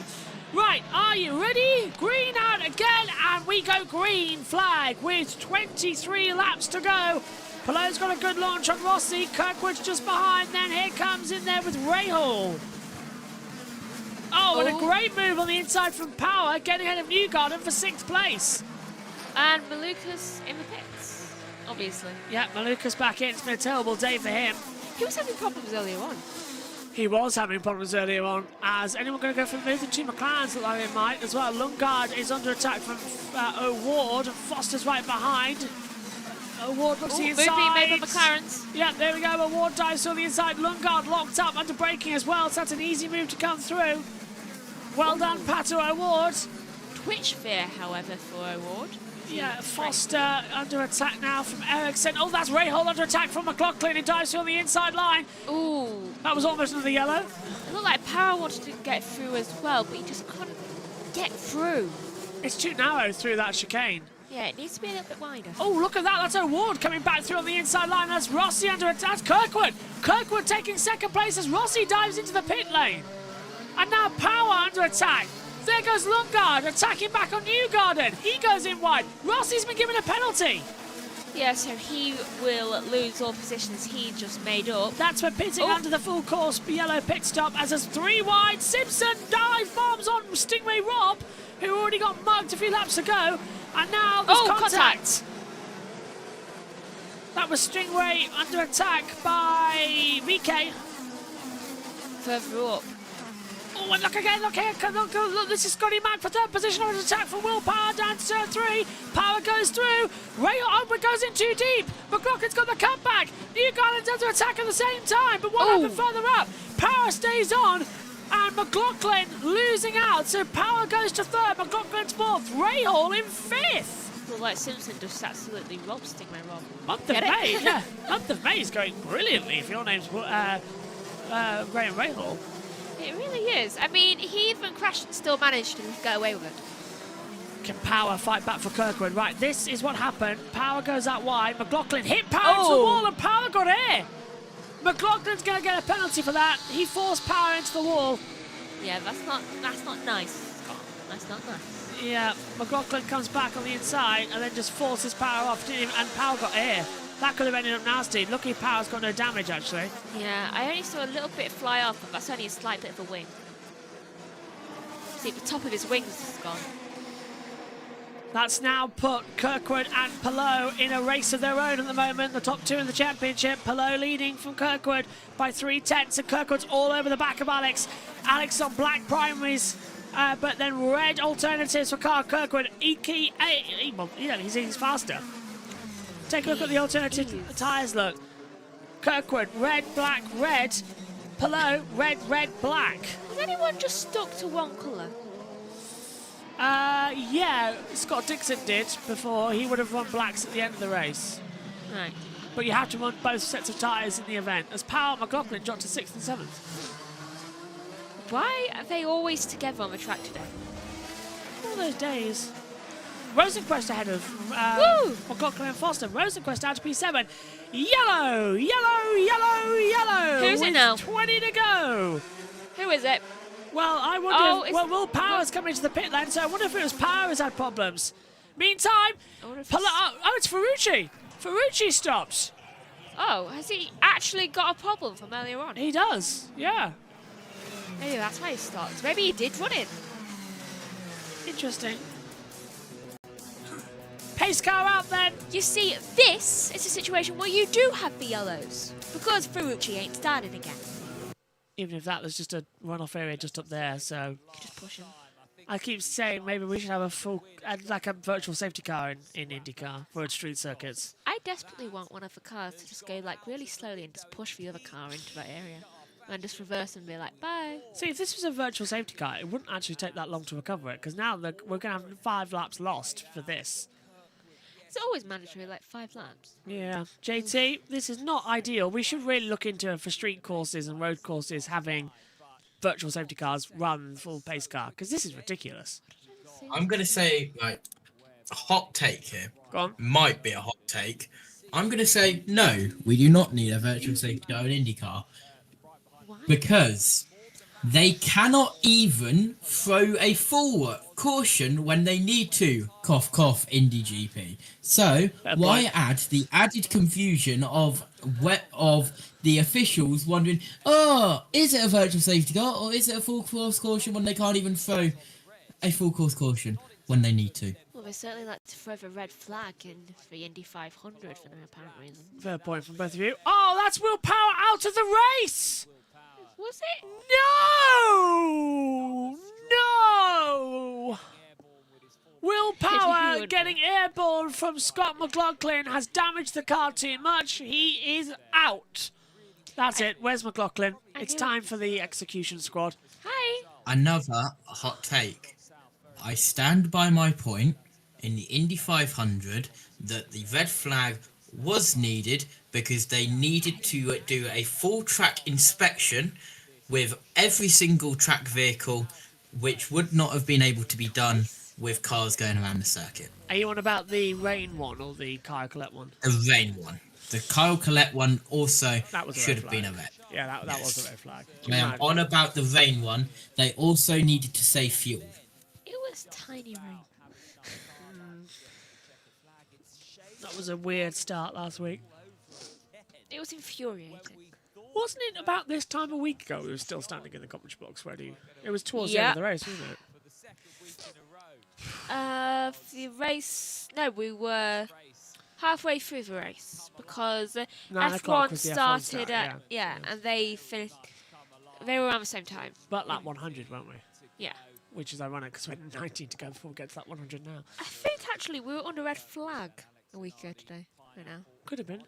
Right, are you ready? Green out again, and we go green flag with 23 laps to go. Pallot's got a good launch on Rossi. Kirkwood's just behind. Then here comes in there with Rahal. Oh, and a great move on the inside from Power, getting ahead of Newgarden for 6th place. And Maluka's in the pits, obviously. Yeah, Maluka's back in. It's been a terrible day for him. He was having problems earlier on. He was having problems earlier on. As anyone going to go for a move? The two McLarens look like they might as well. Lundgaard is under attack from O'Ward. Foster's right behind. O'Ward looks the inside. Move being made by McLarens. Yeah, there we go. O'Ward dives on the inside. Lundgaard locked up under braking as well. So that's an easy move to come through. Well done, Pato O'Ward. Twitch fear, however, for O'Ward. Yeah, Foster under attack now from Ericsson. Oh, that's Rahal under attack from McLaughlin. He dives on the inside line. Ooh. That was almost another yellow. It looked like Power wanted to get through as well, but he just couldn't get through. It's too narrow through that chicane. Yeah, it needs to be a little bit wider. Oh, look at that. That's O'Ward coming back through on the inside line. That's Rossi under attack. That's Kirkwood. Kirkwood taking second place as Rossi dives into the pit lane. And now Power under attack. There goes Lundgaard attacking back on Newgarden. He goes in wide. Rossi's been given a penalty. Yeah, so he will lose all positions he just made up. That's for pitting under the full course yellow pit stop as there's 3 wide. Simpson dive bombs on Stingray Rob, who already got mugged a few laps ago. And now there's contact. That was Stingray under attack by VK. Further up. Oh, and look again, look here, look, this is Scotty Mack for third position on attack from Will Power down to turn 3. Power goes through, Ray Onward goes in too deep. McLaughlin's got the comeback. Newgarden's under attack at the same time, but what happened further up? Power stays on, and McLaughlin losing out, so Power goes to third, McLaughlin's fourth, Ray Hall in fifth. Well, like Simpson just absolutely robbed Stingray Rob. Month of May, yeah. Month of May is going brilliantly if your name's Ray and Ray Hall. It really is. I mean, he even crashed and still managed to get away with it. Can Power fight back for Kirkwood? Right, this is what happened. Power goes out wide. McLaughlin hit Power into the wall and Power got air. McLaughlin's going to get a penalty for that. He forced Power into the wall. Yeah, that's not nice, Scott. That's not nice. Yeah, McLaughlin comes back on the inside and then just forces Power off, and Power got air. That could have ended up nasty. Lucky Power's got no damage, actually. Yeah, I only saw a little bit fly off, but that's only a slight bit of a wing. See, the top of his wings is gone. That's now put Kirkwood and Palou in a race of their own at the moment. The top 2 in the championship. Palou leading from Kirkwood by 3/10, and Kirkwood's all over the back of Alex. Alex on black primaries, but then red alternatives for Carl Kirkwood. He's faster. Take a look at the alternative tyres, look. Kirkwood, red, black, red. Palou, red, red, black. Has anyone just stuck to one colour? Yeah, Scott Dixon did before. He would have run blacks at the end of the race. Right. But you have to run both sets of tyres in the event. As Power McLaughlin dropped to 6th and 7th. Why are they always together on the track today? All those days. Rosenquist ahead of McLaughlin and Foster. Rosenquist out to P7. Yellow, yellow, yellow, yellow. Who's it now? 20 to go. Who is it? Well, I wonder if Will Power's coming to the pit lane, so I wonder if it was Power who's had problems. Meantime, it's Ferrucci. Ferrucci stops. Oh, has he actually got a problem from earlier on? He does, yeah. Maybe that's why he stopped. Maybe he did run it. Interesting. Pace car out then. You see, this is a situation where you do have the yellows, because Ferrucci ain't started again. Even if that was just a runoff area just up there, so... Just push him. I keep saying maybe we should have a full, like a virtual safety car in IndyCar for street circuits. I desperately want one of the cars to just go like really slowly and just push the other car into that area. And just reverse and be like, bye. See, if this was a virtual safety car, it wouldn't actually take that long to recover it, because now we're going to have 5 laps lost for this. It's always mandatory, like 5 laps. Yeah. JT, this is not ideal. We should really look into, for street courses and road courses, having virtual safety cars run full pace car, because this is ridiculous. I'm going to say, like, a hot take here. Go on. Might be a hot take. I'm going to say, no, we do not need a virtual safety car in IndyCar. Why? Because they cannot even throw a full caution when they need to. Cough, cough, Indy GP. So, why add the added confusion of the officials wondering, oh, is it a virtual safety car or is it a full course caution when they can't even throw a full course caution when they need to? Well, they certainly like to throw the red flag in the Indy 500 for no apparent reason. Fair point from both of you. Oh, that's Will Power out of the race! Was it? No! No! Will Power getting airborne from Scott McLaughlin has damaged the car too much. He is out. That's it. Where's McLaughlin? It's time for the execution squad. Hi. Another hot take. I stand by my point in the Indy 500 that the red flag was needed because they needed to do a full track inspection with every single track vehicle, which would not have been able to be done with cars going around the circuit. Are you on about the rain one or the Kyle Collette one? The rain one. The Kyle Collette one also should have been a red. Yeah, that was a red flag. I am on about the rain one. They also needed to save fuel. It was tiny rain. That was a weird start last week. It was infuriating. Wasn't it about this time a week ago we were still standing in the commentary box ready? It was towards the end of the race, wasn't it? The race... No, we were halfway through the race because 9 o'clock F1 was the F1 started start, at... Yeah, and they finished... They were around the same time. But lap 100, weren't we? Yeah. Which is ironic because we had 19 to go before we get to lap 100 now. I think actually we were under red flag a week ago today. Right now. Could have been.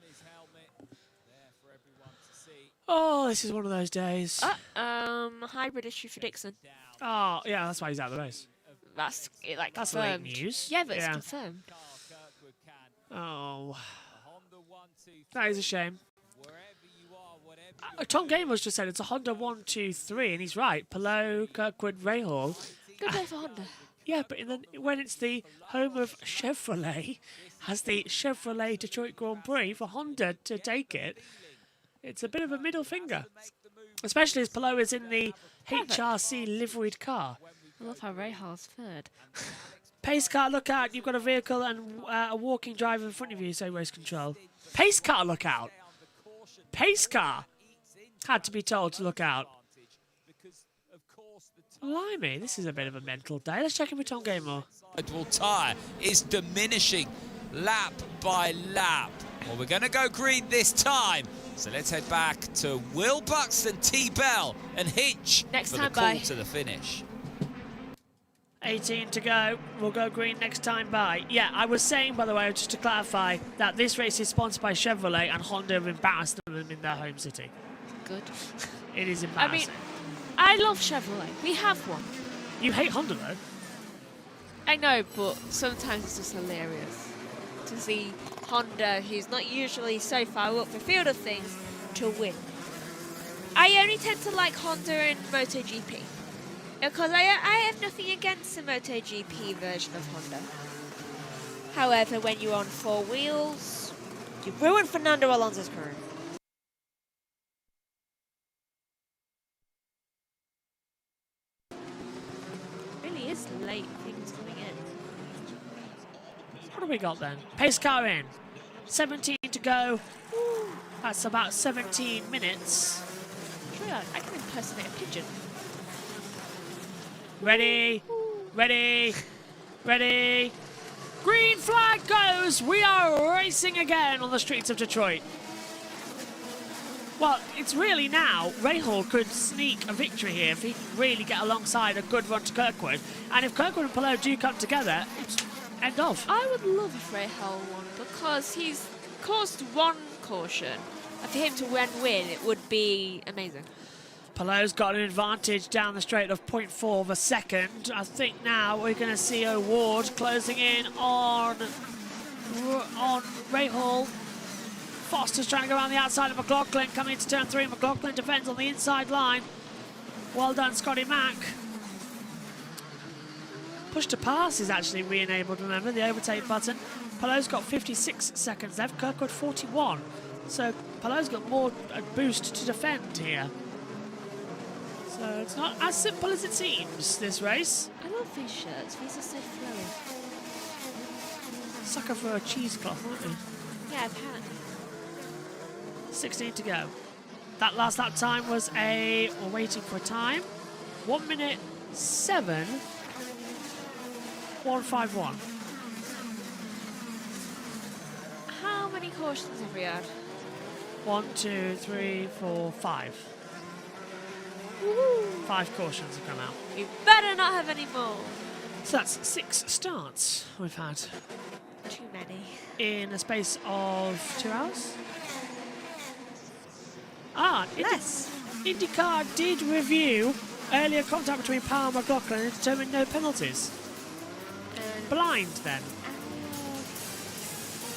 Oh, this is one of those days. Hybrid issue for Dixon. Oh, yeah, that's why he's out of the race. That's That's confirmed. late news. Yeah, but it's confirmed. Oh, that is a shame. Tom Gamer's just said it's a Honda 1, 2, 3, and he's right. Palou, Kirkwood, Rahal. Good day for Honda. Yeah, but when it's the home of Chevrolet, has the Chevrolet Detroit Grand Prix for Honda to take it, it's a bit of a middle finger. Especially as Palou is in the HRC liveried car. I love how Rahal's third. Pace car, look out. You've got a vehicle and a walking driver in front of you, say race control. Pace car, look out. Pace car had to be told to look out. Blimey, this is a bit of a mental day. Let's check in with Tom Gamer. Tyre is diminishing lap by lap. Well, we're going to go green this time. So let's head back to Will Buxton, T-Bell and Hitch for the call to the finish. 18 to go. We'll go green next time by. Yeah, I was saying, by the way, just to clarify, that this race is sponsored by Chevrolet and Honda have embarrassed them in their home city. Good. It is embarrassing. I love Chevrolet. We have one. You hate Honda, though. I know, but sometimes it's just hilarious to see Honda, who's not usually so far up the field of things, to win. I only tend to like Honda in MotoGP because I have nothing against the MotoGP version of Honda. However, when you're on four wheels, you ruin Fernando Alonso's career. Really is late things coming in. What do we got then? Pace car in. 17 to go. That's about 17 minutes. Sure, I can impersonate a pigeon. Ready, ready, ready. Green flag goes. We are racing again on the streets of Detroit. Well, it's really now. Rahal could sneak a victory here if he can really get alongside a good run to Kirkwood. And if Kirkwood and Palou do come together, it's end of. I would love if Rahal won because he's caused one caution. And for him to win, it would be amazing. Palou's got an advantage down the straight of 0.4 of a second. I think now we're going to see O'Ward closing in on Rahal. Foster's trying to go around the outside of McLaughlin, coming into turn 3. McLaughlin defends on the inside line. Well done, Scotty Mack. Push to pass is actually re-enabled, remember, the overtake button. Palou's got 56 seconds left, Kirkwood 41. So Palou's got more boost to defend here. So it's not as simple as it seems, this race. I love these shirts, these are so flowy. Sucker for a cheesecloth, aren't you? Yeah, apparently. 16 to go. That last lap time was we're waiting for a time. 1 minute 7. 151. How many cautions have we had? 1, 2, 3, 4, 5. 5 cautions have come out. You better not have any more. So that's 6 starts we've had. Too many. In a space of 2 hours? Less. INDYCAR did review earlier contact between Power and McLaughlin and determined no penalties. Blind then.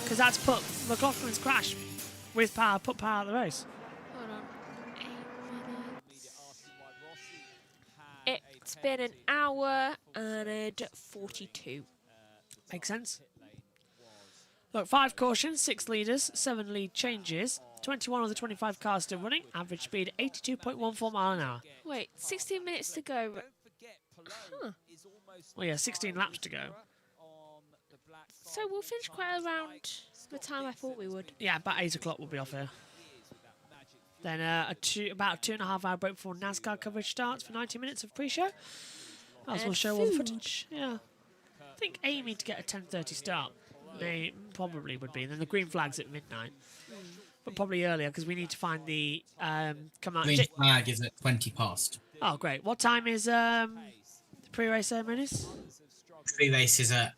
Because that's put McLaughlin's crash with Power, put Power out of the race. Hold on. 8 minutes. It's been an hour and 42. Makes sense. Look, 5 cautions, 6 leaders, 7 lead changes. 21 of the 25 cars still running. Average speed 82.14 mile an hour. Wait, 16 minutes to go. Huh. Well, yeah, 16 laps to go. So we'll finish quite around the time I thought we would. Yeah, about 8 o'clock we'll be off here. Then about a 2.5 hour break before NASCAR coverage starts for 90 minutes of pre-show. As we'll show all the footage. Yeah. I think aiming to get a 10:30 start. They probably would be. And then the green flag's at midnight. But probably earlier because we need to find the command. Green flag is at 20 past. Oh, great. What time is the pre-race ceremonies? Pre-race is at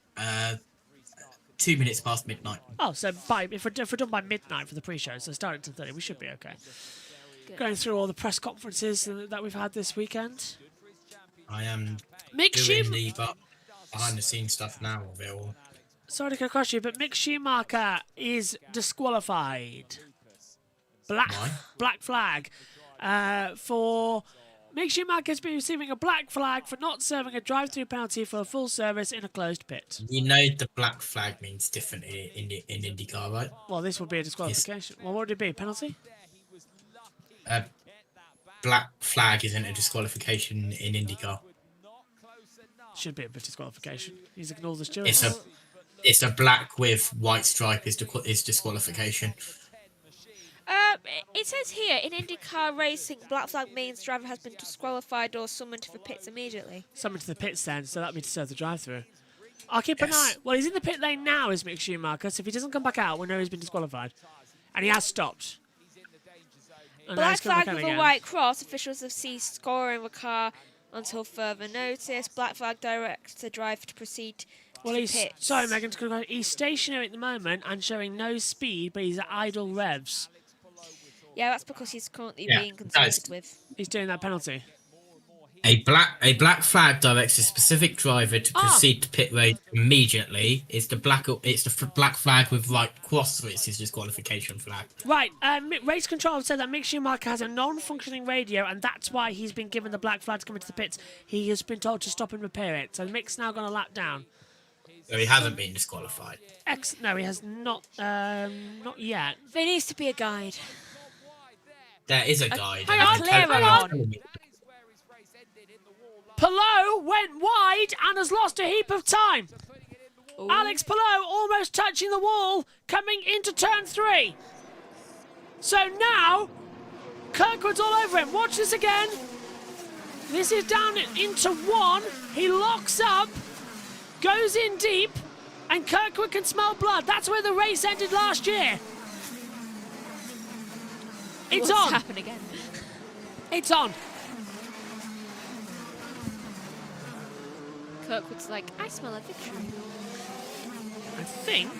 2 minutes past midnight. Oh, so if we're done by midnight for the pre-show, so start at 10:30, we should be okay. Good. Going through all the press conferences that we've had this weekend. I am Mick doing the behind-the-scenes stuff now of it all. Sorry to cut across you, but Mick Schumacher is disqualified. Black flag for Mick Schumacher has been receiving a black flag for not serving a drive-through penalty for a full service in a closed pit. You know the black flag means different in IndyCar, right? Well, this would be a disqualification. Yes. Well, what would it be? A penalty? Black flag isn't a disqualification in IndyCar. Should be a disqualification. He's ignored the stewards. It's a black with white stripe is disqualification. It says here, in IndyCar racing, black flag means driver has been disqualified or summoned to the pits immediately. Summoned to the pits then, so that'd be to serve the drive-through. I'll keep an eye. Well, he's in the pit lane now, is Mick Schumacher, so if he doesn't come back out, we'll know he's been disqualified. And he has stopped. Black flag with a white cross. Officials have ceased scoring the car until further notice. Black flag directs the driver to proceed to pits. Sorry, Megan. He's stationary at the moment and showing no speed, but he's at idle revs. Yeah, that's because he's currently being consulted with. He's doing that penalty. A black flag directs a specific driver to proceed to pit road immediately. It's the black flag with white cross through it. It's disqualification flag. Right. Race control have said that Mick Schumacher has a non-functioning radio, and that's why he's been given the black flag to come into the pits. He has been told to stop and repair it. So Mick's now gone a lap down. So he hasn't been disqualified. No, he has not. Not yet. There needs to be a guide. There is a guide. Hang on. Palou went wide and has lost a heap of time. Ooh. Alex Palou almost touching the wall, coming into turn 3. So now, Kirkwood's all over him. Watch this again. This is down into 1. He locks up, goes in deep, and Kirkwood can smell blood. That's where the race ended last year. It's on. What's happened again? It's on. Kirkwood's like, I smell a victory. I think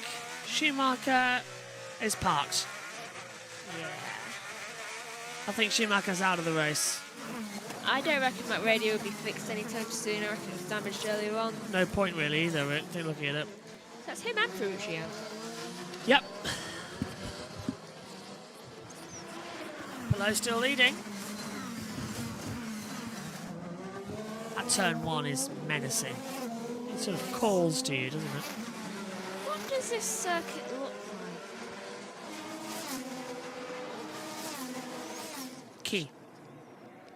Schumacher is parked. Yeah. I think Schumacher's out of the race. I don't reckon that radio will be fixed anytime soon. I reckon it was damaged earlier on. No point really either, looking at it. That's him and Ferruccio. Yep. Palou still leading. That turn 1 is menacing. It sort of calls to you, doesn't it? What does this circuit look like? Key.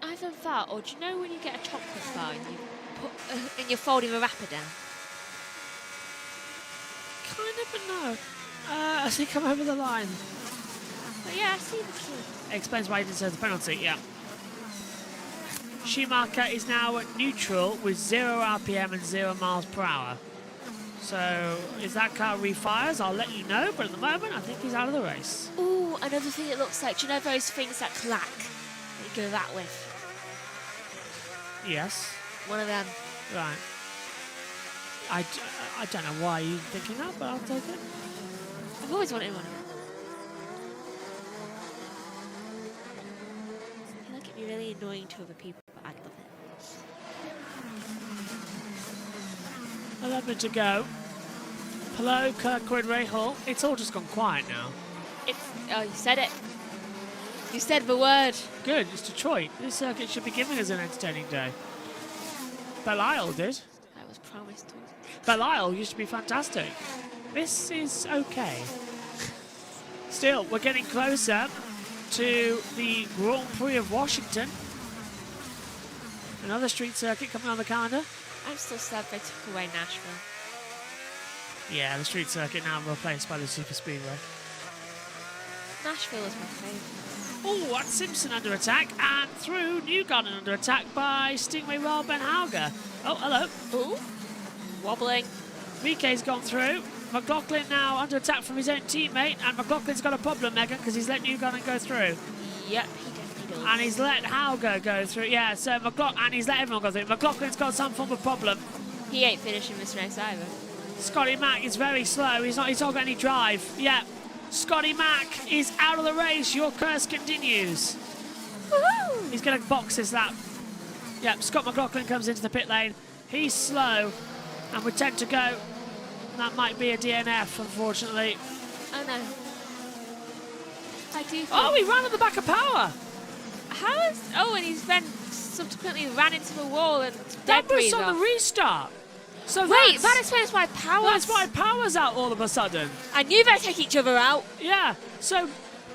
Either that, or do you know when you get a chocolate bar and you put and you're folding the wrapper down? Kind of, but no. I think I'm over the line. But yeah, I see the key. Explains why he didn't serve the penalty, yeah. Schumacher is now at neutral with 0 RPM and 0 miles per hour. So if that car refires, I'll let you know. But at the moment, I think he's out of the race. Ooh, another thing it looks like. Do you know those things that clack? That you go that with? Yes. One of them. Right. I don't know why you're thinking that, but I'll take it. I've always wanted one. I feel like it'd be really annoying to other people, but I'd love it. 11 to go. Hello, Kirkwood, Ray Hall. It's all just gone quiet now. Oh, you said it. You said the word. Good, it's Detroit. This circuit should be giving us an entertaining day. Belial did. That was promised to us. Belial used to be fantastic. This is okay. Still, we're getting closer to the Grand Prix of Washington. Another street circuit coming on the calendar. I'm still sad they took away Nashville. Yeah, the street circuit now replaced by the super speedway. Nashville is my favourite. Oh, that's Simpson under attack, and through Newgarden under attack by Stingray Rob and Hauger. Oh, hello. Ooh, wobbling. VK's gone through. McLaughlin now under attack from his own teammate, and McLaughlin's got a problem, Megan, because he's let Newgarden go through. Yep, he definitely does. And he's let Hauger go through. Yeah, so and he's let everyone go through. McLaughlin's got some form of problem. He ain't finishing this race either. Scotty Mack is very slow. He's not got any drive. Yeah. Scotty Mack is out of the race. Your curse continues. Woohoo! He's going to box this lap. Yep, Scott McLaughlin comes into the pit lane. He's slow, and we tend to go. That might be a DNF, unfortunately. Oh no. I do. Oh, he ran on the back of Power. How is? Oh, and he's then subsequently ran into the wall and That debris was on off. the restart. So Wait, that explains why Power. That's why Power's out all of a sudden. I knew they'd take each other out. Yeah. So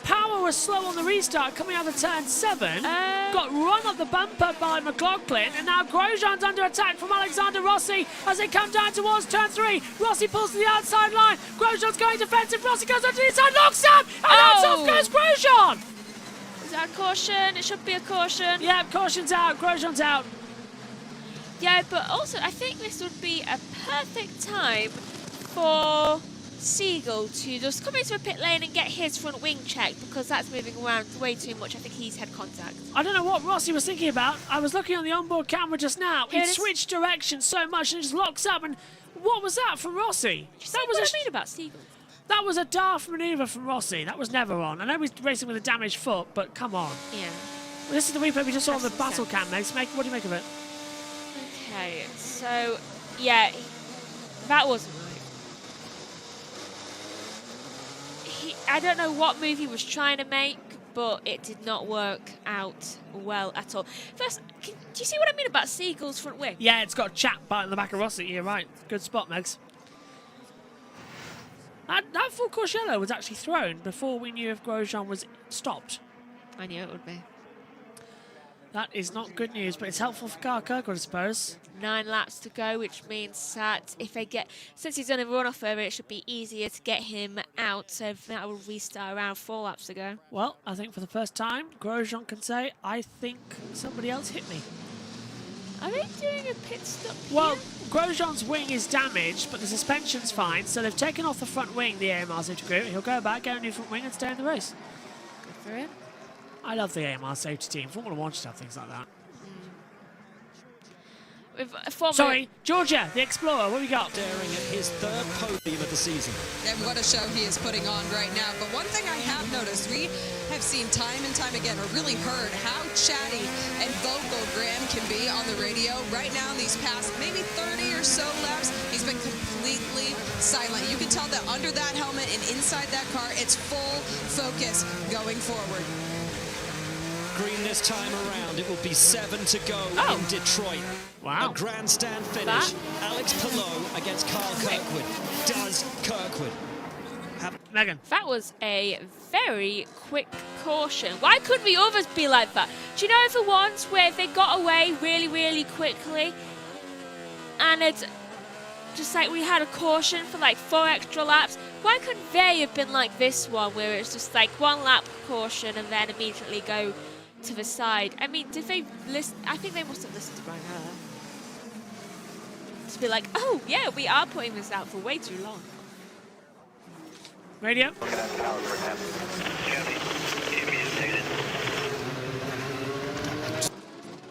Power was slow on the restart, coming out of turn 7. Got run up the bumper by McLaughlin, and now Grosjean's under attack from Alexander Rossi as they come down towards turn 3. Rossi pulls to the outside line. Grosjean's going defensive. Rossi goes onto the inside, locks up, and that's off goes Grosjean. Is that a caution? It should be a caution. Yeah, caution's out. Grosjean's out. Yeah, but also I think this would be a perfect time for Siegel to just come into a pit lane and get his front wing checked, because that's moving around way too much. I think he's had contact. I don't know what Rossi was thinking about. I was looking on the onboard camera just now. He switched direction so much and just locks up. And what was that from Rossi? That was what I mean about Siegel. That was a daft manoeuvre from Rossi. That was never on. I know he's racing with a damaged foot, but come on. Yeah. Well, this is the replay we just saw on the battle cam, Megs. What do you make of it? Okay, so yeah, that wasn't right. I don't know what move he was trying to make, but it did not work out well at all. First, do you see what I mean about Siegel's front wing? Yeah, it's got a chap bite on the back of Rossi. You're right. Good spot, Megs. That full Courciello was actually thrown before we knew if Grosjean was stopped. I knew it would be. That is not good news, but it's helpful for Carl Kirkwood, I suppose. 9 laps to go, which means that if they get, since he's done a run-off over, it should be easier to get him out, so that will restart around 4 laps to go. Well, I think for the first time, Grosjean can say, I think somebody else hit me. Are they doing a pit stop here? Well, Grosjean's wing is damaged, but the suspension's fine, so they've taken off the front wing, the AMR safety group. He'll go back, get a new front wing, and stay in the race. Good for him. I love the AMR safety team. Formula 1 should have things like that. Sorry, Georgia, the Explorer, what we got? Staring at his 3rd podium of the season. And what a show he is putting on right now. But one thing I have noticed, we have seen time and time again, or really heard how chatty and vocal Graham can be on the radio. Right now, in these past maybe 30 or so laps, he's been completely silent. You can tell that under that helmet and inside that car, it's full focus going forward. Green this time around. It will be 7 to go in Detroit. Wow. A grandstand finish. Alex Palou against Carl Kirkwood. Does Kirkwood have... Megan. That was a very quick caution. Why couldn't the others be like that? Do you know the ones where they got away really, really quickly and it's just like we had a caution for like 4 extra laps? Why couldn't they have been like this one where it's just like 1 lap caution and then immediately go to the side? I mean, did they listen? I think they must have listened to Brian Heller. To be like, oh yeah, we are putting this out for way too long. Radio.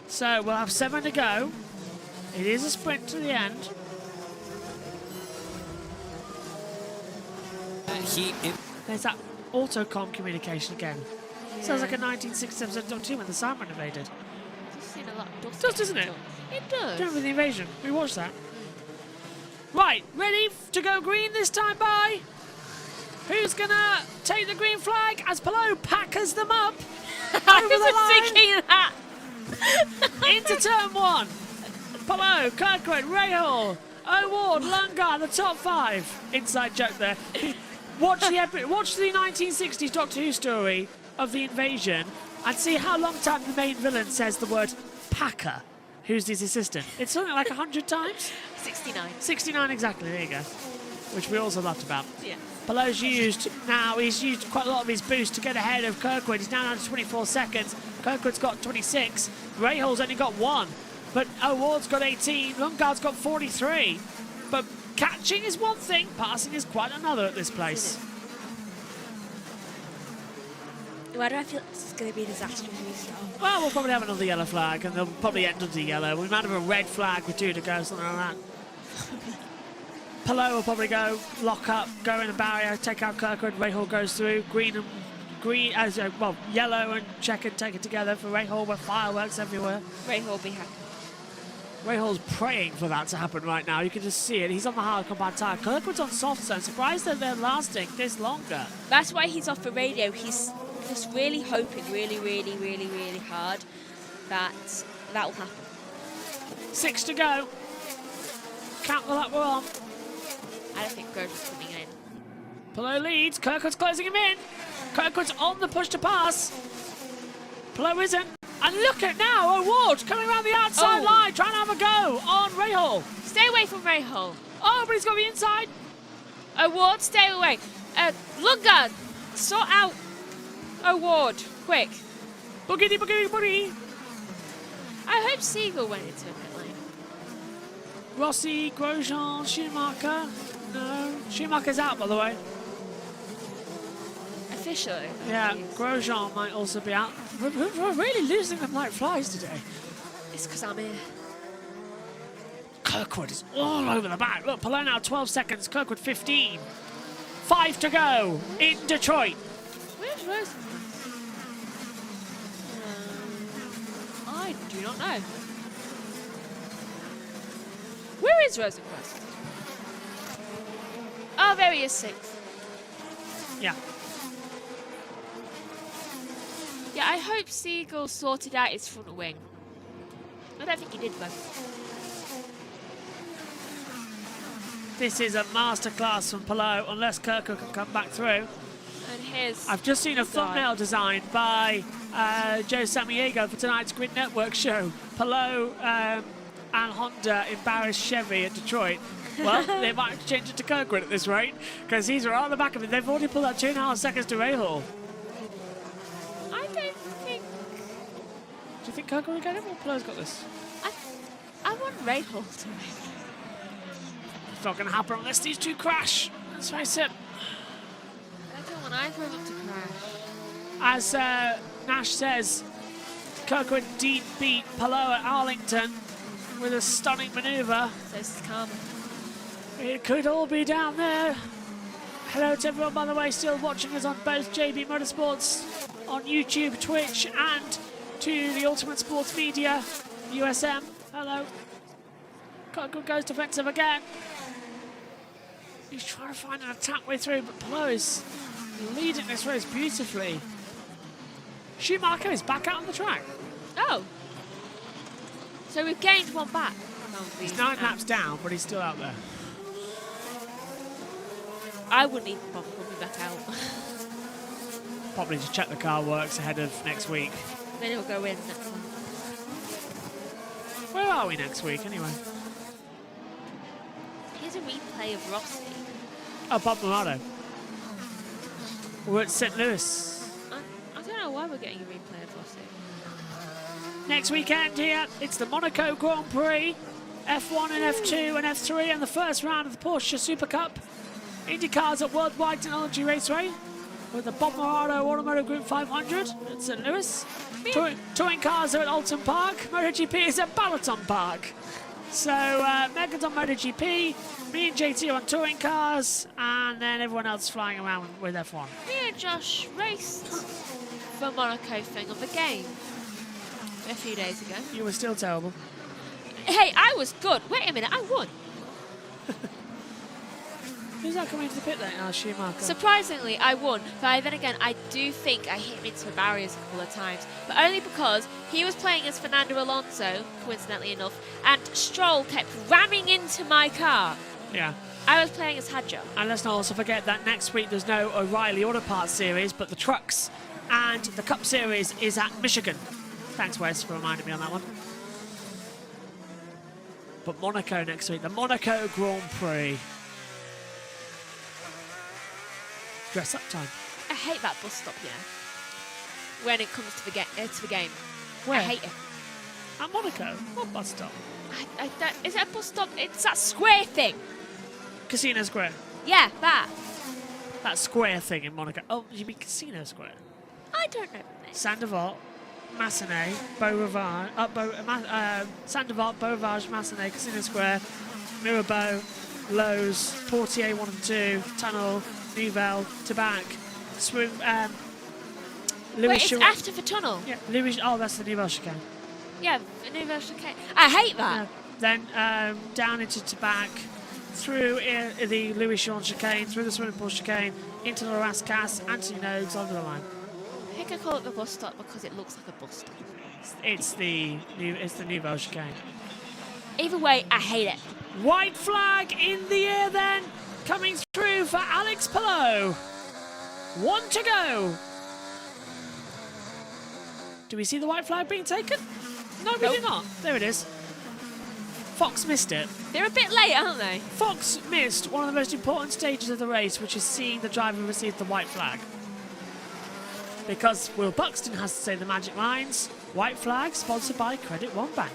So we'll have 7 to go. It is a sprint to the end. There's that autocom communication again. Sounds like a 1967 Doctor Who when the Cybermen invaded. I've seen a lot of dust. Does, doesn't it? It does. Remember the invasion? We watched that. Right, ready to go green this time, bye. Who's gonna take the green flag as Palou packers them up I over the was line thinking that. into turn 1? Palou, Kirkwood, Rahal, O'Ward, Lungar, the top 5. Inside joke there. Watch the 1960s Doctor Who story of the invasion and see how long time the main villain says the word Packer, who's his assistant. It's something like 100 times? 69. 69 exactly, there you go. Which we also laughed about. Yeah. Palou's used quite a lot of his boost to get ahead of Kirkwood. He's now down to 24 seconds. Kirkwood's got 26. Rahal's only got 1. But O'Ward's got 18. Lungard's got 43. But catching is one thing, passing is quite another at this place. Why do I feel this is going to be a disastrous restart? Well, we'll probably have another yellow flag, and they'll probably end under yellow. We might have a red flag with 2 to go, something like that. Palou will probably go, lock up, go in the barrier, take out Kirkwood. Rahal goes through. Yellow and checker take it together for Rahal, with fireworks everywhere. Rahal will be happy. Rahal's praying for that to happen right now. You can just see it. He's on the hard combat tire. Kirkwood's on soft, so I'm surprised that they're lasting this longer. That's why he's off the radio. He's just really hoping really hard that will happen. 6 to go. Count the lap we're on. I don't think Grover's coming in. Palou leads. Kirkwood's closing him in. Kirkwood's on the push to pass. Palou isn't. And look at now, O'Ward coming around the outside line, trying to have a go on Rahal. Stay away from Rahal. Oh, but he's got the inside. O'Ward, stay away. Lungard, sort out O'Ward, quick. Boogity, boogity, boogity. I hope Siegel went into pit lane. Rossi, Grosjean, Schumacher. No, Schumacher's out, by the way. Officially. Yeah, Grosjean might also be out. We're really losing them like flies today. It's because I'm here. Kirkwood is all over the back. Look, Palou now 12 seconds, Kirkwood 15. 5 to go in Detroit. Where's Rosenquist? I do not know. Where is Rosenquist? Oh, there he is, 6th. Yeah. Yeah, I hope Siegel sorted out his front wing. I don't think he did, though. This is a masterclass from Palou, unless Kirkwood can come back through. And here's... I've just seen a thumbnail designed by Joe Samaniego for tonight's Grid Network show. Palou and Honda embarrassed Chevy at Detroit. Well, they might have to change it to Kirkwood at this rate, because he's right on the back of it. They've already pulled out 2.5 seconds to Rahal. I don't think... Do you think Kirkwood will get him, or Palou's got this? I want Rahal to win. It's not going to happen unless these two crash. Let's face it. I don't want either of them to crash. As Nash says, Kirkwood deep beat Palou at Arlington with a stunning manoeuvre. So it's calm. It could all be down there. Hello to everyone, by the way, still watching us on both JB Motorsports on YouTube, Twitch, and to the Ultimate Sports Media, USM. Hello. Kirkwood goes defensive again. He's trying to find an attack way through, but Palou is leading this race beautifully. Schumacher is back out on the track. Oh. So we've gained one back. He's 9 laps down, but he's still out there. I wouldn't even bother putting me back out. Probably to check the car works ahead of next week. Then he'll go in next one. Where are we next week, anyway? Here's a replay of Rossi. Oh, Bob Morado. We're at St. Louis. I don't know why we're getting a replay of Rossi. Next weekend here, it's the Monaco Grand Prix, F1 and F2 and F3, and the first round of the Porsche Super Cup. INDYCAR's at Worldwide Technology Raceway with the Bob Morado Automotive Group 500 at St. Louis. Touring cars are at Alton Park. MotoGP is at Balaton Park. So Megan's on MotoGP, me and JT on touring cars, and then everyone else flying around with F1. Me and Josh raced the Monaco thing of the game a few days ago. You were still terrible. Hey, I was good. Wait a minute, I won. Who's that coming into the pit lane? Schumacher. Surprisingly, I won, but then again, I do think I hit him into the barriers a couple of times, but only because he was playing as Fernando Alonso, coincidentally enough, and Stroll kept ramming into my car. Yeah. I was playing as Hadjo. And let's not also forget that next week there's no O'Reilly Auto Parts Series, but the Trucks and the Cup Series is at Michigan. Thanks, Wes, for reminding me on that one. But Monaco next week, the Monaco Grand Prix. Dress up time. I hate that bus stop, when it comes to the game. Where? I hate it. At Monaco? What bus stop? Is it a bus stop? It's that square thing. Casino Square. Yeah, that. That square thing in Monaco. Oh, you mean Casino Square? I don't know. Sandoval, Massenet, Beaurivage, Sandoval, Beaurivage, Massenet, Casino Square, Mirabeau, Lowe's, Portier 1 and 2, Tunnel, Nouvelle, Tabac, Swim, Louis. Wait, it's after the tunnel. Yeah, Louis. Oh, that's the Nouvelle chicane. Yeah, the Nouvelle chicane. I hate that. Yeah. Then down into Tabac, through the Louis Jean chicane, through the swimming pool chicane, into the Rascasse, Anthony Nogues, under the line. I think I call it the bus stop because it looks like a bus stop. It's the Nouvelle chicane. Either way, I hate it. White flag in the air then, coming through for Alex Palou. 1 to go. Do we see the white flag being taken? No, we do not. There it is. Fox missed it. They're a bit late, aren't they? Fox missed one of the most important stages of the race, which is seeing the driver receive the white flag. Because Will Buxton has to say the magic lines. White flag, sponsored by Credit One Bank.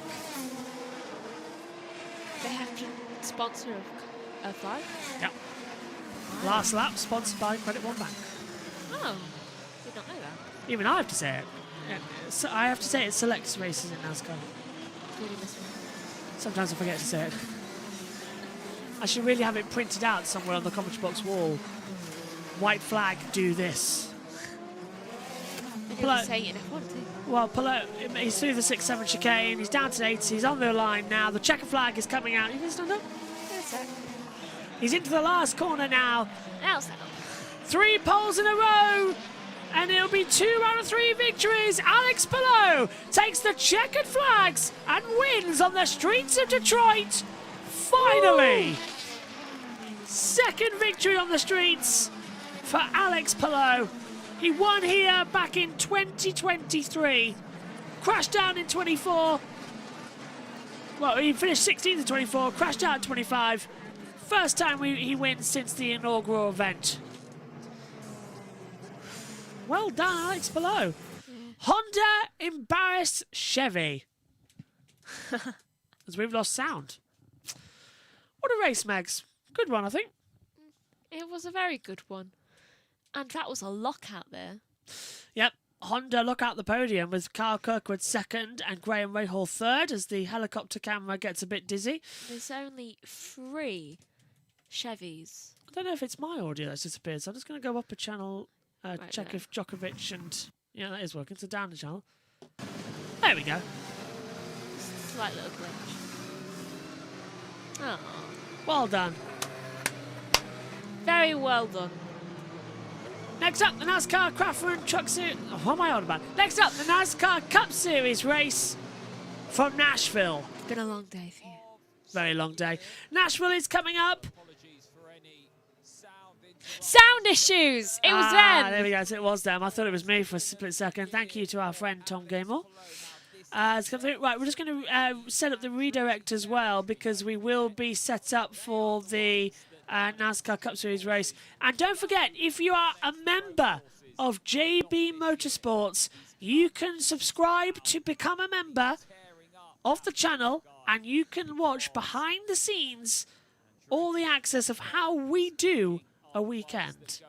They have to sponsor a flag? Yeah. Last lap, sponsored by Credit One Bank. Oh, did not know that. Even I have to say it. Yeah. So I have to say it selects races in NASCAR. Sometimes I forget to say it. I should really have it printed out somewhere on the commentary box wall. White flag, do this. Well, Palou, he's through the 6-7 chicane, he's down to 8, he's on the line now, the checker flag is coming out. You can stand up? He's into the last corner now. Now stand up. 3 poles in a row, and it'll be 2 out of 3 victories. Alex Palou takes the checkered flags and wins on the streets of Detroit. Finally! Woo! Second victory on the streets for Alex Palou. He won here back in 2023. Crashed down in 24. Well, he finished 16th in 24, crashed out in 25. First time he wins since the inaugural event. Well done, Alex Palou. Honda embarrassed Chevy. As we've lost sound. What a race, Megs. Good one, I think. It was a very good one. And that was a lockout there. Yep. Honda look out the podium with Kyle Kirkwood second and Graham Rahal third as the helicopter camera gets a bit dizzy. There's only 3 Chevys. I don't know if it's my audio that's disappeared, so I'm just going to go up a channel, check if Djokovic and... Yeah, that is working. So down the channel. There we go. Slight little glitch. Oh. Well done. Very well done. Next up, the NASCAR Craftman Truck Series. Oh, what am I on about? Next up, the NASCAR Cup Series race from Nashville. It's been a long day for you. Very long day. Nashville is coming up. Sound issues! It was them! There we go. So it was them. I thought it was me for a split second. Thank you to our friend Tom Gamer. Right, we're just going to set up the redirect as well because we will be set up for the NASCAR Cup Series race. And don't forget, if you are a member of JB Motorsports, you can subscribe to become a member of the channel and you can watch behind the scenes all the access of how we do a weekend.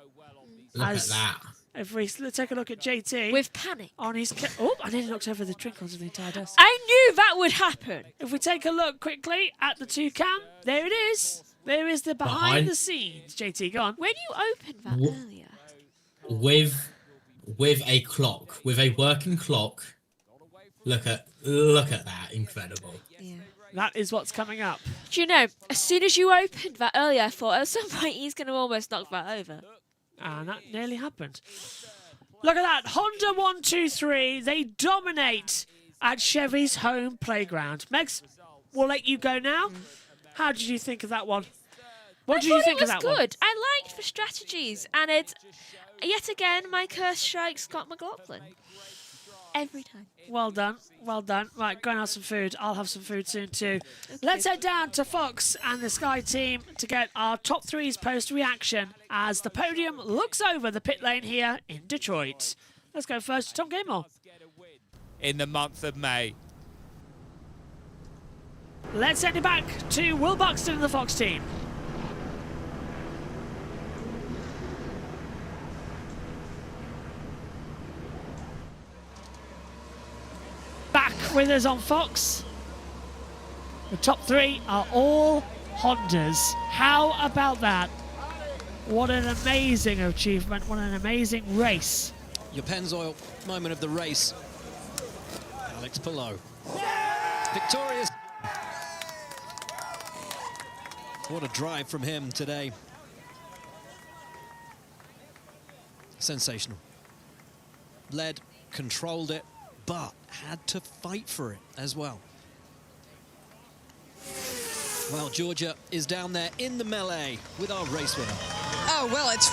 Look at that. If we take a look at JT with panic on his oh, I nearly knocked over the trinkles of the entire desk. I knew that would happen. If we take a look quickly at the 2 cam, there it is. There is the behind the scenes. JT, go on. When you opened that earlier, with a clock, with a working clock. Look at that, incredible. Yeah. That is what's coming up. Do you know, as soon as you opened that earlier, I thought at some point he's going to almost knock that over. And that nearly happened. Look at that. Honda 123. They dominate at Chevy's home playground. Megs, we'll let you go now. How did you think of that one? What did you think of that one? It was good. I liked the strategies. And it, yet again, my curse strikes Scott McLaughlin. Every time. Well done. Well done. Right, go and have some food. I'll have some food soon too. Okay. Let's head down to Fox and the Sky team to get our top threes post-reaction as the podium looks over the pit lane here in Detroit. Let's go first to Tom Gamer. In the month of May. Let's send it back to Will Buxton and the Fox team. Back with us on Fox. The top three are all Hondas. How about that? What an amazing achievement. What an amazing race. Your Pennzoil moment of the race. Alex Palou. Victorious. What a drive from him today. Sensational. Led, controlled it, but had to fight for it as well. Well, Georgia is down there in the melee with our race winner. Oh, well, it's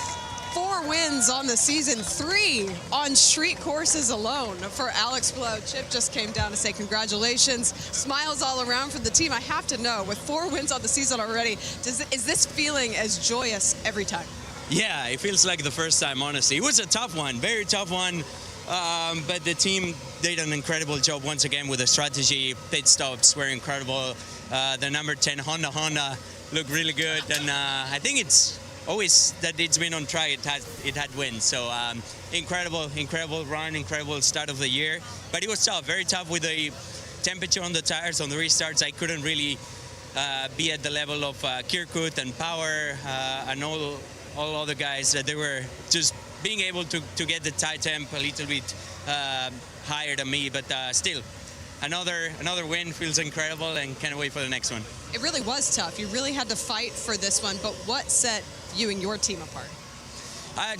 4 wins on the season, 3 on street courses alone for Alex Palou. Chip just came down to say congratulations. Smiles all around from the team. I have to know, with 4 wins on the season already, is this feeling as joyous every time? Yeah, it feels like the first time, honestly. It was a tough one, very tough one. But the team did an incredible job once again with the strategy. Pit stops were incredible. The number 10 Honda looked really good. And I think it's always that it's been on track, it had wins. So incredible run, incredible start of the year. But it was tough, very tough with the temperature on the tires, on the restarts. I couldn't really be at the level of Kirkwood and Power and all other guys. They were just being able to get the tire temp a little bit higher than me, but still, another win feels incredible and can't wait for the next one. It really was tough. You really had to fight for this one, but what set you and your team apart?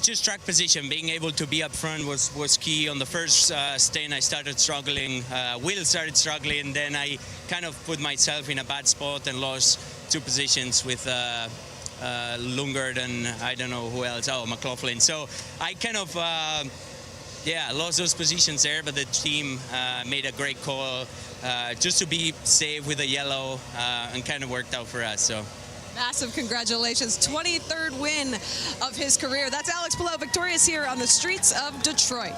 Just track position, being able to be up front was key. On the first stint, I started struggling. Will started struggling, then I kind of put myself in a bad spot and lost 2 positions with Lundgaard and I don't know who else. Oh, McLaughlin. So I kind of, lost those positions there, but the team made a great call just to be safe with the yellow and kind of worked out for us. So. Massive congratulations. 23rd win of his career. That's Alex Palou, victorious here on the streets of Detroit.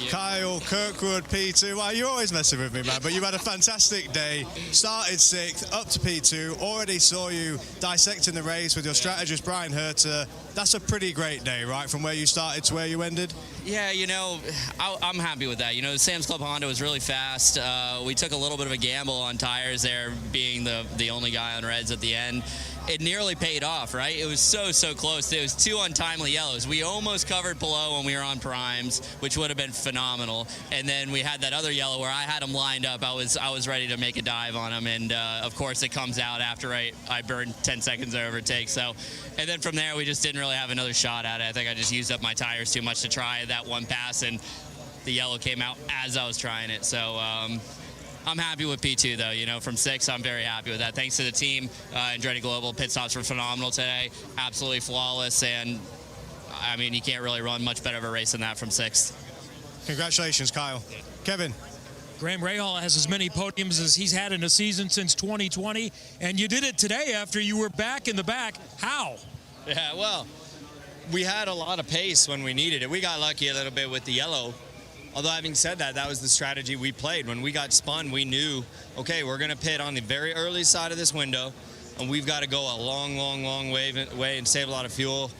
Kyle Kirkwood, P2. Well, you're always messing with me, man, but you had a fantastic day. Started 6th, up to P2. Already saw you dissecting the race with your strategist, Brian Herter. That's a pretty great day, right, from where you started to where you ended? Yeah, you know, I'm happy with that. You know, Sam's Club Honda was really fast. We took a little bit of a gamble on tires there, being the only guy on reds at the end. It nearly paid off, right? It was so close. There was 2 untimely yellows. We almost covered Palou when we were on primes, which would have been phenomenal. And then we had that other yellow where I had him lined up. I was ready to make a dive on him, and of course it comes out after I burned 10 seconds of overtake. So, and then from there we just didn't really have another shot at it. I think I just used up my tires too much to try that one pass, and the yellow came out as I was trying it. So. I'm happy with P2, though. You know, from 6, I'm very happy with that. Thanks to the team. Andretti Global pit stops were phenomenal today. Absolutely flawless. And, I mean, you can't really run much better of a race than that from 6th. Congratulations, Kyle. Kevin. Graham Rahal has as many podiums as he's had in a season since 2020. And you did it today after you were back in the back. How? Yeah, well, we had a lot of pace when we needed it. We got lucky a little bit with the yellow. Although, having said that, that was the strategy we played. When we got spun, we knew, okay, we're going to pit on the very early side of this window, and we've got to go a long way and save a lot of fuel.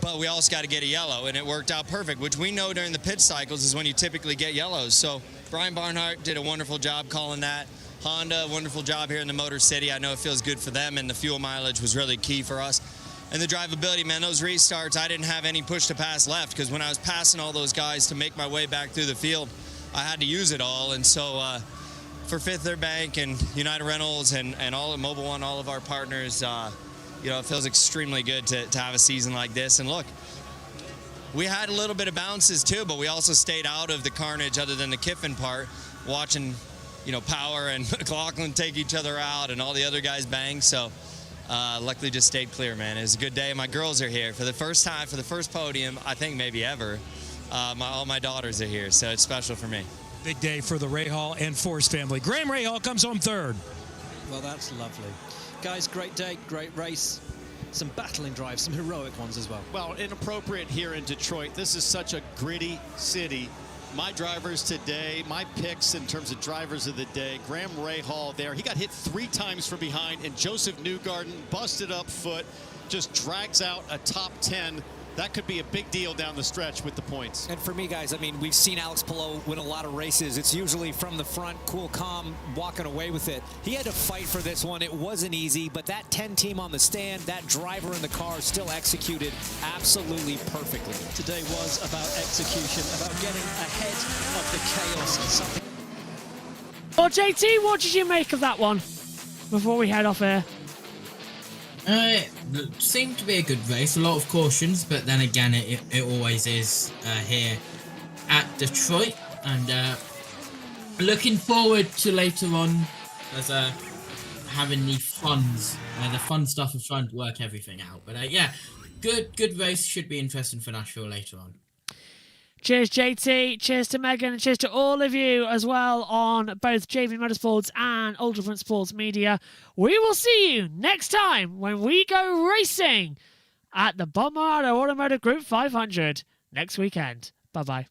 But we also got to get a yellow, and it worked out perfect, which we know during the pit cycles is when you typically get yellows. So Brian Barnhart did a wonderful job calling that. Honda, wonderful job here in the Motor City. I know it feels good for them, and the fuel mileage was really key for us. And the drivability, man, those restarts, I didn't have any push to pass left, because when I was passing all those guys to make my way back through the field, I had to use it all. And so for Fifth Third Bank and United Rentals and all of Mobile One, all of our partners. You know, it feels extremely good to have a season like this. And look, we had a little bit of bounces too, but we also stayed out of the carnage other than the Kiffin part, watching, you know, Power and McLaughlin take each other out and all the other guys bang. So luckily just stayed clear, man. It was a good day. My girls are here for the first time, for the first podium, I think maybe ever. All my daughters are here, so it's special for me. Big day for the Rahal and Force family. Graham Rahal comes home third. Well, that's lovely. Guys, great day, great race. Some battling drives, some heroic ones as well. Well, inappropriate here in Detroit. This is such a gritty city. My drivers today, my picks in terms of drivers of the day, Graham Rahal there. He got hit 3 times from behind, and Joseph Newgarden, busted up foot, just drags out a top 10. That could be a big deal down the stretch with the points. And for me, guys, I mean, we've seen Alex Palou win a lot of races. It's usually from the front, cool, calm, walking away with it. He had to fight for this one. It wasn't easy, but that 10 team on the stand, that driver in the car still executed absolutely perfectly. Today was about execution, about getting ahead of the chaos. Something. Well, JT, what did you make of that one before we head off here? It seemed to be a good race, a lot of cautions, but then again, it always is here at Detroit, and looking forward to later on as having the fun stuff of trying to work everything out. But yeah, good race, should be interesting for Nashville later on. Cheers, JT. Cheers to Megan. And cheers to all of you as well on both JB Motorsports and Ultra Front Sports Media. We will see you next time when we go racing at the Bomardo Automotive Group 500 next weekend. Bye-bye.